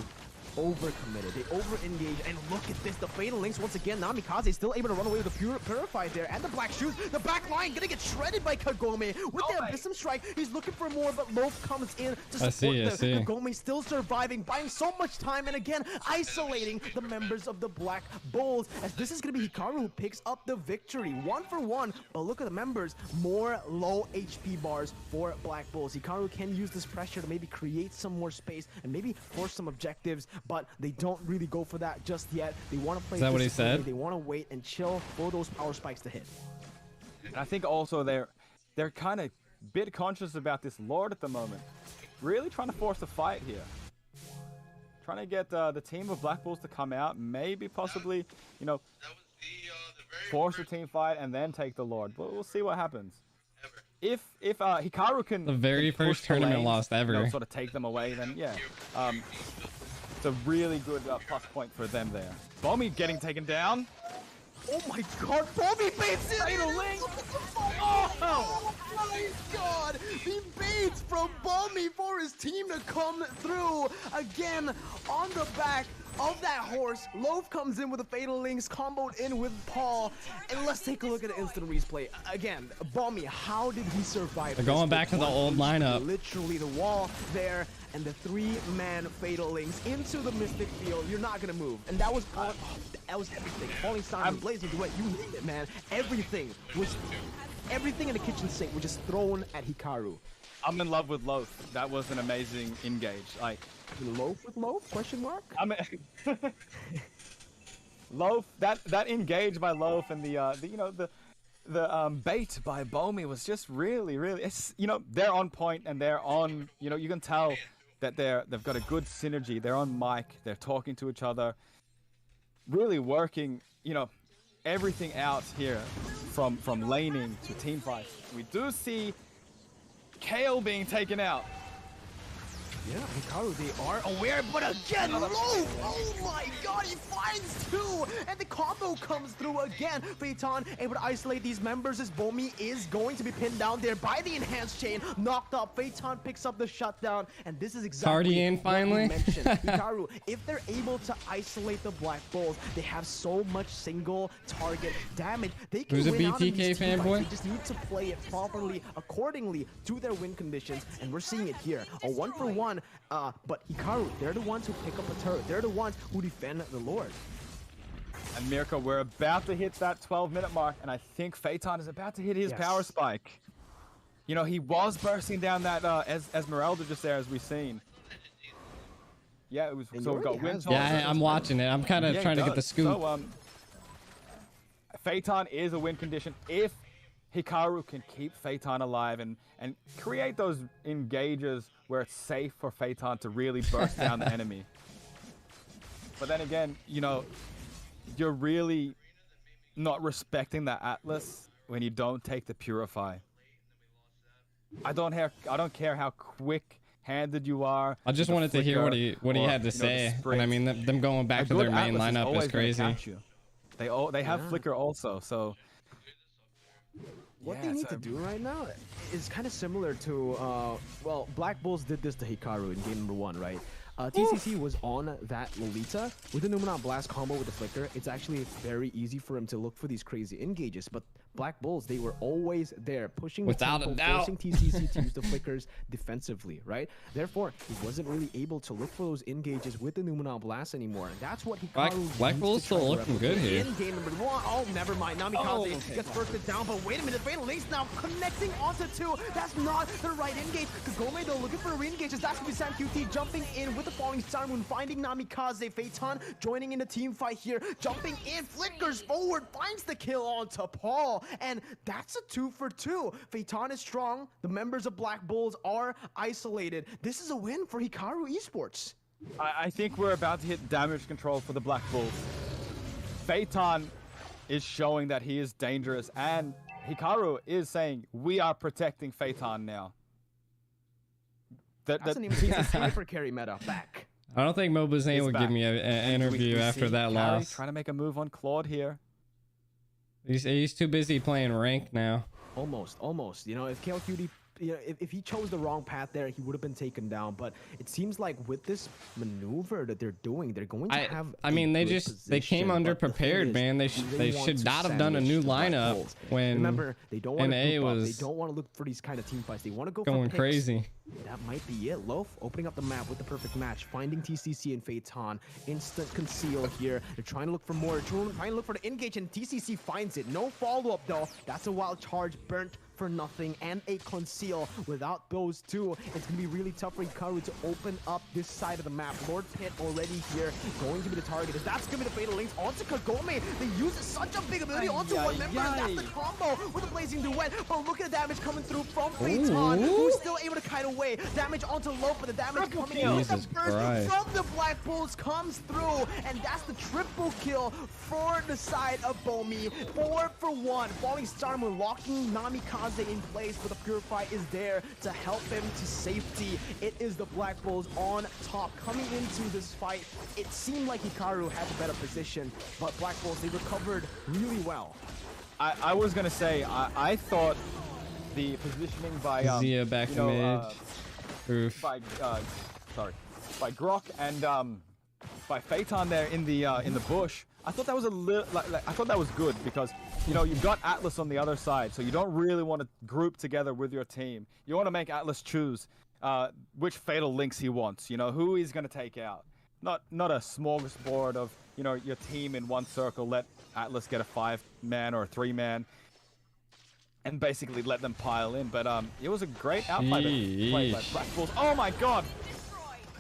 overcommitted. They over-engage, and look at this. The Fatal Links, once again, Namikaze still able to run away with the Purify there, and the Black Shoes. The back line gonna get shredded by Kagome. With the Abyssum Strike, he's looking for more, but Loaf comes in to support the Kagome still surviving, buying so much time, and again, isolating the members of the Black Bulls, as this is gonna be Hikaru who picks up the victory. 1 for 1, but look at the members. More low HP bars for Black Bulls. Hikaru can use this pressure to maybe create some more space and maybe force some objectives, but they don't really go for that just yet. They want to play. Is that what he said? They want to wait and chill for those power spikes to hit. And I think also they're kind of bit conscious about this Lord at the moment. Really trying to force a fight here. Trying to get the team of Black Bulls to come out, maybe possibly, you know, force a team fight and then take the Lord. But we'll see what happens. If Hikaru can, the very first tournament lost ever, you know, sort of take them away, then yeah, it's a really good plus point for them there. Bommy getting taken down. Oh my god, Bommy baits it! Fatal Link! Oh my god! The baits from Bommy for his team to come through again on the back of that horse. Loaf comes in with the Fatal Links, comboed in with Paul, and let's take a look at the instant replay. Again, Bommy, how did he survive? They're going back to the old lineup. Literally the wall there, and the 3-man Fatal Links into the Mystic Field. You're not gonna move, and that was all. That was everything. Falling Sun, Blazing Duet, you name it, man. Everything in the kitchen sink was just thrown at Hikaru. I'm in love with Loaf. That was an amazing engage. Like Loaf with Loaf? Question mark? I mean, Loaf. That engage by Loaf and the bait by Bommy was just really. It's, you know, they're on point and they're on. You know, you can tell that they've got a good synergy. They're on mic. They're talking to each other. Really working, you know, everything out here from laning to team fights. We do see Kale being taken out. Yeah, Hikaru, they are aware, but again, Loaf! Oh my god, he finds 2! And the combo comes through again. Phaeton able to isolate these members as Bommy is going to be pinned down there by the enhanced chain. Knocked up, Phaeton picks up the shutdown, and this is exactly in finally. what we mentioned. Hikaru, if they're able to isolate the Black Bulls, they have so much single target damage. They can Who's a win out of BTK these team fanboy? fights. They just need to play it properly, accordingly to their win conditions, and we're seeing it here. A 1-for-1. But Hikaru, they're the ones who pick up a turret. They're the ones who defend the Lord. And Mirko, we're about to hit that 12-minute mark, and I think Phaeton is about to hit his power spike. You know, he was bursting down that Esmeralda just there, as we've seen. Yeah, it was. So we've got Wind. Yeah, I'm watching it. I'm kind of trying to get the scoop. So, Phaeton is a win condition if Hikaru can keep Phaeton alive and create those engages where it's safe for Phaeton to really burst down the enemy. But then again, you know, you're really not respecting the Atlas when you don't take the Purify. I don't care how quick-handed you are. I just wanted to hear what he had to say. And I mean, them going back to their main lineup is crazy. They have Flicker also, so. What they need to do right now is kind of similar to, well, Black Bulls did this to Hikaru in game number 1, right? TCC was on that Lolita with the Numenant Blast combo with the Flicker. It's actually very easy for him to look for these crazy engages, but Black Bulls, they were always there, pushing without the tempo, a doubt, forcing TCC to use the Flickers defensively, right? Therefore, he wasn't really able to look for those engages with the Numenant Blast anymore. And that's what Hikaru Black Bulls still looking good here. In game number 1, oh, never mind. Namikaze gets bursted down, but wait a minute, Fatal Links now connecting onto 2. That's not the right engage. Kagome, though, looking for re-engages. That's going to be Sam QT jumping in with the Falling Star Moon, finding Namikaze. Phaeton joining in the team fight here, jumping in, flickers forward, finds the kill onto Paul, and that's a 2 for 2. Phaeton is strong. The members of Black Bulls are isolated. This is a win for Hikaru Esports. I think we're about to hit damage control for the Black Bulls. Phaeton is showing that he is dangerous, and Hikaru is saying, we are protecting Phaeton now. That's an even sniper carry meta back. I don't think Mobazane would give me an interview after that loss. Trying to make a move on Claude here. He's too busy playing rank now. Almost. You know, if KLQD if he chose the wrong path there, he would have been taken down. But it seems like with this maneuver that they're doing, they're going to have. I mean, they came underprepared, man. They should not have done a new lineup when remember they don't want NA was. They don't want to look for these kind of team fights. They want to go going for picks. crazy. That might be it. Loaf opening up the map with the perfect match, finding TCC and Phaeton. Instant conceal here. They're trying to look for more. Trying to look for the engage, and TCC finds it. No follow-up though. That's a wild charge burnt for nothing, and a conceal. Without those two, it's gonna be really tough for Hikaru to open up this side of the map. Lord Pit already here, going to be the target. That's gonna be the fatal links onto Kagome. They use such a big ability onto one member, and that's the combo with the blazing duet. But look at the damage coming through from Phaeton, who's still able to kite away. Damage onto Loaf, but the damage coming in. The burst from the Black Bulls comes through, and that's the triple kill for the side of Bomi. 4 for 1. Falling Star Moon locking Namikaze in place, but the Purify is there to help him to safety. It is the Black Bulls on top. Coming into this fight, it seemed like Hikaru had the better position, but Black Bulls, they recovered really well. I was gonna say, I thought the positioning by Zia back to mid. By by Grok and by Phaeton there in the bush. I thought that was a little I thought that was good because you've got Atlas on the other side, so you don't really want to group together with your team. You want to make Atlas choose which fatal links he wants. Who he's gonna take out. Not a smorgasbord of your team in one circle. Let Atlas get a 5-man or a 3-man. And basically let them pile in, but it was a great outplay by Black Bulls. Oh my god!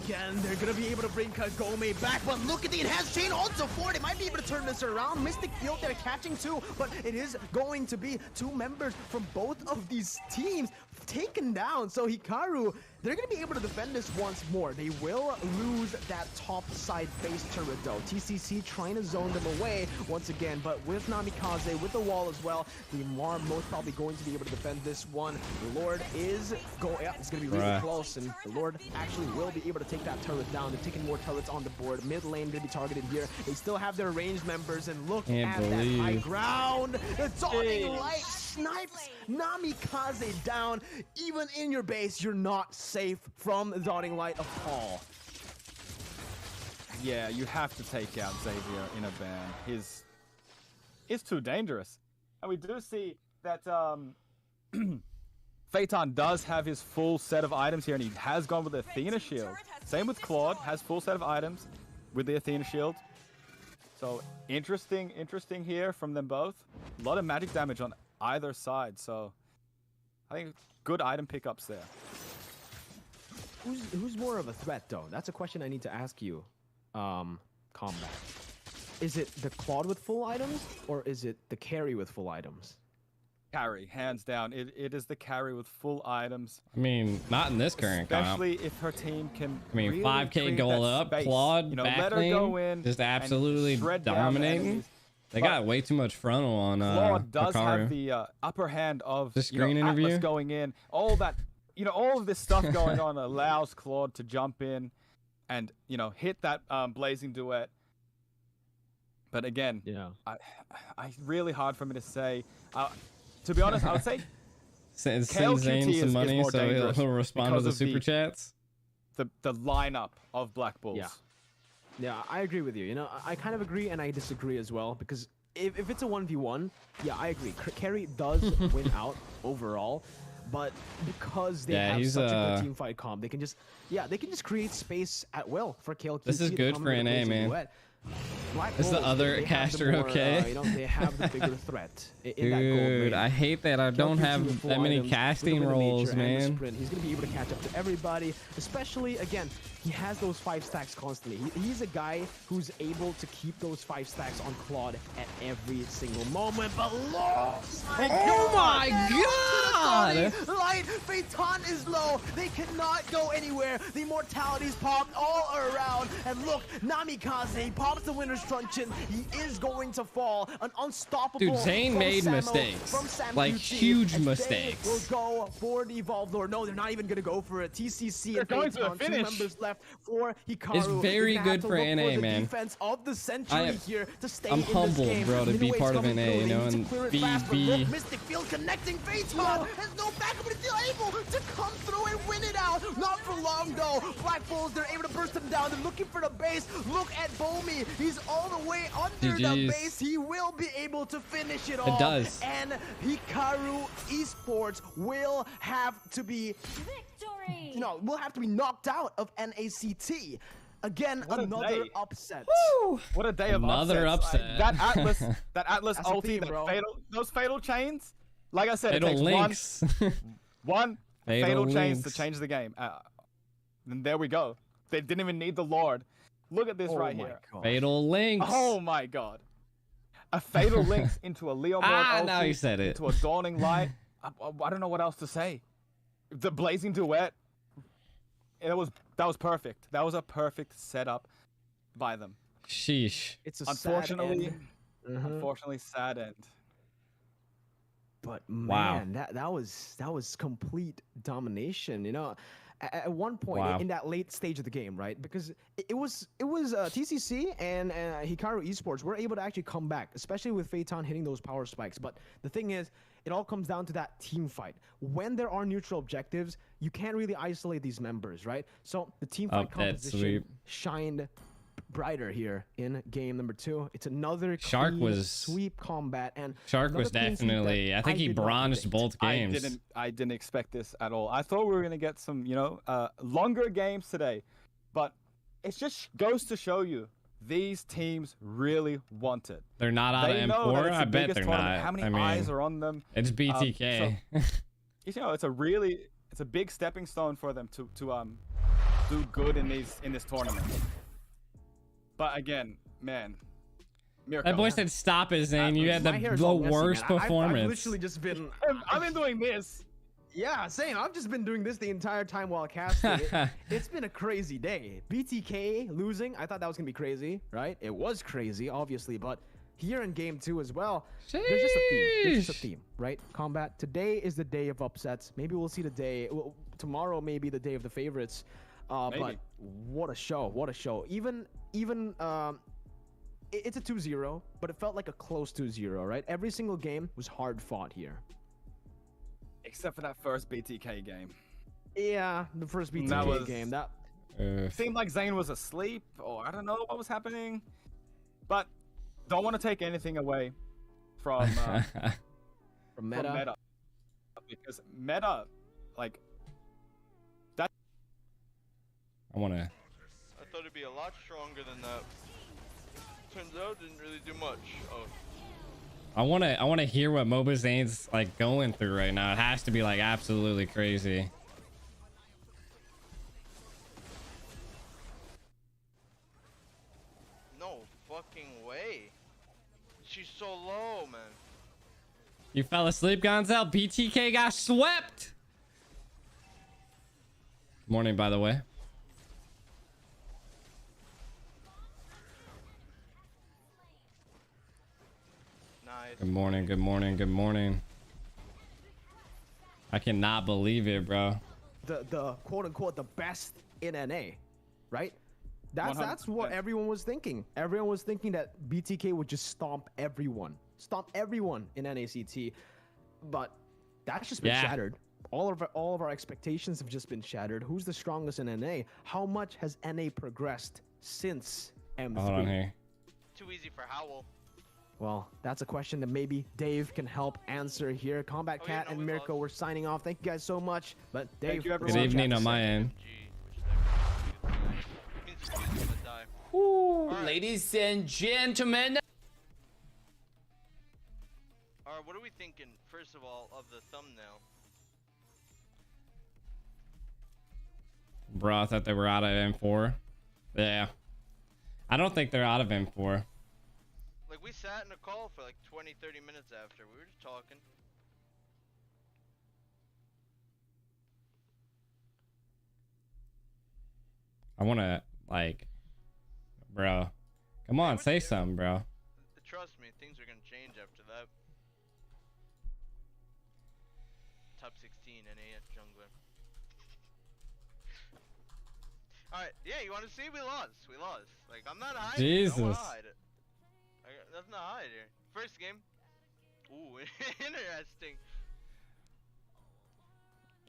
Again, they're gonna be able to bring Kagome back, but look at the enhanced chain onto 4. They might be able to turn this around. Mystic Field, they're catching 2, but it is going to be 2 members from both of these teams taken down. So Hikaru, they're going to be able to defend this once more. They will lose that top side base turret though. TCC trying to zone them away once again, but with Namikaze, with the wall as well, they are most probably going to be able to defend this one. The Lord is going, yeah, it's going to be really close, and the Lord actually will be able to take that turret down. They're taking more turrets on the board. Mid lane going to be targeted here. They still have their ranged members, and look at that high ground. The dawning light snipes Namikaze down. Even in your base, you're not safe from the dawning light of Paul. Yeah, you have to take out Xavier in a ban. He's too dangerous. And we do see that Phaeton does have his full set of items here, and he has gone with the Athena shield. Same with Claude, has full set of items with the Athena shield. So interesting here from them both. A lot of magic damage on either side, so I think good item pickups there. Who's more of a threat though? That's a question I need to ask you. Combat. Is it the Claude with full items, or is it the carry with full items? Carry, hands down. It is the carry with full items. I mean, not in this current comp. Especially if her team can. I mean, really 5K goal up, space. Claude back let her lane, go in, just absolutely dominating. They got way too much frontal on Claude does Hikaru. have the upper hand of the screen interview Atlas going in. All that, all of this stuff going on allows Claude to jump in and hit that blazing duet. But again, I really hard for me to say. To be honest, I would say send Zane some money so he'll respond to the super chats. The lineup of Black Bulls. Yeah, I agree with you. I kind of agree and I disagree as well, because if it's a 1v1, yeah, I agree. Carry does win out overall, but because they have such a good team fight comp, they can just create space at will for KLQ. This is good for NA, man. Is the other caster okay? They have the bigger threat in that gold Dude, I hate that I don't have that many casting roles, man. He's going to be able to catch up to everybody, especially, again, he has those 5 stacks constantly. He's a guy who's able to keep those 5 stacks on Claude at every single moment. But look! Oh my god! Light, Phaeton is low. They cannot go anywhere. The immortalities popped all around. And look, Namikaze pops the winner's truncheon. He is going to fall. An unstoppable. Dude, Zane from made Samo, mistakes. from Sam Like, QT, huge as they mistakes. will go for the Evolve Lord. No, they're not even going to go for it. TCC and going to Phaeton, the 2 finish. members left for Hikaru. It's very They're gonna have good to for look NA, the man. defense of the century here to stay I'm in this humbled, game. bro, to be Minuet's part of coming NA, through. you They know, need to and clear it fast, but BB. look, Mystic Field connecting. Phaeton has no backup, but is still able to come through and win it out. Not for long, though. Black Bulls, they're able to burst them down. They're looking for the base. Look at Bomi. He's all the way under the GG's. base. He will be able to finish it all. It does. And Hikaru Esports will have to be, Victory! will have to be knocked out of NACT. Again, What a another day. upset. What a day of Another upsets. upset. That Atlas That's a ulti, theme, that bro. those fatal chains. Like I said, Fatal it takes links. one Fatal fatal chains links. to change the game. And there we go. They didn't even need the Lord. Look at this right here. Fatal links. Oh my god. A fatal links into a Leo mode Now ulti, you said it. into a dawning light. I don't know what else to say. The blazing duet. That was perfect. That was a perfect setup by them. Sheesh. It's a Unfortunately, sad end. unfortunately, sad end. But Wow. man, that was complete domination. At one point Wow. in that late stage of the game, right? Because it was TCC and Hikaru Esports were able to actually come back, especially with Phaeton hitting those power spikes. But the thing is, it all comes down to that team fight. When there are neutral objectives, you can't really isolate these members, right? So the team fight Up that composition sweep. shined brighter here in game number 2. It's another Shark clean was- sweep combat, and Shark another was clean sweep that definitely. I think he did not bronzed predict. both games. I didn't expect this at all. I thought we were gonna get some, longer games today, but it just goes to show you these teams really want it. They're not out They of know that M4. it's I the bet biggest they're tournament. not. How many I mean, eyes are on them? it's BTK. It's a big stepping stone for them to do good in this tournament. But again, man, Mirko. That boy said, "Stop it, Zane. You had My hair's the all messy, worst man. I've performance." literally just been. I've been doing this. Yeah, same. I've just been doing this the entire time while casting. It's been a crazy day. BTK losing, I thought that was gonna be crazy, right? It was crazy, obviously, but here in game 2 as well, there's just a theme. There's just a theme, right? Combat. Today is the day of upsets. Maybe we'll see the day. Well, tomorrow may be the day of the favorites. But what a show! What a show! Even it's a 2-0, but it felt like a close 2-0, right? Every single game was hard fought here. Except for that first BTK game. Yeah, the first BTK game. That seemed like Zane was asleep, or I don't know what was happening. But don't want to take anything away from from Meta. from Meta, because Meta, like that. I want to. I thought it'd be a lot stronger than that. Turns out, didn't really do much. Oh. I want to hear what Moba Zane's like going through right now. It has to be like absolutely crazy. No fucking way. She's so low, man. You fell asleep, Gonzal. BTK got swept. Morning, by the way. Nice. Good morning. Good morning. Good morning. I cannot believe it, bro. The quote unquote the best in NA, right? That's what 100%. everyone was thinking. Everyone was thinking that BTK would just stomp everyone in NACT, but that's just been shattered. All of our expectations have just been shattered. Who's the strongest in NA? How much has NA progressed since M3? Hold on here. Too easy for Howl. Well, that's a question that maybe Dave can help answer here. Combat Oh, Cat yeah, no, and we Mirko, lost. we're signing off. Thank you guys so much. But Dave, Thank you, let's everyone. Good watch evening out. on my end. Means he's gonna die. Alright. Ladies and gentlemen. Alright, what are we thinking, first of all, of the thumbnail? Bro, I thought they were out of M4. Yeah. I don't think they're out of M4. Like, we sat in a call for like 20-30 minutes after. We were just talking. I want to, like, bro, Come on, say something, bro. Trust me, things are gonna change after that. Top 16 NA jungler. Alright, yeah, you wanna see? We lost. We lost. Like, I'm not hiding. Jesus. I don't wanna hide it. That's not hide here. First game. Ooh, interesting.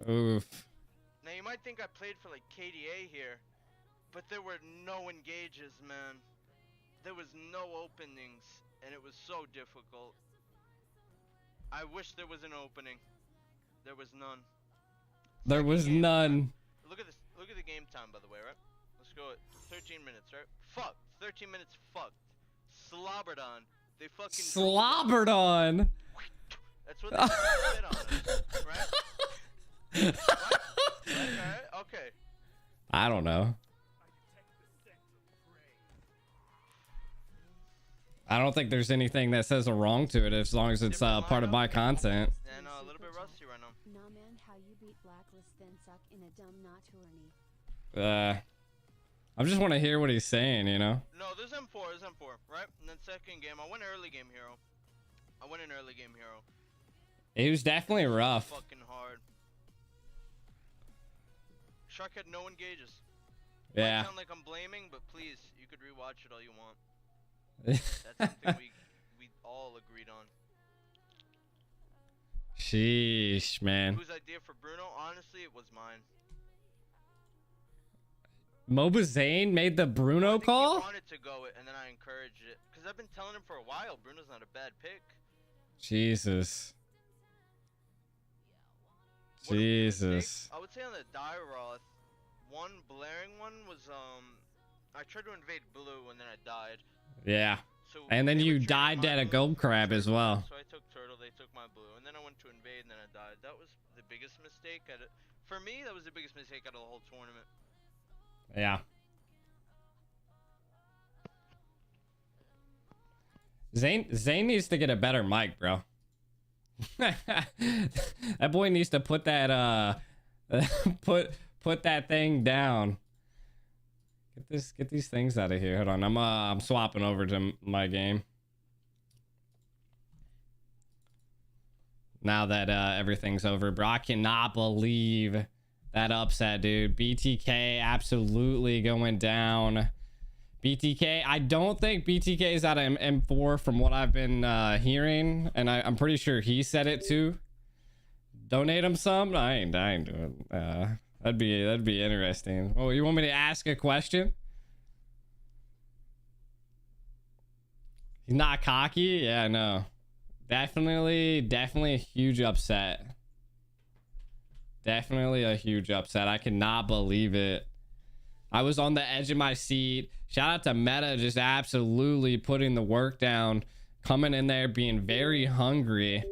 Oof. Now, you might think I played for, like, KDA here, but there were no engages, man. There was no openings, and it was so difficult. I wish there was an opening. There was none. There was none. Look at this. Look at the game time, by the way, right? Let's go at 13 minutes, right? Fuck. 13 minutes fucked. Slobbered on. They fucking Slobbered on. That's what they said on us, right? What? Right? Okay. I don't know. I don't think there's anything that says a wrong to it as long as it's part of my content. And a little bit rusty right now. Nah, man, how you beat Blacklist then suck in a dumb not tourney. I just want to hear what he's saying, you know? No, there's M4, right? And then second game, I went early game hero. I went in early game hero. It was definitely rough. Fucking hard. Shark had no engages. Yeah. Might sound like I'm blaming, but please, you could rewatch it all you want. That's something we all agreed on. Sheesh, man. Whose idea for Bruno? Honestly, it was mine. Moba Zane made the Bruno call? He wanted to go it, and then I encouraged it. Because I've been telling him for a while, Bruno's not a bad pick. Jesus. Jesus. I would say on the Dairoth, one blaring one was, I tried to invade blue, and then I died. Yeah. So and then you died at a gold crab as well. So I took turtle, they took my blue, and then I went to invade, and then I died. That was the biggest mistake for me. That was the biggest mistake out of the whole tournament. Yeah. Zane needs to get a better mic, bro. That boy needs to put that put that thing down. Get these things out of here. Hold on, I'm swapping over to my game. Now that everything's over, bro. I cannot believe that upset, dude. BTK absolutely going down. BTK, I don't think BTK is out of M4 from what I've been hearing, and I'm pretty sure he said it too. Donate him some? I ain't doing. That'd be interesting. Oh, you want me to ask a question? He's not cocky? Yeah, no. Definitely a huge upset. Definitely a huge upset. I cannot believe it. I was on the edge of my seat. Shout out to Meta, just absolutely putting the work down, coming in there, being very hungry.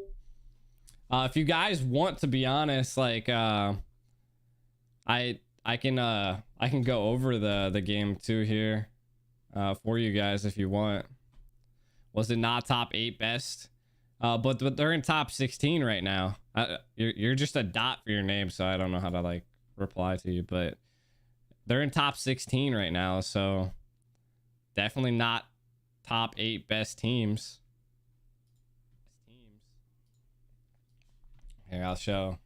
If you guys want, to be honest, like I can go over the game too here for you guys if you want. Was it not top 8 best? But they're in top 16 right now. You're just a dot for your name, so I don't know how to like reply to you, but they're in top 16 right now, so definitely not top 8 best teams. Here, I'll show.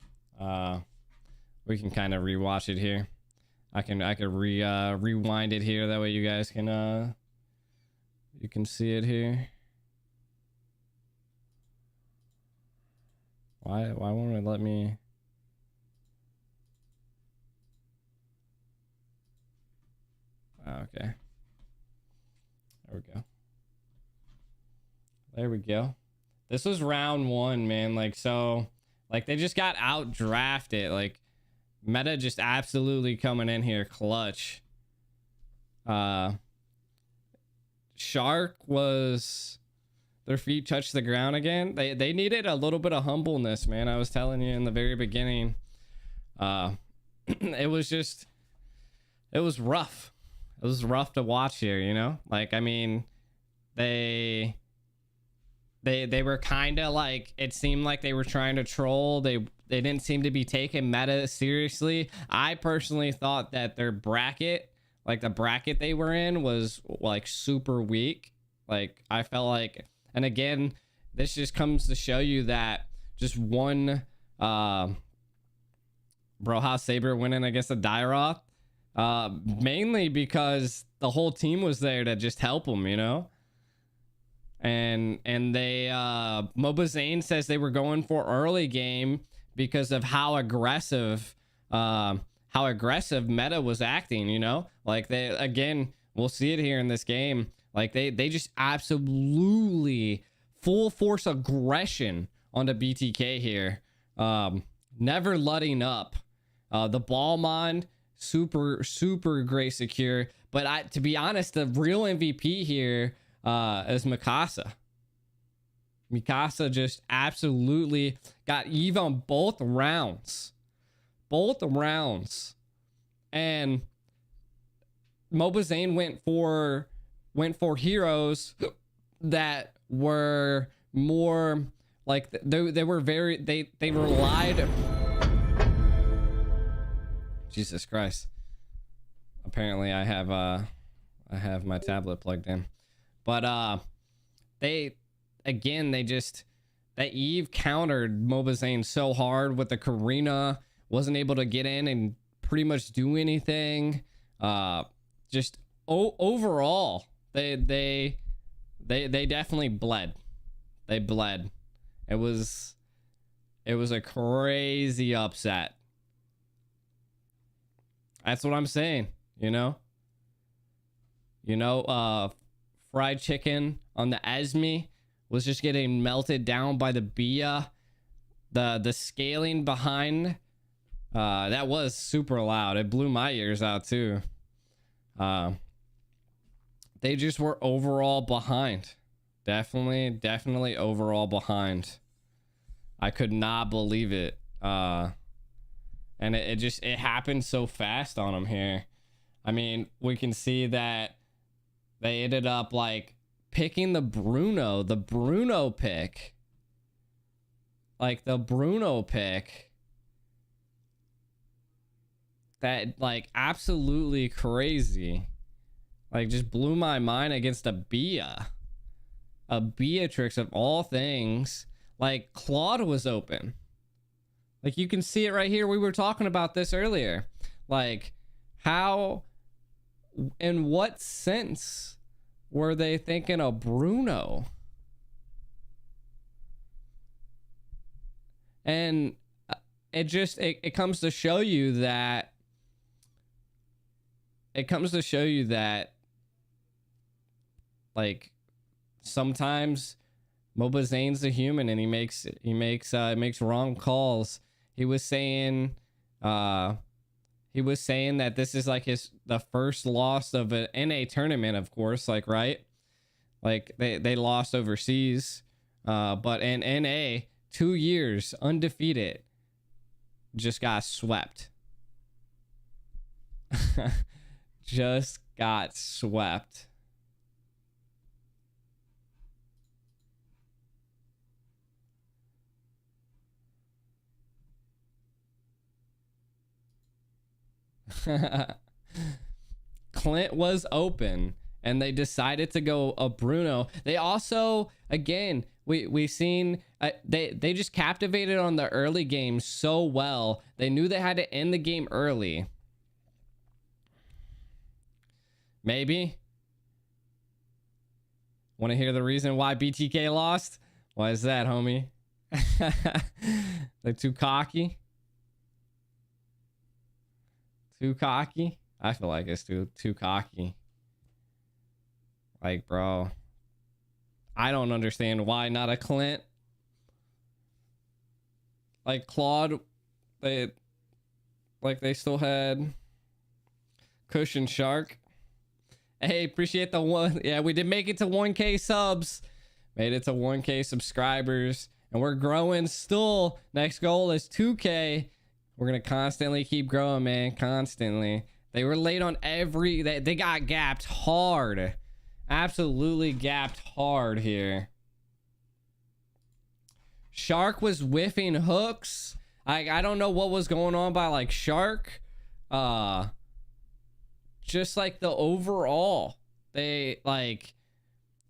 We can kind of rewatch it here. I can rewind it here. That way you guys can you can see it here. Why won't it let me? Okay. There we go. This was round 1, man. Like, so, like, they just got out drafted. Like, Meta just absolutely coming in here clutch. Shark was, their feet touched the ground again. They needed a little bit of humbleness, man. I was telling you in the very beginning. It was rough. It was rough to watch here, you know? Like, I mean, they were kind of like, it seemed like they were trying to troll. They didn't seem to be taking Meta seriously. I personally thought that their bracket, like the bracket they were in was like super weak. Like I felt like, and again, this just comes to show you that just one Broha Saber winning against the Dairoth, mainly because the whole team was there to just help them, you know. And they Mobazane says they were going for early game because of how aggressive Meta was acting, you know. Like they, again, we'll see it here in this game, like they just absolutely full force aggression onto BTK here, never letting up. The Ballmon, super great secure, but to be honest, the real MVP here is Mikasa. Mikasa just absolutely got Eve on both rounds, and Mobazane went for heroes that were more like they were very they relied. Jesus Christ. Apparently I have my tablet plugged in. But that Eve countered Mobazane so hard with the Karina, wasn't able to get in and pretty much do anything. Overall, they definitely bled. They bled. It was a crazy upset. That's what I'm saying, you know? Fried chicken on the Esme was just getting melted down by the Bia. The scaling behind, that was super loud. It blew my ears out too. They just were overall behind. Definitely overall behind. I could not believe it. And it happened so fast on them here. I mean, we can see that they ended up like picking the Bruno pick. Like the Bruno pick. That like absolutely crazy. Like just blew my mind against a Beatrix of all things. Like Claude was open. Like you can see it right here. We were talking about this earlier. Like how, in what sense were they thinking of Bruno? And it comes to show you that like sometimes Mobazane's a human and he makes wrong calls. He was saying that this is like the first loss of an NA tournament, of course, like, right? Like they lost overseas, but in NA 2 years undefeated, just got swept. Just got swept. Clint was open and they decided to go a Bruno. They also, again, we seen they just captivated on the early game so well. They knew they had to end the game early. Maybe. Want to hear the reason why BTK lost? Why is that, homie? They're too cocky. Too cocky? I feel like it's too cocky. Like, bro, I don't understand why not a Clint. Like Claude, they still had Cushion Shark. Hey, appreciate the one. Yeah, we did make it to 1K subs. Made it to 1K subscribers. And we're growing still. Next goal is 2K. We're going to constantly keep growing, man. Constantly. They were late on every... They got gapped hard. Absolutely gapped hard here. Shark was whiffing hooks. I don't know what was going on by, like, Shark. just like the overall, they like,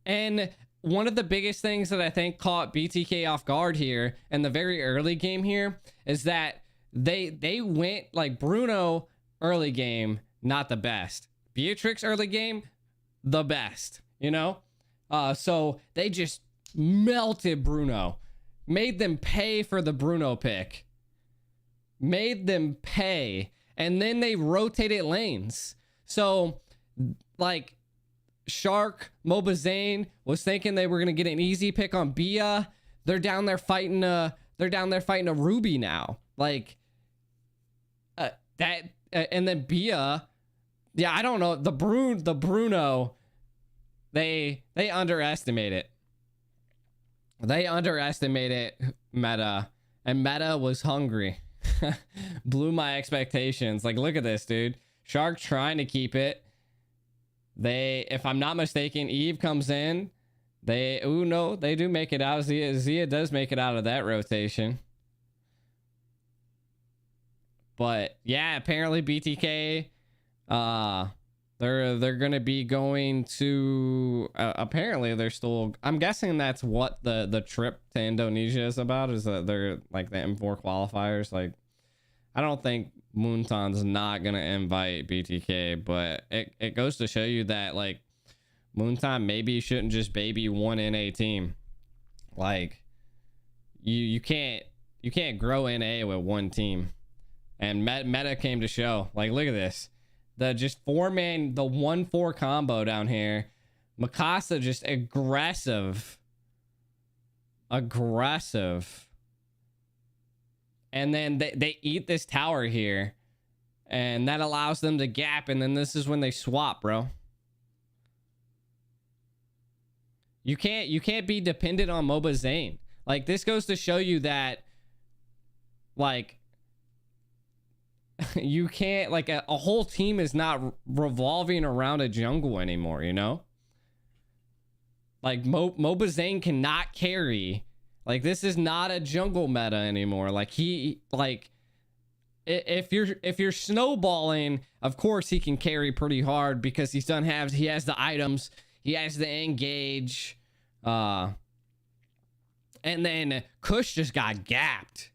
and one of the biggest things that I think caught BTK off guard here in the very early game here is that they went like Bruno early game, not the best. Beatrix early game, the best, you know? So they just melted Bruno, made them pay for the Bruno pick, made them pay, and then they rotated lanes. So like Shark, Mobazane was thinking they were gonna get an easy pick on Bia. They're down there fighting a Ruby now. Like and then Bia, yeah, I don't know. The Bruno, they underestimate it. They underestimated Meta, and Meta was hungry. Blew my expectations. Like, look at this, dude. Shark trying to keep it. They, if I'm not mistaken, Eve comes in. They, ooh, no, they do make it out. Zia does make it out of that rotation. But yeah, apparently BTK, they're gonna be going to. Apparently, they're still. I'm guessing that's what the trip to Indonesia is about. Is that they're like the M4 qualifiers. Like, I don't think Moonton's not gonna invite BTK, but it goes to show you that like Moonton maybe shouldn't just baby one NA team. Like, you can't grow NA with one team. And Meta came to show. Like, look at this. The just 4-man, the 1-4 combo down here. Mikasa just aggressive. Aggressive. And then they eat this tower here. And that allows them to gap. And then this is when they swap, bro. You can't be dependent on Mobazane. Like, this goes to show you that, like, you can't, like, a whole team is not revolving around a jungle anymore, you know? Like, Mobazane cannot carry. Like, this is not a jungle meta anymore. Like, he, like, if you're snowballing, of course he can carry pretty hard because he has the items, he has the engage, and then Kush just got gapped.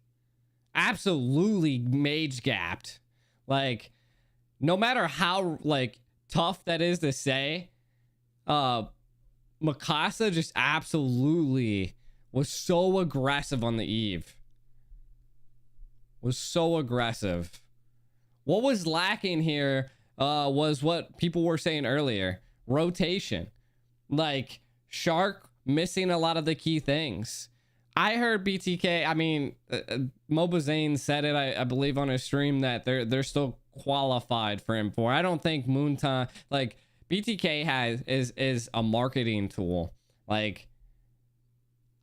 Absolutely mage gapped. Like, no matter how like tough that is to say, Mikasa just absolutely was so aggressive on the Eve. Was so aggressive. What was lacking here was what people were saying earlier. Rotation. Like, Shark missing a lot of the key things. I heard BTK, I mean, Mobazane said it, I believe, on his stream that they're still qualified for M4. I don't think Moonton, like, BTK is a marketing tool. Like,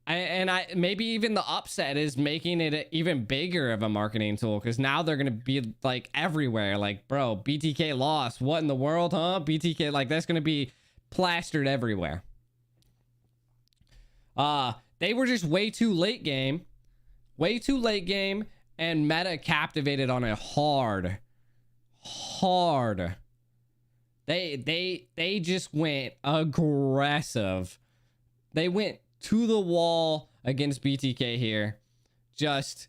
I maybe even the upset is making it even bigger of a marketing tool, because now they're gonna be like everywhere. Like, bro, BTK lost. What in the world, huh? BTK, like, that's gonna be plastered everywhere. They were just way too late game, and Meta captivated on a hard. They just went aggressive. They went to the wall against BTK here. Just,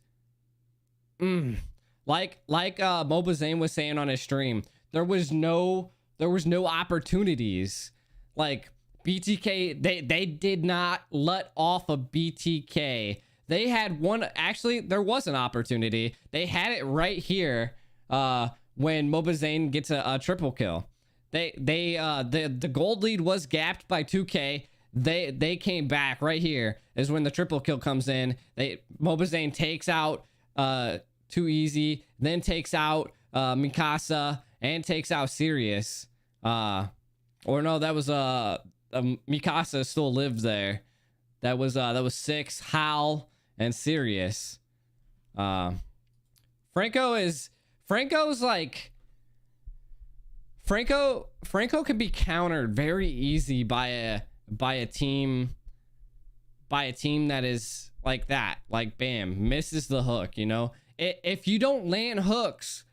like Mobazane was saying on his stream, there was no opportunities. Like, BTK, they did not let off of BTK. They had one, actually, there was an opportunity. They had it right here when Mobazane gets a triple kill. The gold lead was gapped by 2K. They came back right here is when the triple kill comes in. Mobazane takes out Too Easy, then takes out Mikasa, and takes out Sirius. Or no, that was Mikasa still lived there. That was 6, Hal, and Sirius. Franco's like, Franco can be countered very easy by a team that is like that. Like, bam, misses the hook, you know? If you don't land hooks,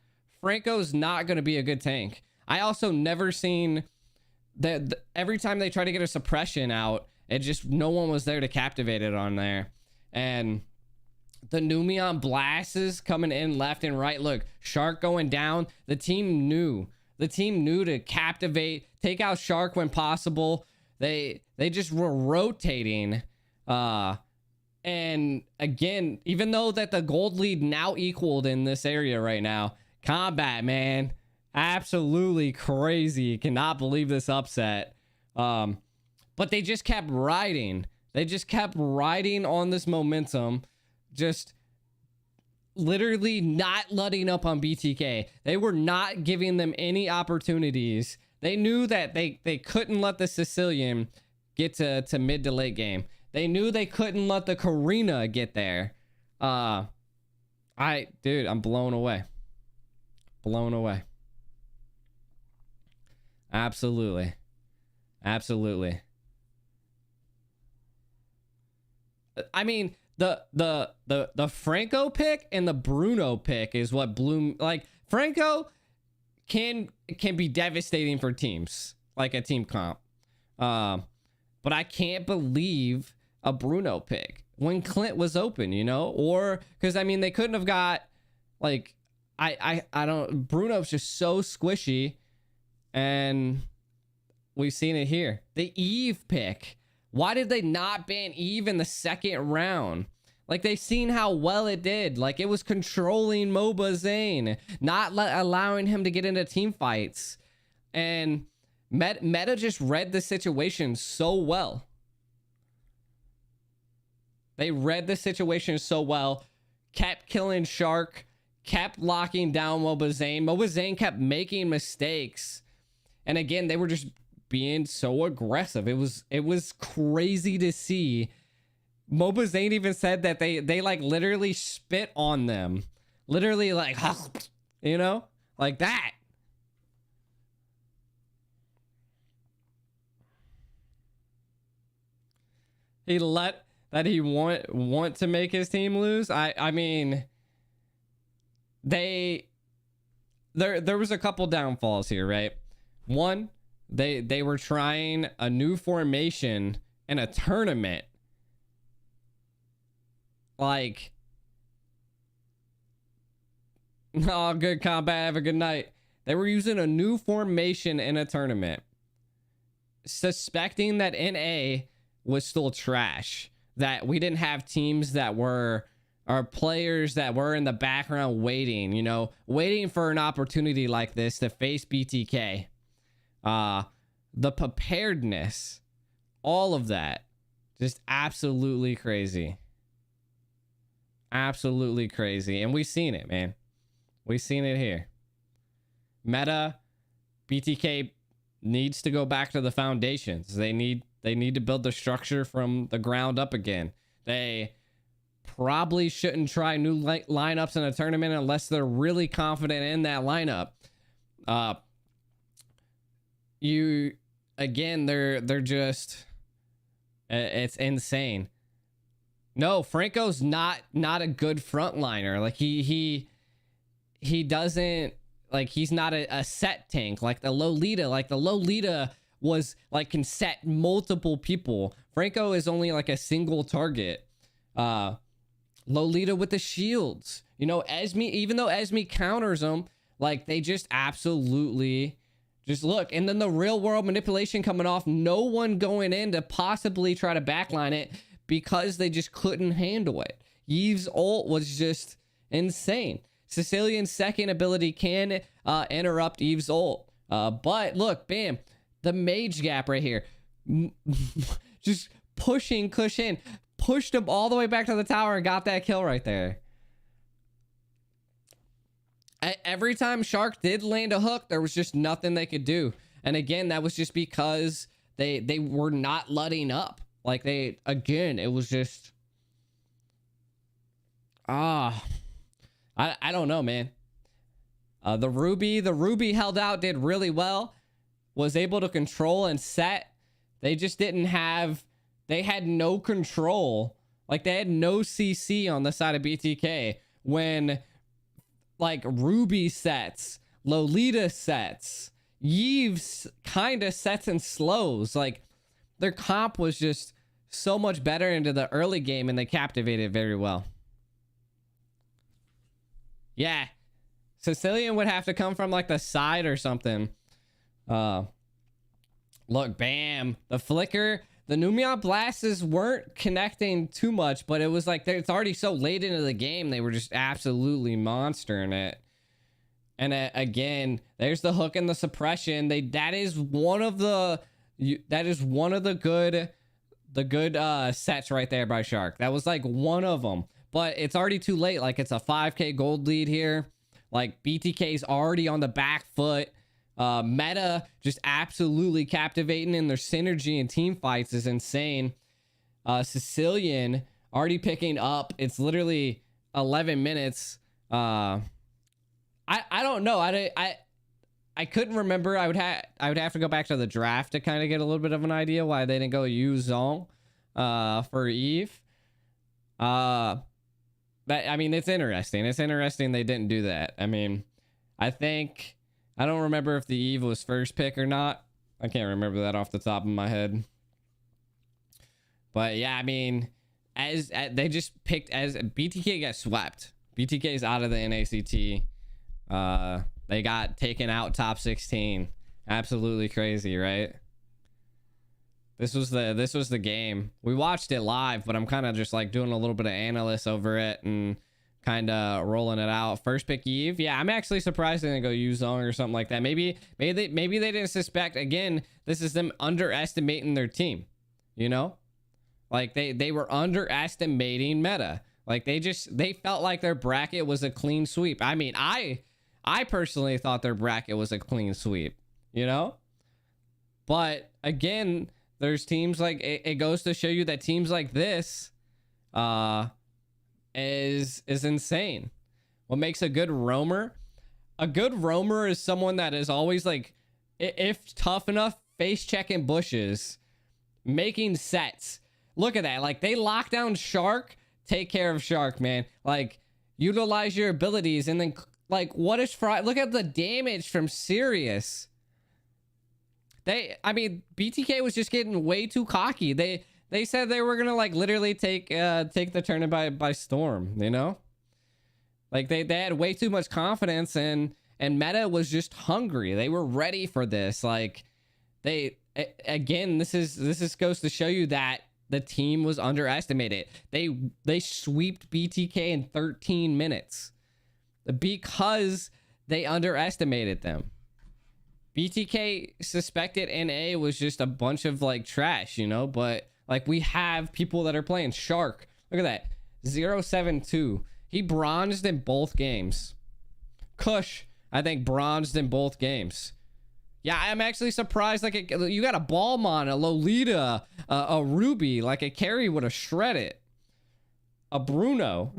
Franco's not going to be a good tank. I also never seen that every time they try to get a suppression out, it just no one was there to captivate it on there. And the Numion blasts coming in left and right. Look, Shark going down. The team knew to captivate, take out Shark when possible. They just were rotating. And again, even though that the gold lead now equaled in this area right now, Combat, man, absolutely crazy. Cannot believe this upset. But they just kept riding. They just kept riding on this momentum, just literally not letting up on BTK. They were not giving them any opportunities. They knew that they couldn't let the Sicilian get to mid to late game. They knew they couldn't let the Karina get there. Dude, I'm blown away. Blown away. Absolutely. Absolutely. I mean, the Franco pick and the Bruno pick is what blew. Like, Franco can be devastating for teams, like a team comp. But I can't believe a Bruno pick when Clint was open, you know, or because I mean they couldn't have got like I don't. Bruno's just so squishy, and we've seen it here. The Eve pick. Why did they not ban Eve in the second round? Like, they've seen how well it did. Like, it was controlling MOBA Zane, not allowing him to get into team fights. And Meta just read the situation so well. They read the situation so well. Kept killing Shark. Kept locking down MOBA Zane. MOBA Zane kept making mistakes. And again, they were just being so aggressive. It was crazy to see. MOBA Zane even said that they like literally spit on them. Literally like, you know, like that. He let that he want to make his team lose. I mean, there was a couple downfalls here, right? One, they were trying a new formation in a tournament. Like, oh, good combat, have a good night. They were using a new formation in a tournament, suspecting that NA was still trash, that we didn't have teams that were, or players that were in the background waiting, you know, waiting for an opportunity like this to face BTK. The preparedness, all of that, just absolutely crazy. Absolutely crazy. And we've seen it, man. We've seen it here. Meta, BTK needs to go back to the foundations. They need to build the structure from the ground up again. They probably shouldn't try new lineups in a tournament unless they're really confident in that lineup. They're just, it's insane. No, Franco's not a good frontliner. Like he doesn't, like, he's not a set tank like the Lolita. Like the Lolita was like, can set multiple people. Franco is only like a single target. Lolita with the shields, you know, Esme, even though Esme counters them, like they just absolutely just look. And then the real world manipulation coming off, no one going in to possibly try to backline it because they just couldn't handle it. Eve's ult was just insane. Sicilian's second ability can interrupt Eve's ult. But look, bam, the mage gap right here. Just pushing Kush in. Pushed him all the way back to the tower and got that kill right there. Every time Shark did land a hook, there was just nothing they could do. And again, that was just because they were not letting up. Like it was just, I don't know, man. The Ruby held out, did really well, was able to control and set. They just didn't have, they had no control. Like they had no CC on the side of BTK when like Ruby sets, Lolita sets, Yves kind of sets and slows. Like, their comp was just so much better into the early game, and they captivated very well. Yeah. Sicilian would have to come from like the side or something. Look, bam. The flicker. The Numion blasts weren't connecting too much, but it was like it's already so late into the game. They were just absolutely monstering it. And again, there's the hook and the suppression. That is one of the good sets right there by Shark. That was like one of them, but it's already too late. Like, it's a 5k gold lead here. Like, BTK's already on the back foot. Meta just absolutely captivating, and their synergy and team fights is insane. Sicilian already picking up. It's literally 11 minutes. I don't know. I couldn't remember. I would have to go back to the draft to kind of get a little bit of an idea why they didn't go Yu Zhong for Eve. But I mean, it's interesting. It's interesting they didn't do that. I mean, I don't remember if the Eve was first pick or not. I can't remember that off the top of my head. But yeah, I mean, as they just picked, as BTK got swept. BTK's out of the NACT. They got taken out top 16. Absolutely crazy, right? This was the game. We watched it live, but I'm kind of just like doing a little bit of analysis over it and kind of rolling it out. First pick Eve. Yeah, I'm actually surprised they didn't go Yu Zhong or something like that. Maybe they didn't suspect. Again, this is them underestimating their team. You know, like they were underestimating Meta. Like, they felt like their bracket was a clean sweep. I mean, I personally thought their bracket was a clean sweep. You know, but again, there's teams like it goes to show you that teams like this, is insane. What makes a good roamer? A good roamer is someone that is always like, if tough enough, face checking bushes, making sets. Look at that. Like, they lock down Shark, take care of Shark, man. Like, utilize your abilities, and then like, what is Fry? Look at the damage from Sirius. I mean, BTK was just getting way too cocky. They said they were gonna like literally take the tournament by storm, you know? Like, they had way too much confidence, and Meta was just hungry. They were ready for this. Like, again, this goes to show you that the team was underestimated. They sweeped BTK in 13 minutes because they underestimated them. BTK suspected NA was just a bunch of like trash, you know, but like, we have people that are playing Shark. Look at that. 072. He bronzed in both games. Kush, I think, bronzed in both games. Yeah, I'm actually surprised. Like, you got a Balmon, a Lolita, a Ruby. Like, a carry would have shredded. A Bruno.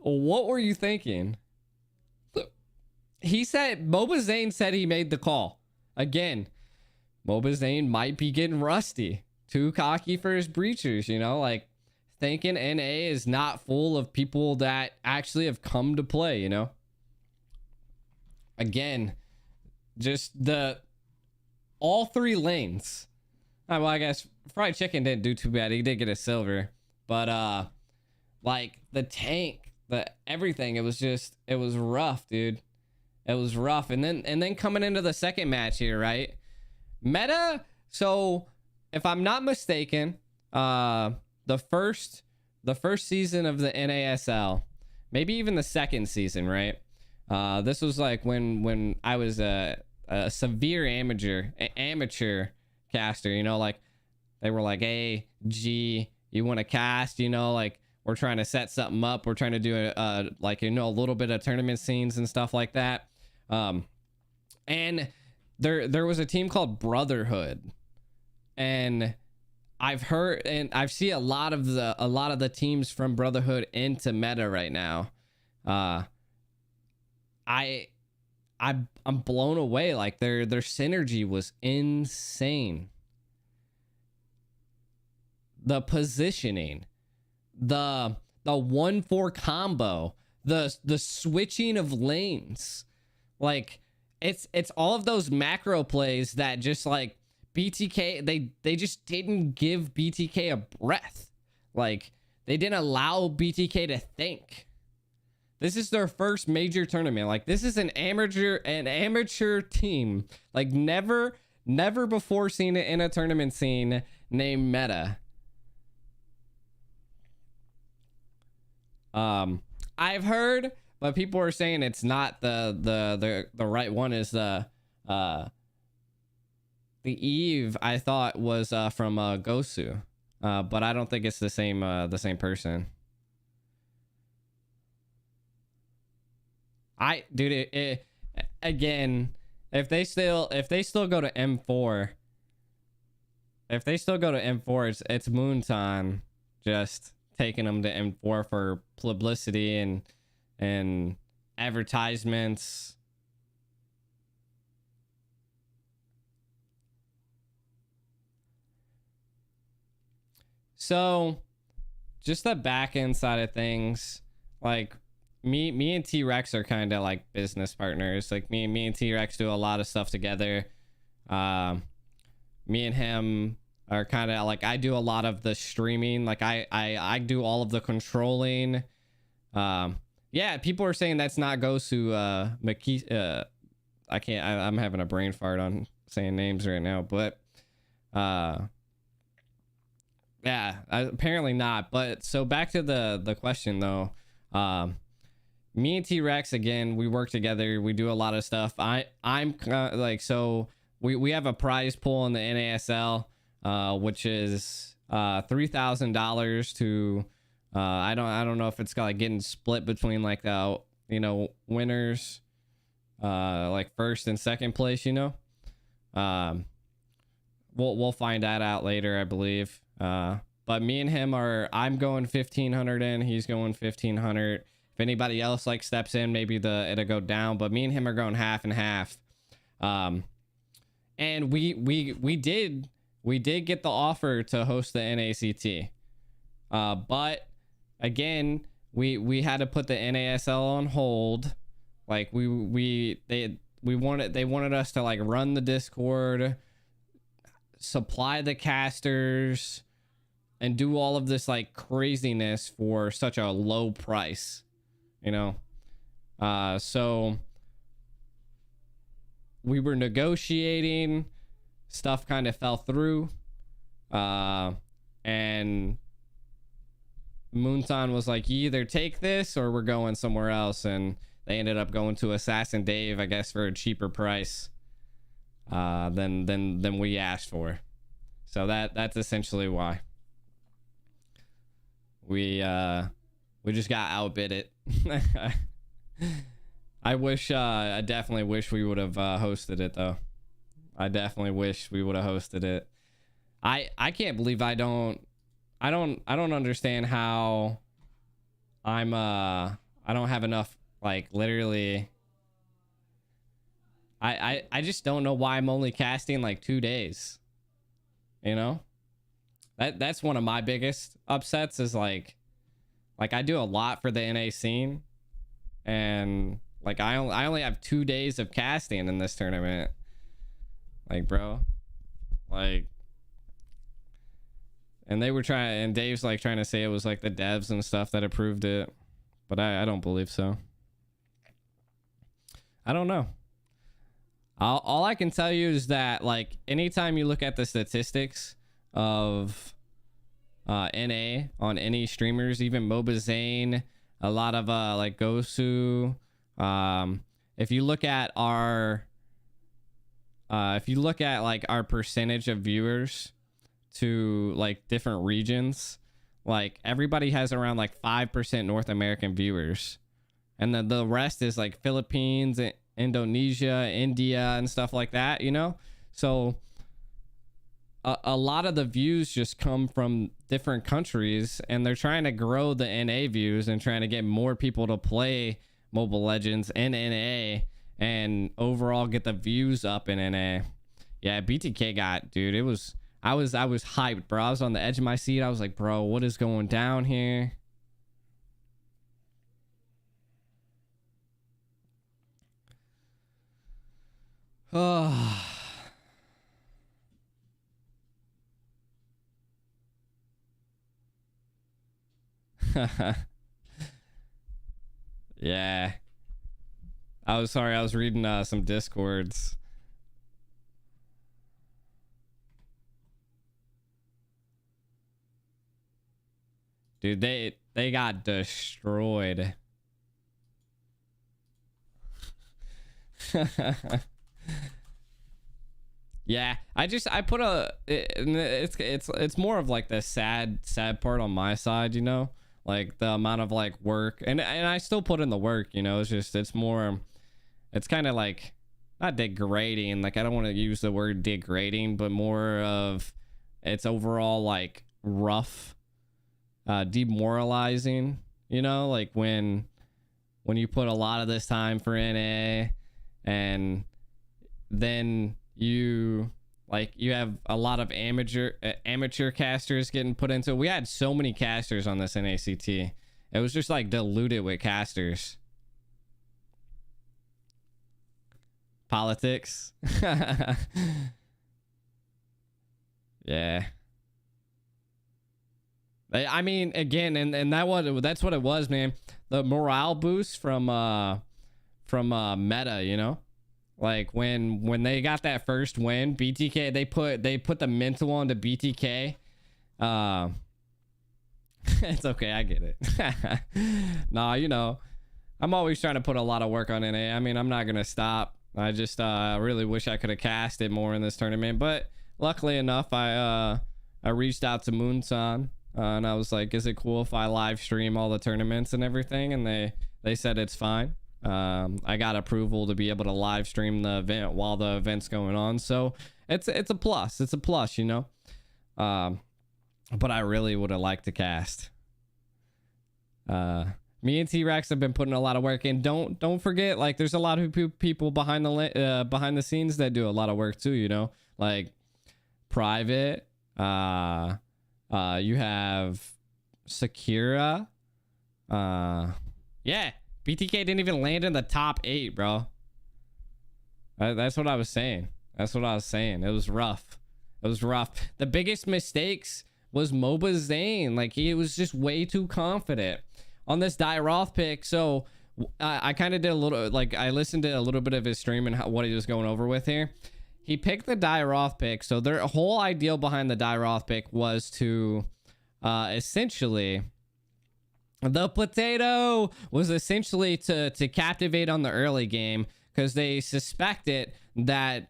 What were you thinking? He said, Moba Zane said he made the call. Again, Moba Zane might be getting rusty. Too cocky for his breachers, you know? Like, thinking NA is not full of people that actually have come to play, you know? Again, just all three lanes. Well, I guess Fried Chicken didn't do too bad. He did get a silver. But, like, the tank, everything, it was rough, dude. It was rough. And then coming into the second match here, right? Meta, so if I'm not mistaken, the first season of the NASL, maybe even the second season, right? This was like when I was a severe amateur caster, you know, like they were like, hey, G, you want to cast, you know, like we're trying to set something up. We're trying to do like, you know, a little bit of tournament scenes and stuff like that. And there was a team called Brotherhood, and I've heard and I've seen a lot of the teams from Brotherhood into meta right now. I'm blown away. Like, their synergy was insane. The positioning, the 1-4 combo, the switching of lanes. Like, it's all of those macro plays that just like BTK, they just didn't give BTK a breath. Like, they didn't allow BTK to think. This is their first major tournament. Like, this is an amateur team. Like, never before seen it in a tournament scene named Meta. I've heard, but people are saying it's not the right one. Is the Eve I thought was from Gosu, but I don't think it's the same person. Dude, again, if they still go to M4, it's Moonton just taking them to M4 for publicity and advertisements. So just the back end side of things, like me and T-Rex are kind of like business partners. Like me and T-Rex do a lot of stuff together. Me and him are kind of like, I do a lot of the streaming. Like I do all of the controlling. Yeah, people are saying that's not Gosu I'm having a brain fart on saying names right now, but yeah, apparently not. But so back to the question though. Me and T-Rex, again, we work together. We do a lot of stuff. I'm like, so we have a prize pool in the NASL, which is $3,000 to I don't know if it's like getting split between like winners, like first and second place, we'll find that out later, I believe. But me and him I'm going 1,500 in, he's going 1,500. If anybody else like steps in, maybe it'll go down, but me and him are going half and half. And we did get the offer to host the NACT. But again, we had to put the NASL on hold. Like they wanted us to like run the Discord, supply the casters, and do all of this like craziness for such a low price, so we were negotiating, stuff kind of fell through, and Moonton was like, you either take this or we're going somewhere else, and they ended up going to Assassin Dave, I guess, for a cheaper price than we asked for. So that's essentially why we just got outbid it. I definitely wish we would have hosted it though. I definitely wish we would have hosted it. I can't believe I don't understand how I don't have enough, like, literally. I just don't know why I'm only casting like 2 days. That's one of my biggest upsets is like I do a lot for the NA scene, and like I only have 2 days of casting in this tournament. Like, bro, like, and they were trying, and Dave's like trying to say it was like the devs and stuff that approved it, but I don't believe so. I don't know. All I can tell you is that, like, anytime you look at the statistics of NA on any streamers, even Mobazane, a lot of like Gosu, if you look at like our percentage of viewers to like different regions, like everybody has around like 5% North American viewers, and then the rest is like Philippines, Indonesia, India, and stuff like that, so a lot of the views just come from different countries, and they're trying to grow the NA views and trying to get more people to play Mobile Legends in NA and overall get the views up in NA. Yeah, BTK got, dude, I was hyped, bro. I was on the edge of my seat. I was like, bro, what is going down here? Oh. Yeah. I was sorry. I was reading some Discords. Dude, they got destroyed. Yeah, I put it's more of like the sad part on my side, you know, like the amount of like work, and I still put in the work, you know. It's just it's kind of like not degrading, like I don't want to use the word degrading, but more of it's overall like rough, demoralizing, you know, like when you put a lot of this time for NA and then you have a lot of amateur casters getting put into it. We had so many casters on this NACT. It was just like diluted with casters. Politics. Yeah. I mean, again, and that's what it was, man. The morale boost from meta, you know, like when they got that first win, BTK, they put the mental onto BTK. It's okay, I get it. Nah, you know, I'm always trying to put a lot of work on NA. I mean, I'm not gonna stop. I just really wish I could have cast it more in this tournament, but luckily enough, I reached out to Moonsan. And I was like, is it cool if I live stream all the tournaments and everything? And they said it's fine. I got approval to be able to live stream the event while the event's going on. So it's a plus. It's a plus, you know. But I really would have liked to cast. Me and T-Rex have been putting a lot of work in. Don't forget, like, there's a lot of people behind the scenes that do a lot of work too, you know, like Private, you have Sakura. Yeah, BTK didn't even land in the top 8, bro. That's what I was saying. That's what I was saying. It was rough. It was rough. The biggest mistakes was MOBA Zane. Like, he was just way too confident on this Dairoth pick. So I kind of did a little, like, I listened to a little bit of his stream and what he was going over with here. He picked the Dairoth pick. So their whole ideal behind the Dairoth pick was to essentially, the potato was essentially to captivate on the early game, because they suspected that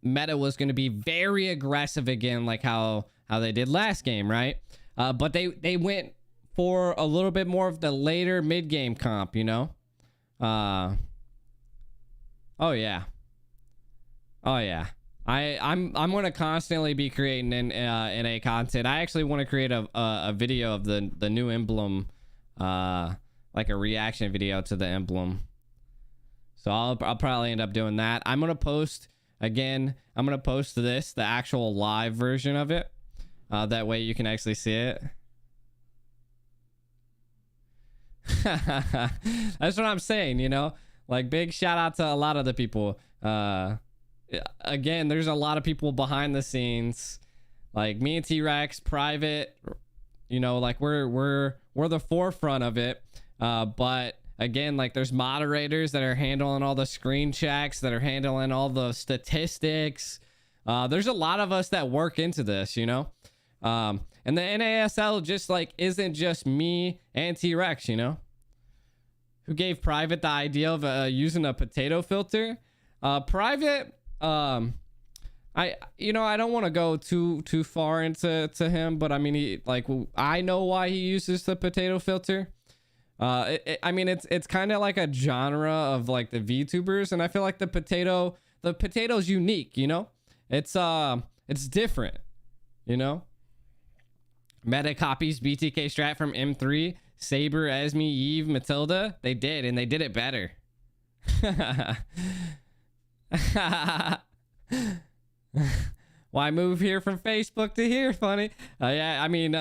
meta was going to be very aggressive again, like how they did last game, right? But they went for a little bit more of the later mid game comp, you know. Oh yeah. Oh yeah, I'm gonna constantly be creating NA content. I actually want to create a video of the new emblem, like a reaction video to the emblem. So I'll probably end up doing that. I'm gonna post again. I'm gonna post the actual live version of it. That way you can actually see it. That's what I'm saying, you know. Like, big shout out to a lot of the people. Again, there's a lot of people behind the scenes, like me and T-Rex, Private, you know, like we're the forefront of it. But again, like, there's moderators that are handling all the screen checks, that are handling all the statistics. There's a lot of us that work into this, you know. And the NASL just like isn't just me and T-Rex, you know, who gave Private the idea of using a potato filter. Private, I don't want to go too far into him, but I mean, I know why he uses the potato filter. I mean, it's kind of like a genre of like the VTubers, and I feel like the potato's unique, you know. It's different, you know. Meta copies BTK strat from M3, Saber, Esme, Eve, Matilda. They did, and they did it better. Why move here from Facebook to here? Funny. Yeah, I mean,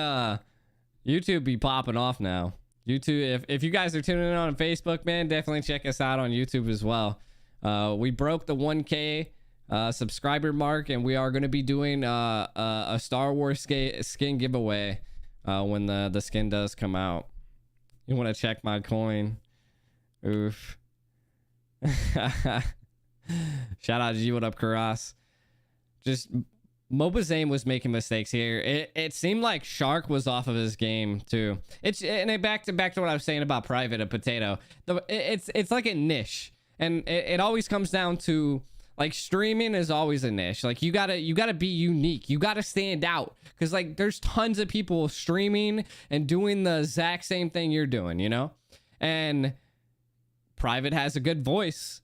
YouTube be popping off now. YouTube, if you guys are tuning in on Facebook, man, definitely check us out on YouTube as well. We broke the 1K subscriber mark, and we are going to be doing a Star Wars skin giveaway when the skin does come out. You want to check my coin? Oof. Shout out to you. What up, Karas? Just Mobazane was making mistakes here. It seemed like Shark was off of his game too. Back to what I was saying about Private and Potato. It's like a niche, and it always comes down to, like, streaming is always a niche. Like, you gotta be unique. You gotta stand out, because, like, there's tons of people streaming and doing the exact same thing you're doing, you know. And Private has a good voice,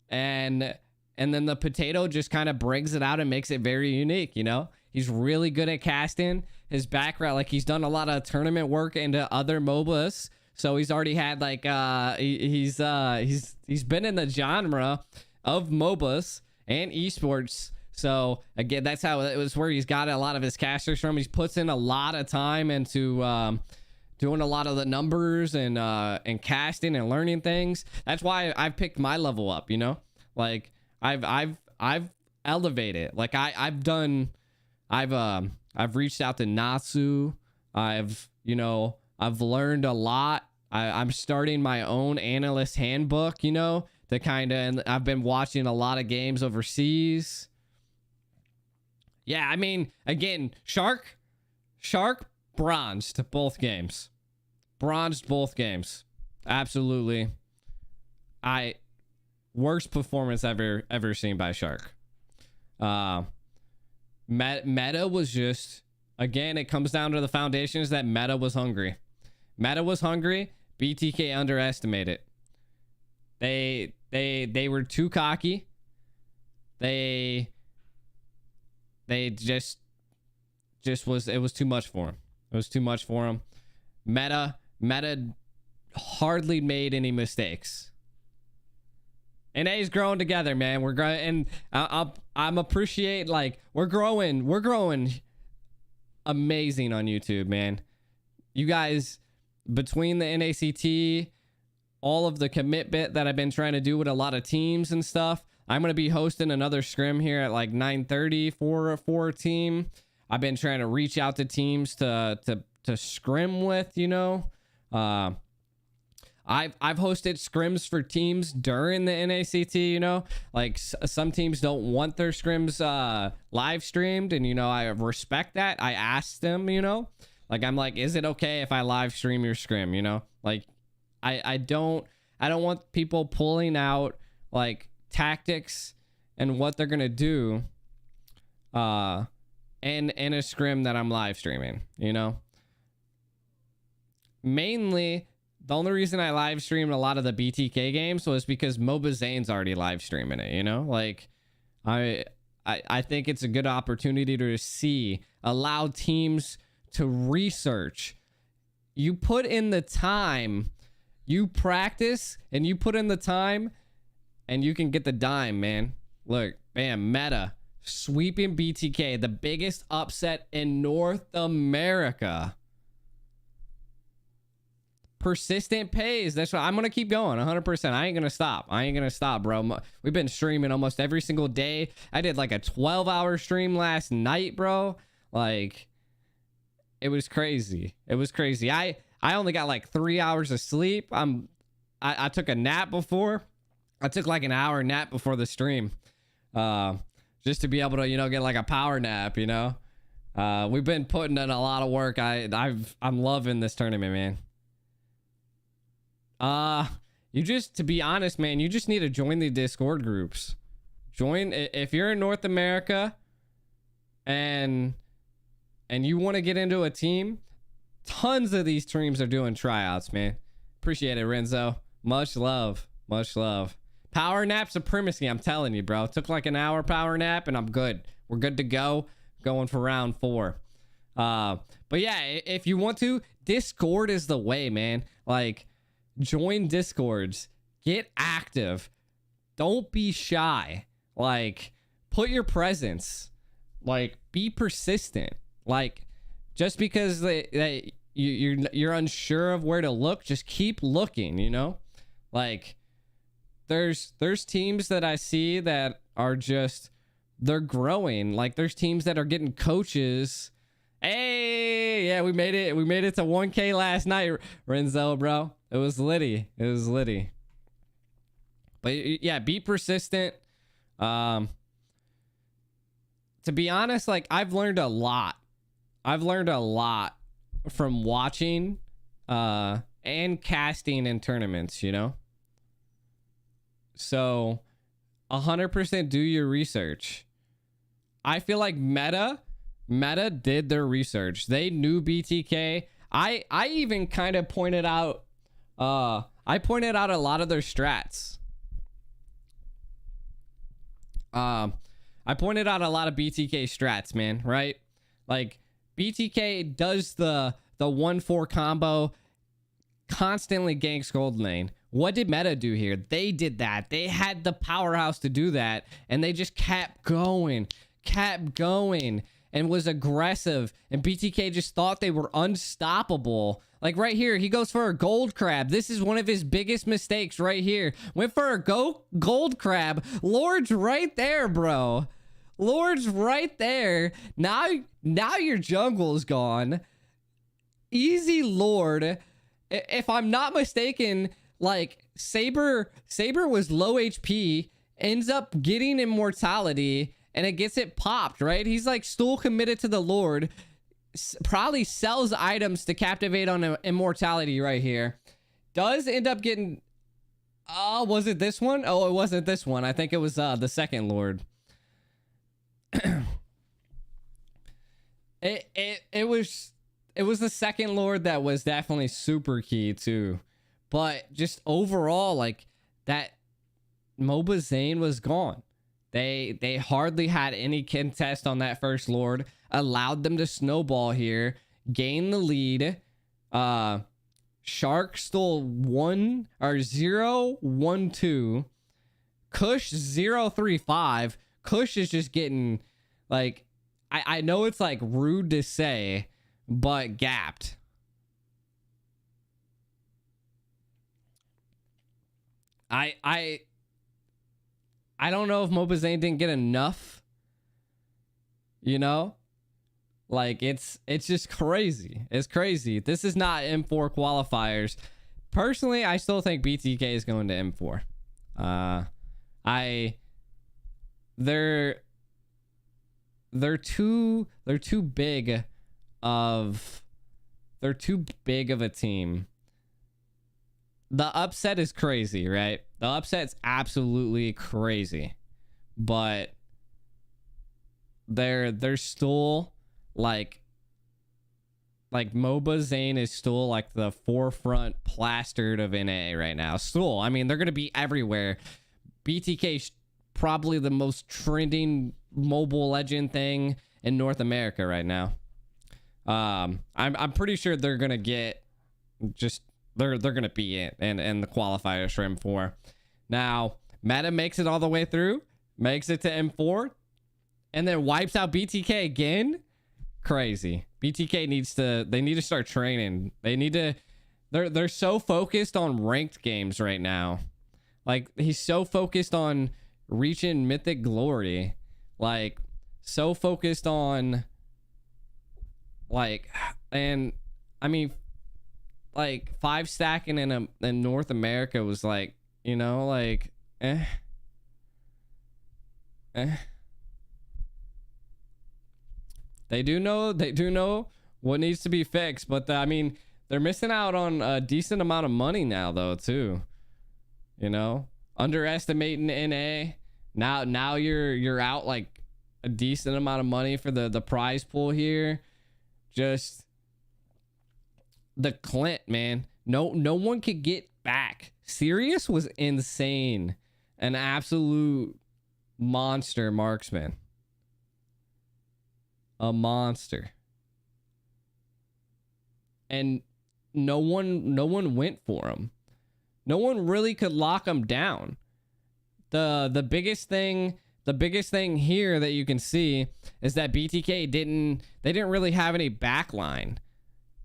and then the Potato just kind of brings it out and makes it very unique, you know. He's really good at casting. His background, like, he's done a lot of tournament work into other MOBAs, so he's already had, like, he's been in the genre of MOBAs and esports. So again, that's how it was, where he's got a lot of his casters from. He puts in a lot of time into doing a lot of the numbers and casting and learning things. That's why I've picked my level up, you know. Like, I've elevated. Like, I've reached out to Natsu. I've learned a lot. I'm starting my own analyst handbook, you know, to kind of, and I've been watching a lot of games overseas. Yeah, I mean, again, Shark bronzed both games. Absolutely. Worst performance ever seen by Shark. Meta was just, again, it comes down to the foundations that Meta was hungry. BTK underestimated. They were too cocky. They just was, it was too much for him. Meta hardly made any mistakes. And A's growing together, man. We're growing, and I'm appreciate, like, we're growing amazing on YouTube, man. You guys, between the NACT, all of the commitment that I've been trying to do with a lot of teams and stuff, I'm going to be hosting another scrim here at like 9:30 for a team. I've been trying to reach out to teams to scrim with, you know. I've hosted scrims for teams during the NACT, you know, like some teams don't want their scrims live streamed, and, you know, I respect that. I asked them, you know, like, I'm like, is it okay if I live stream your scrim, you know? Like, I don't want people pulling out, like, tactics and what they're gonna do in a scrim that I'm live streaming, you know. Mainly, the only reason I live streamed a lot of the BTK games was because Mobazane's already live streaming it, you know. Like, I think it's a good opportunity to allow teams to research. You put in the time, you practice, and you put in the time, and you can get the dime, man. Look, bam, Meta sweeping BTK, the biggest upset in North America. Persistent pays. That's what I'm gonna keep going 100%. I ain't gonna stop, bro. We've been streaming almost every single day. I did like a 12-hour stream last night, bro. Like, it was crazy. I only got like 3 hours of sleep. I took a nap before. I took like an hour nap before the stream, just to be able to, you know, get like a power nap, you know. We've been putting in a lot of work. I'm loving this tournament, man. To be honest, man, you just need to join the Discord groups. If you're in North America and you want to get into a team, tons of these streams are doing tryouts, man. Appreciate it, Renzo. Much love. Power nap supremacy, I'm telling you, bro. Took like an hour power nap and I'm good. We're good to go. Going for round 4. But yeah, if you want to, Discord is the way, man. Like, join Discords, get active, don't be shy, like, put your presence, like, be persistent. Like, just because you're unsure of where to look, just keep looking, you know. Like, there's teams that I see that are just, they're growing. Like there's teams that are getting coaches. Hey, yeah, we made it. We made it to 1K last night, Renzo, bro. It was litty. It was litty. But yeah, be persistent. To be honest, like I've learned a lot. I've learned a lot from watching and casting in tournaments, you know? So 100% do your research. I feel like Meta did their research. They knew BTK. I even kind of pointed out I pointed out a lot of their strats. I pointed out a lot of BTK strats, man, right? Like BTK does the 1-4 combo, constantly ganks gold lane. What did Meta do here? They did that. They had the powerhouse to do that, and they just kept going, and was aggressive, and BTK just thought they were unstoppable. Like right here, he goes for a gold crab. This is one of his biggest mistakes right here. Went for a gold crab. Lord's right there, bro. Lord's right there. Now your jungle's gone. Easy Lord. If I'm not mistaken, like Saber was low HP, ends up getting immortality, and it gets it popped, right? He's like still committed to the Lord. Probably sells items to captivate on immortality right here. Does end up getting... Oh, was it this one? Oh, it wasn't this one. I think it was the second Lord. It was the second Lord that was definitely super key too. But just overall, like that MOBA Zane was gone. They hardly had any contest on that first Lord. Allowed them to snowball here, gain the lead. Shark stole 0-1-2. Kush 0-3-5. Kush is just getting like, I know it's like rude to say, but gapped. I don't know if MOBA Zane didn't get enough, you know? Like it's just crazy. It's crazy. This is not M4 qualifiers. Personally, I still think BTK is going to M4. They're too big of a team. The upset is crazy, right? The upset's absolutely crazy. But they're still like MOBA Zane is still like the forefront plastered of NA right now. Still, I mean, they're gonna be everywhere. BTK probably the most trending mobile legend thing in North America right now. I'm pretty sure they're gonna get just they're gonna be it and the qualifiers for M4. Now Meta makes it all the way through, makes it to M4, and then wipes out BTK again. Crazy. BTK needs to start training. They're so focused on ranked games right now. Like he's so focused on reaching mythic glory, like so focused on like, and I mean like 5 stacking in North America was like, you know, like They do know what needs to be fixed, but I mean, they're missing out on a decent amount of money now, though, too. You know, underestimating NA. Now you're out like a decent amount of money for the prize pool here. Just the Clint, man. No one could get back. Sirius was insane, an absolute monster marksman. A monster. And no one went for him. No one really could lock him down. The biggest thing here that you can see is that BTK didn't really have any backline.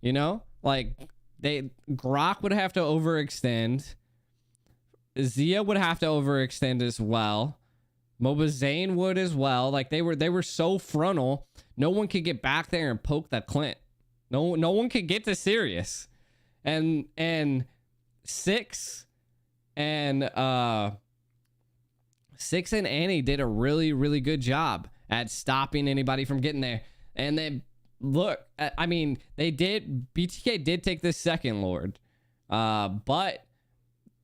You know? Like Grok would have to overextend. Zia would have to overextend as well. Mobazane would as well. Like they were so frontal. No one could get back there and poke that Clint. No one could get to Sirius. And Six and Annie did a really good job at stopping anybody from getting there. And then look, I mean, BTK did take the second Lord. But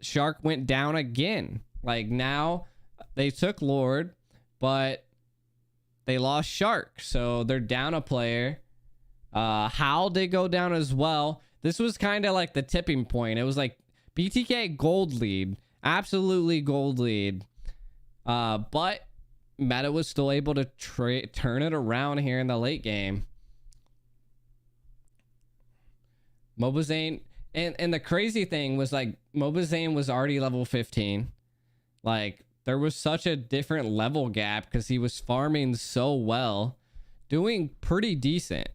Shark went down again. Like now they took Lord, but they lost Shark. So they're down a player. Howl did go down as well. This was kind of like the tipping point. It was like BTK gold lead. Absolutely gold lead. But Meta was still able to turn it around here in the late game. Mobazane, and the crazy thing was like Mobazane was already level 15. Like there was such a different level gap because he was farming so well, doing pretty decent.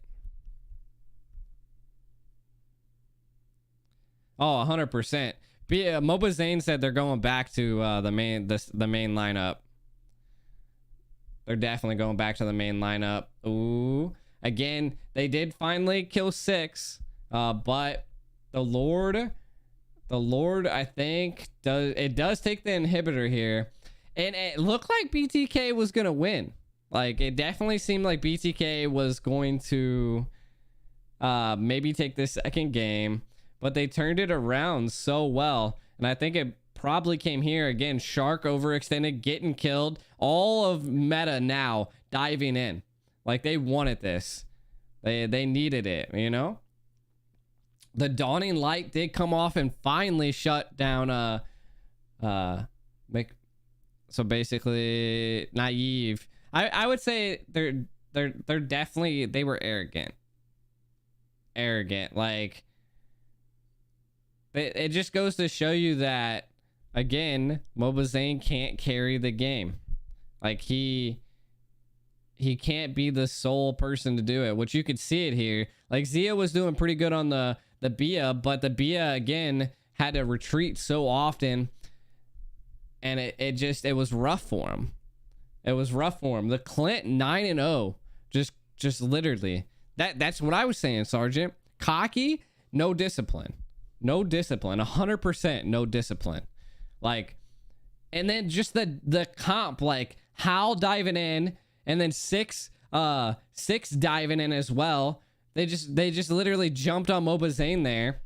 Oh, 100%. Mobazane said they're going back to the main lineup. They're definitely going back to the main lineup. Ooh, again, they did finally kill 6, but the Lord, I think does take the inhibitor here, and it looked like BTK was gonna win. Like it definitely seemed like BTK was going to maybe take this second game. But they turned it around so well. And I think it probably came here again. Shark overextended, getting killed. All of Meta now diving in. Like they wanted this. They needed it, you know? The Dawning Light did come off and finally shut down so basically Naive. I would say they're definitely, they were arrogant. Like it just goes to show you that, again, Mobazane can't carry the game. Like he can't be the sole person to do it, which you could see it here. Like Zia was doing pretty good on the Bia, but the Bia again had to retreat so often, and it was rough for him. It was rough for him. The Clint 9-0, just literally. That's what I was saying, Sergeant. Cocky, no discipline. No discipline, 100% no discipline. Like, and then just the comp, like Howl diving in, and then six diving in as well. They just literally jumped on Mobazane there.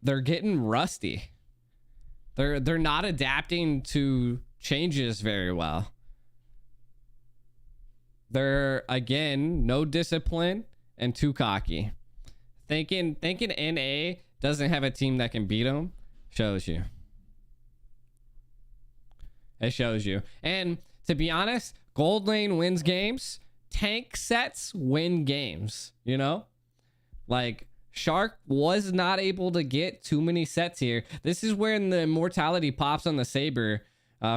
They're getting rusty. They're not adapting to changes very well. They're, again, no discipline and too cocky. Thinking NA doesn't have a team that can beat them shows you. It shows you. And to be honest, Gold Lane wins games. Tank sets win games, you know? Like, Shark was not able to get too many sets here. This is where the immortality pops on the Saber.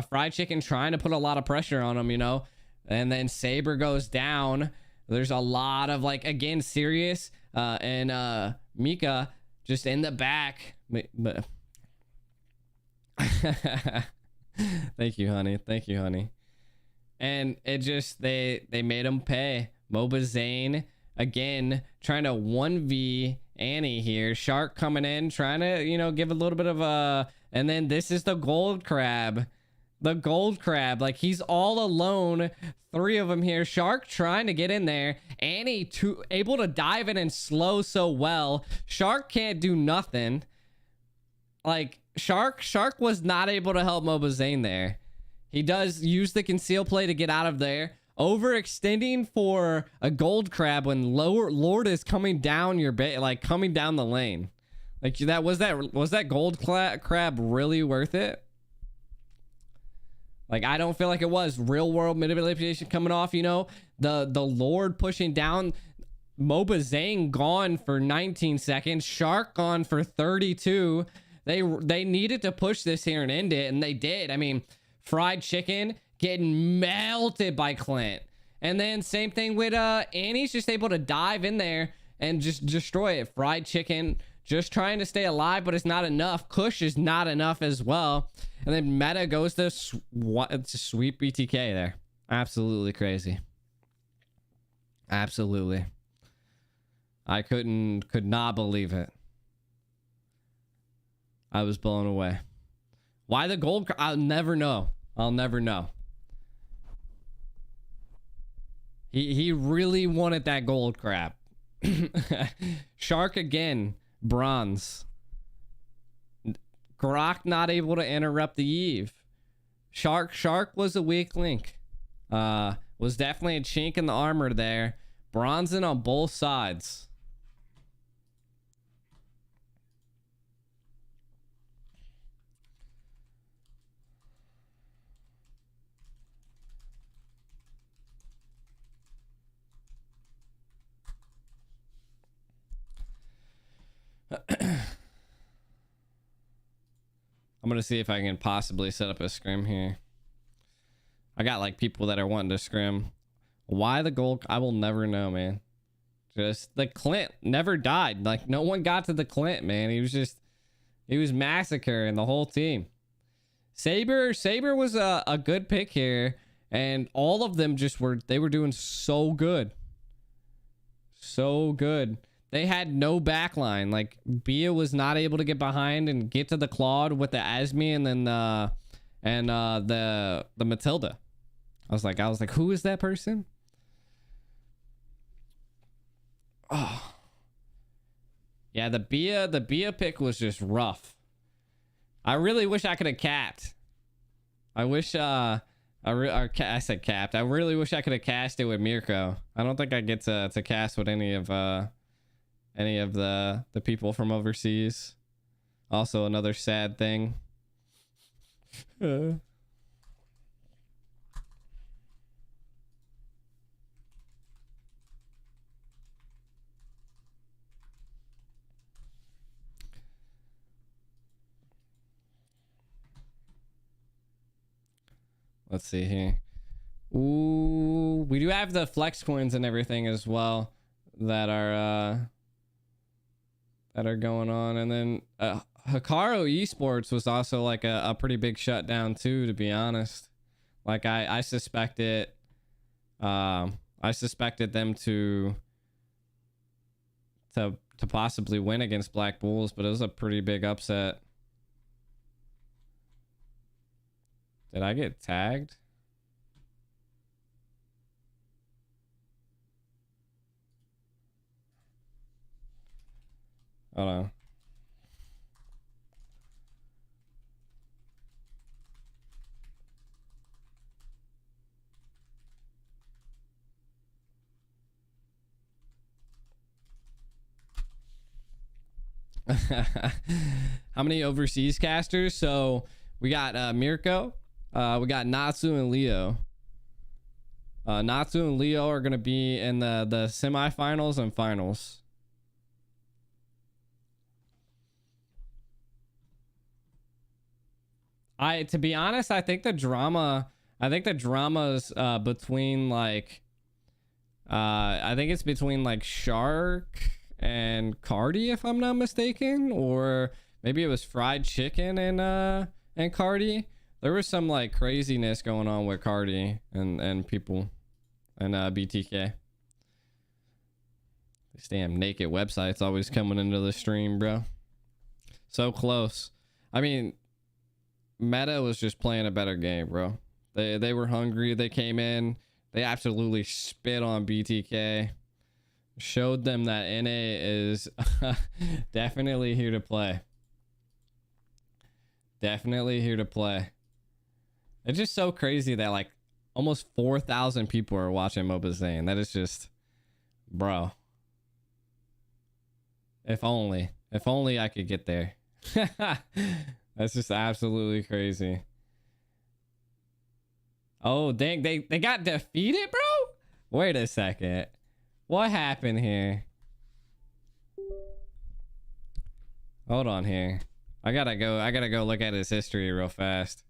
Fried Chicken trying to put a lot of pressure on him, you know? And then Saber goes down. There's a lot of, like, again, Sirius and Mika just in the back. Thank you, honey. Thank you, honey. And it just, they made him pay. Mobazane, again, trying to 1v Annie here. Shark coming in, trying to, you know, give a little bit of a... And then this is the Gold Crab. The Gold Crab, like he's all alone. 3 of them here. Shark trying to get in there. Annie able to dive in and slow so well. Shark can't do nothing. Like Shark was not able to help Mobazane there. He does use the conceal play to get out of there. Overextending for a Gold Crab when Lord is coming down your like coming down the lane. Like was that Gold Crab really worth it? Like, I don't feel like it was. Real world manipulation coming off, you know. The Lord pushing down. Mobazane gone for 19 seconds. Shark gone for 32. They needed to push this here and end it, and they did. I mean, Fried Chicken getting melted by Clint. And then same thing with Annie's just able to dive in there and just destroy it. Fried chicken, just trying to stay alive, but it's not enough. Kush is not enough as well. And then Meta goes to sweep BTK there. Absolutely crazy. Absolutely. I could not believe it. I was blown away. Why the gold? I'll never know. I'll never know. He really wanted that gold crap. Shark again, bronze. Grok not able to interrupt the Eve. Shark was a weak link. Was definitely a chink in the armor there. Bronzing on both sides. I'm gonna see if I can possibly set up a scrim here. I got like people that are wanting to scrim. Why the gold? I will never know, man. Just the Clint never died. Like no one got to the Clint, man. He was massacring the whole team. Saber was a good pick here, and all of them they were doing so good. So good. They had no backline. Like Bia was not able to get behind and get to the Claude with the Asmi and then the Matilda. I was like, who is that person? Oh. Yeah, the Bia pick was just rough. I really wish I could have capped. I wish I said capped. I really wish I could have cast it with Mirko. I don't think I get to cast with any of the people from overseas. Also another sad thing. Let's see here. Ooh, we do have the flex coins and everything as well that are going on. And then Hikaru Esports was also like a pretty big shutdown too, to be honest. Like I suspected them to possibly win against Black Bulls, but it was a pretty big upset. Did I get tagged? Hold on. How many overseas casters? So we got Mirko, we got Natsu and Leo. Natsu and Leo are going to be in the semifinals and finals. To be honest, I think the drama's between like I think it's between like Shark and Cardi, if I'm not mistaken, or maybe it was Fried Chicken and Cardi. There was some like craziness going on with Cardi and people and BTK. This damn naked website's always coming into the stream, bro. So close. I mean, Meta was just playing a better game, bro. They were hungry. They came in. They absolutely spit on BTK. Showed them that NA is definitely here to play. Definitely here to play. It's just so crazy that like almost 4,000 people are watching Mobazane. That is just, bro. If only I could get there. That's just absolutely crazy. Oh, dang, they got defeated, bro? Wait a second. What happened here? Hold on here. I gotta go look at his history real fast.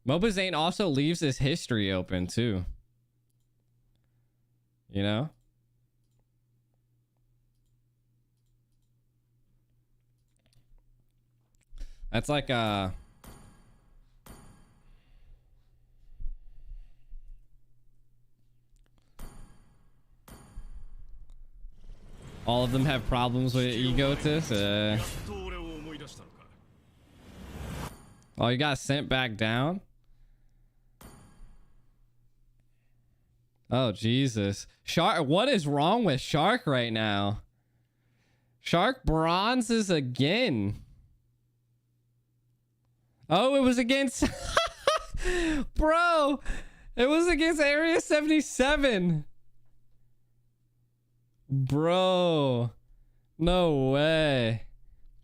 Mobazane also leaves his history open too. You know? That's like all of them have problems with egotists. Oh, you got sent back down? Oh, Jesus. Shark, what is wrong with Shark right now? Shark bronzes again. Oh, it was against... Bro, it was against Area 77. Bro, no way.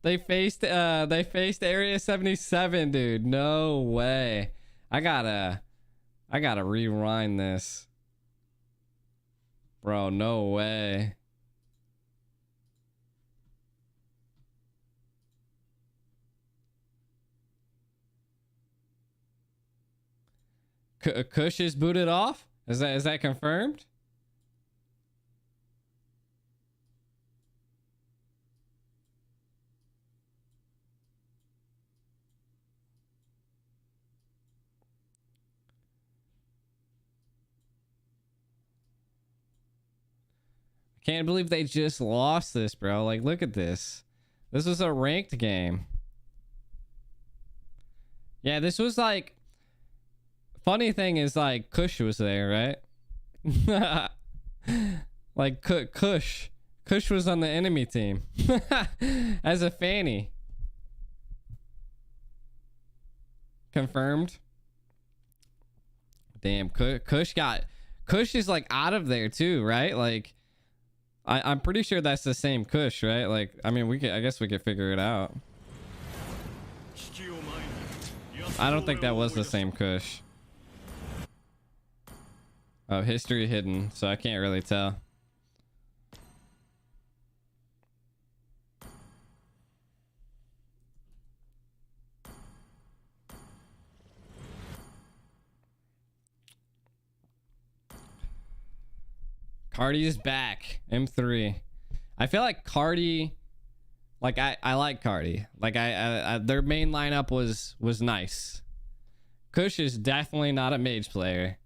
They faced Area 77, dude. No way. I gotta rewind this. Bro, no way. Kush is booted off? Is that confirmed? Can't believe they just lost this, bro. Like, look at this. This was a ranked game. Yeah, this was like... Funny thing is, like, Kush was there, right? Like, Kush. Kush was on the enemy team. As a fanny. Confirmed. Damn, Kush is, like, out of there, too, right? Like... I'm pretty sure that's the same Kush, right? Like, I mean, I guess we could figure it out. I don't think that was the same Kush. Oh, history hidden, so I can't really tell. Cardi is back. M3. I feel like Cardi, like I like Cardi. Like I their main lineup was nice. Kush is definitely not a mage player.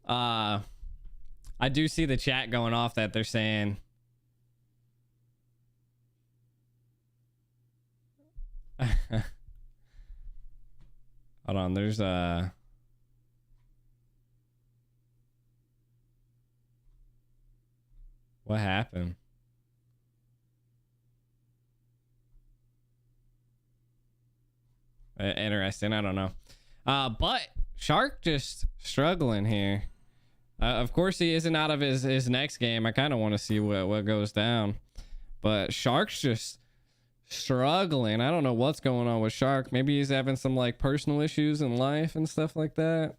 I do see the chat going off that they're saying hold on, there's what happened? Interesting. I don't know. But Shark just struggling here. Of course, he isn't out of his next game. I kind of want to see what goes down. But Shark's just struggling. I don't know what's going on with Shark. Maybe he's having some like personal issues in life and stuff like that.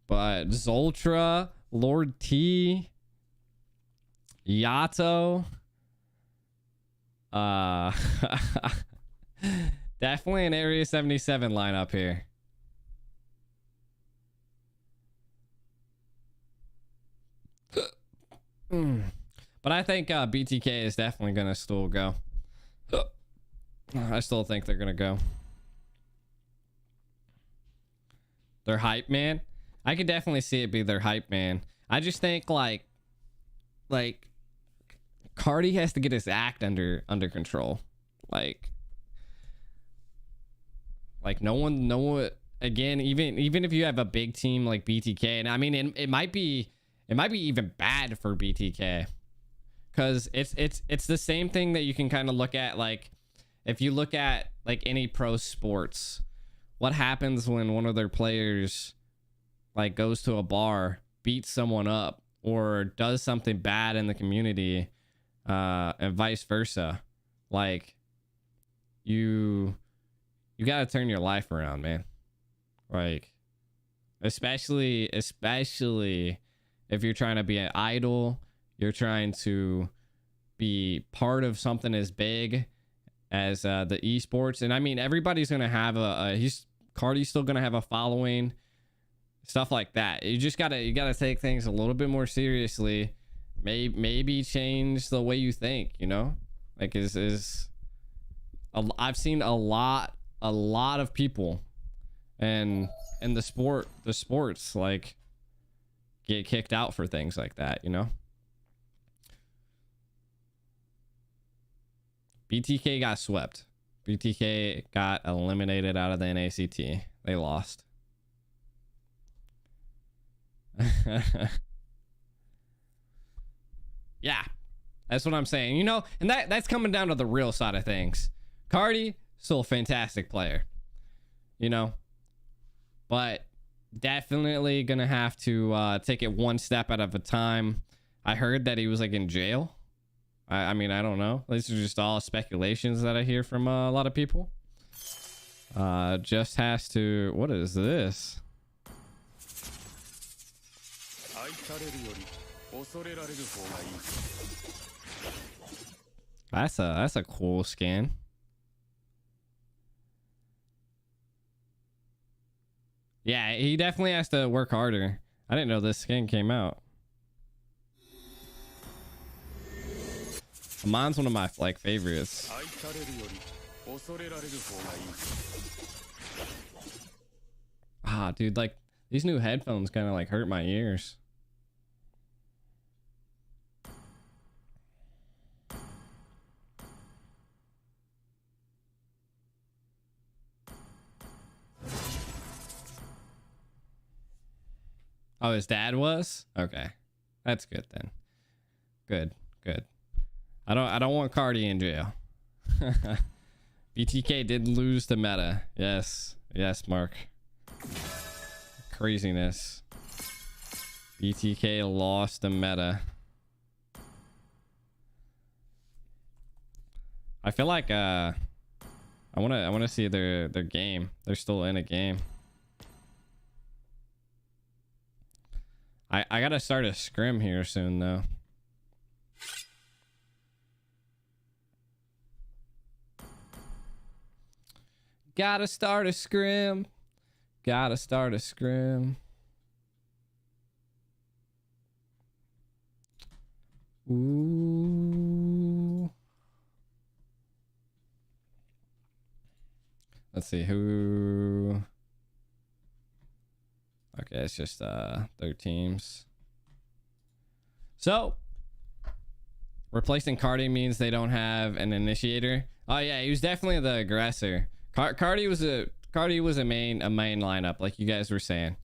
But Zoltra, Lord T, Yato, definitely an Area 77 lineup here. But I think BTK is definitely gonna still go. I still think they're gonna go. Their hype man. I could definitely see it be their hype man. I just think like Cardi has to get his act under control. Like no one again, even if you have a big team like BTK, and I mean it might be even bad for BTK, because it's the same thing that you can kind of look at. Like if you look at like any pro sports, what happens when one of their players like goes to a bar, beats someone up, or does something bad in the community, and vice versa. Like you got to turn your life around, man. Like especially if you're trying to be an idol, you're trying to be part of something as big as the esports. And I mean, everybody's gonna have Cardi's still gonna have a following, stuff like that. You gotta take things a little bit more seriously. Maybe change the way you think, you know? Like is I've seen a lot of people and in the sports like get kicked out for things like that, you know. BTK got swept. BTK got eliminated out of the NACT. They lost. Yeah, that's what I'm saying, you know. And that's coming down to the real side of things. Cardi, still a fantastic player, you know, but definitely gonna have to take it one step at a time. I heard that he was like in jail. I mean, I don't know. These are just all speculations that I hear from a lot of people. Just has to. What is this? That's a cool skin. Yeah, he definitely has to work harder. I didn't know this skin came out. Mine's one of my like favorites. Ah, dude, like these new headphones kind of like hurt my ears. Oh, his dad was? Okay. That's good then. Good. I don't want Cardi in jail. BTK did lose the meta. Yes, Mark. Craziness. BTK lost the meta. I feel like I want to see their game. They're still in a game. I gotta start a scrim here soon though. Gotta start a scrim. Ooh. Let's see who. Okay, it's just 3 teams. So replacing Cardi means they don't have an initiator. Oh yeah, he was definitely the aggressor. Cardi was a main lineup, like you guys were saying.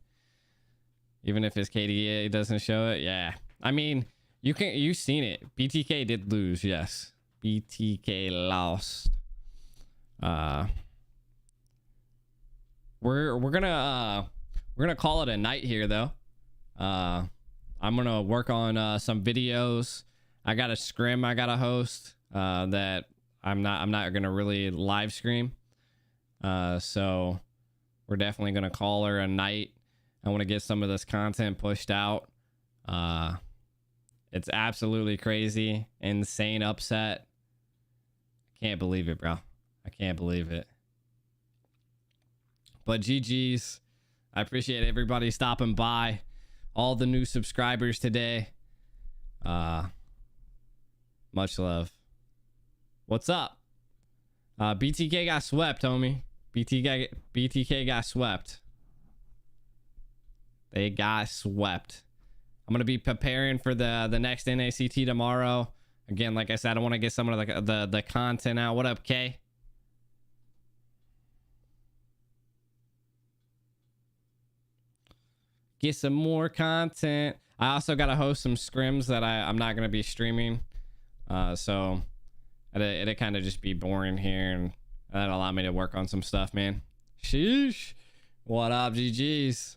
Even if his KDA doesn't show it, yeah. I mean, you've seen it. BTK did lose, yes. BTK lost. We're gonna call it a night here though. I'm gonna work on some videos. I got a scrim I gotta host that I'm not gonna really live stream. So we're definitely gonna call her a night. I want to get some of this content pushed out. It's absolutely crazy, insane upset. I can't believe it, bro. I can't believe it. But GG's. I appreciate everybody stopping by. All the new subscribers today. Much love. What's up? BTK got swept, homie. BTK got swept. They got swept. I'm gonna be preparing for the next NACT tomorrow. Again, like I said, I want to get some of the content out. What up, Kay? Get some more content. I also gotta host some scrims that I'm not gonna be streaming. So it'll kind of just be boring here, and that'll allow me to work on some stuff, man. Sheesh. What up, GG's?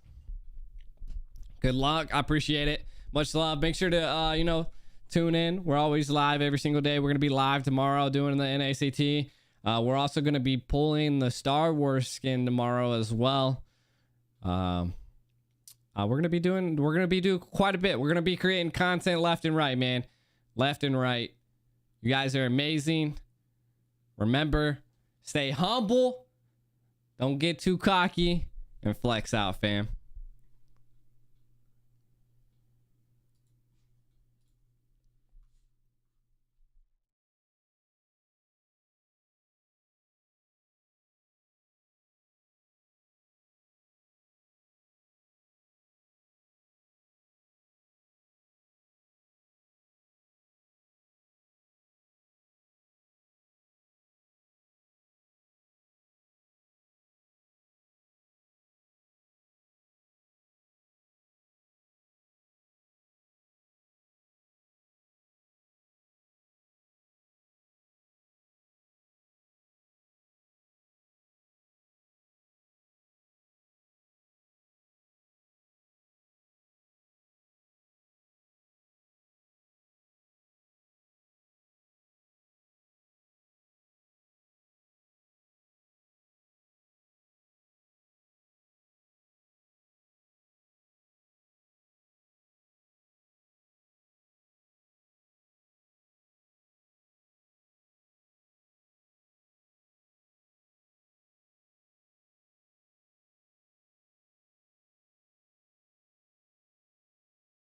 Good luck. I appreciate it. Much love. Make sure to tune in. We're always live every single day. We're gonna be live tomorrow doing the NACT. We're also gonna be pulling the Star Wars skin tomorrow as well. We're gonna be doing quite a bit. We're gonna be creating content left and right, man. Left and right. You guys are amazing. Remember, stay humble. Don't get too cocky, and flex out, fam.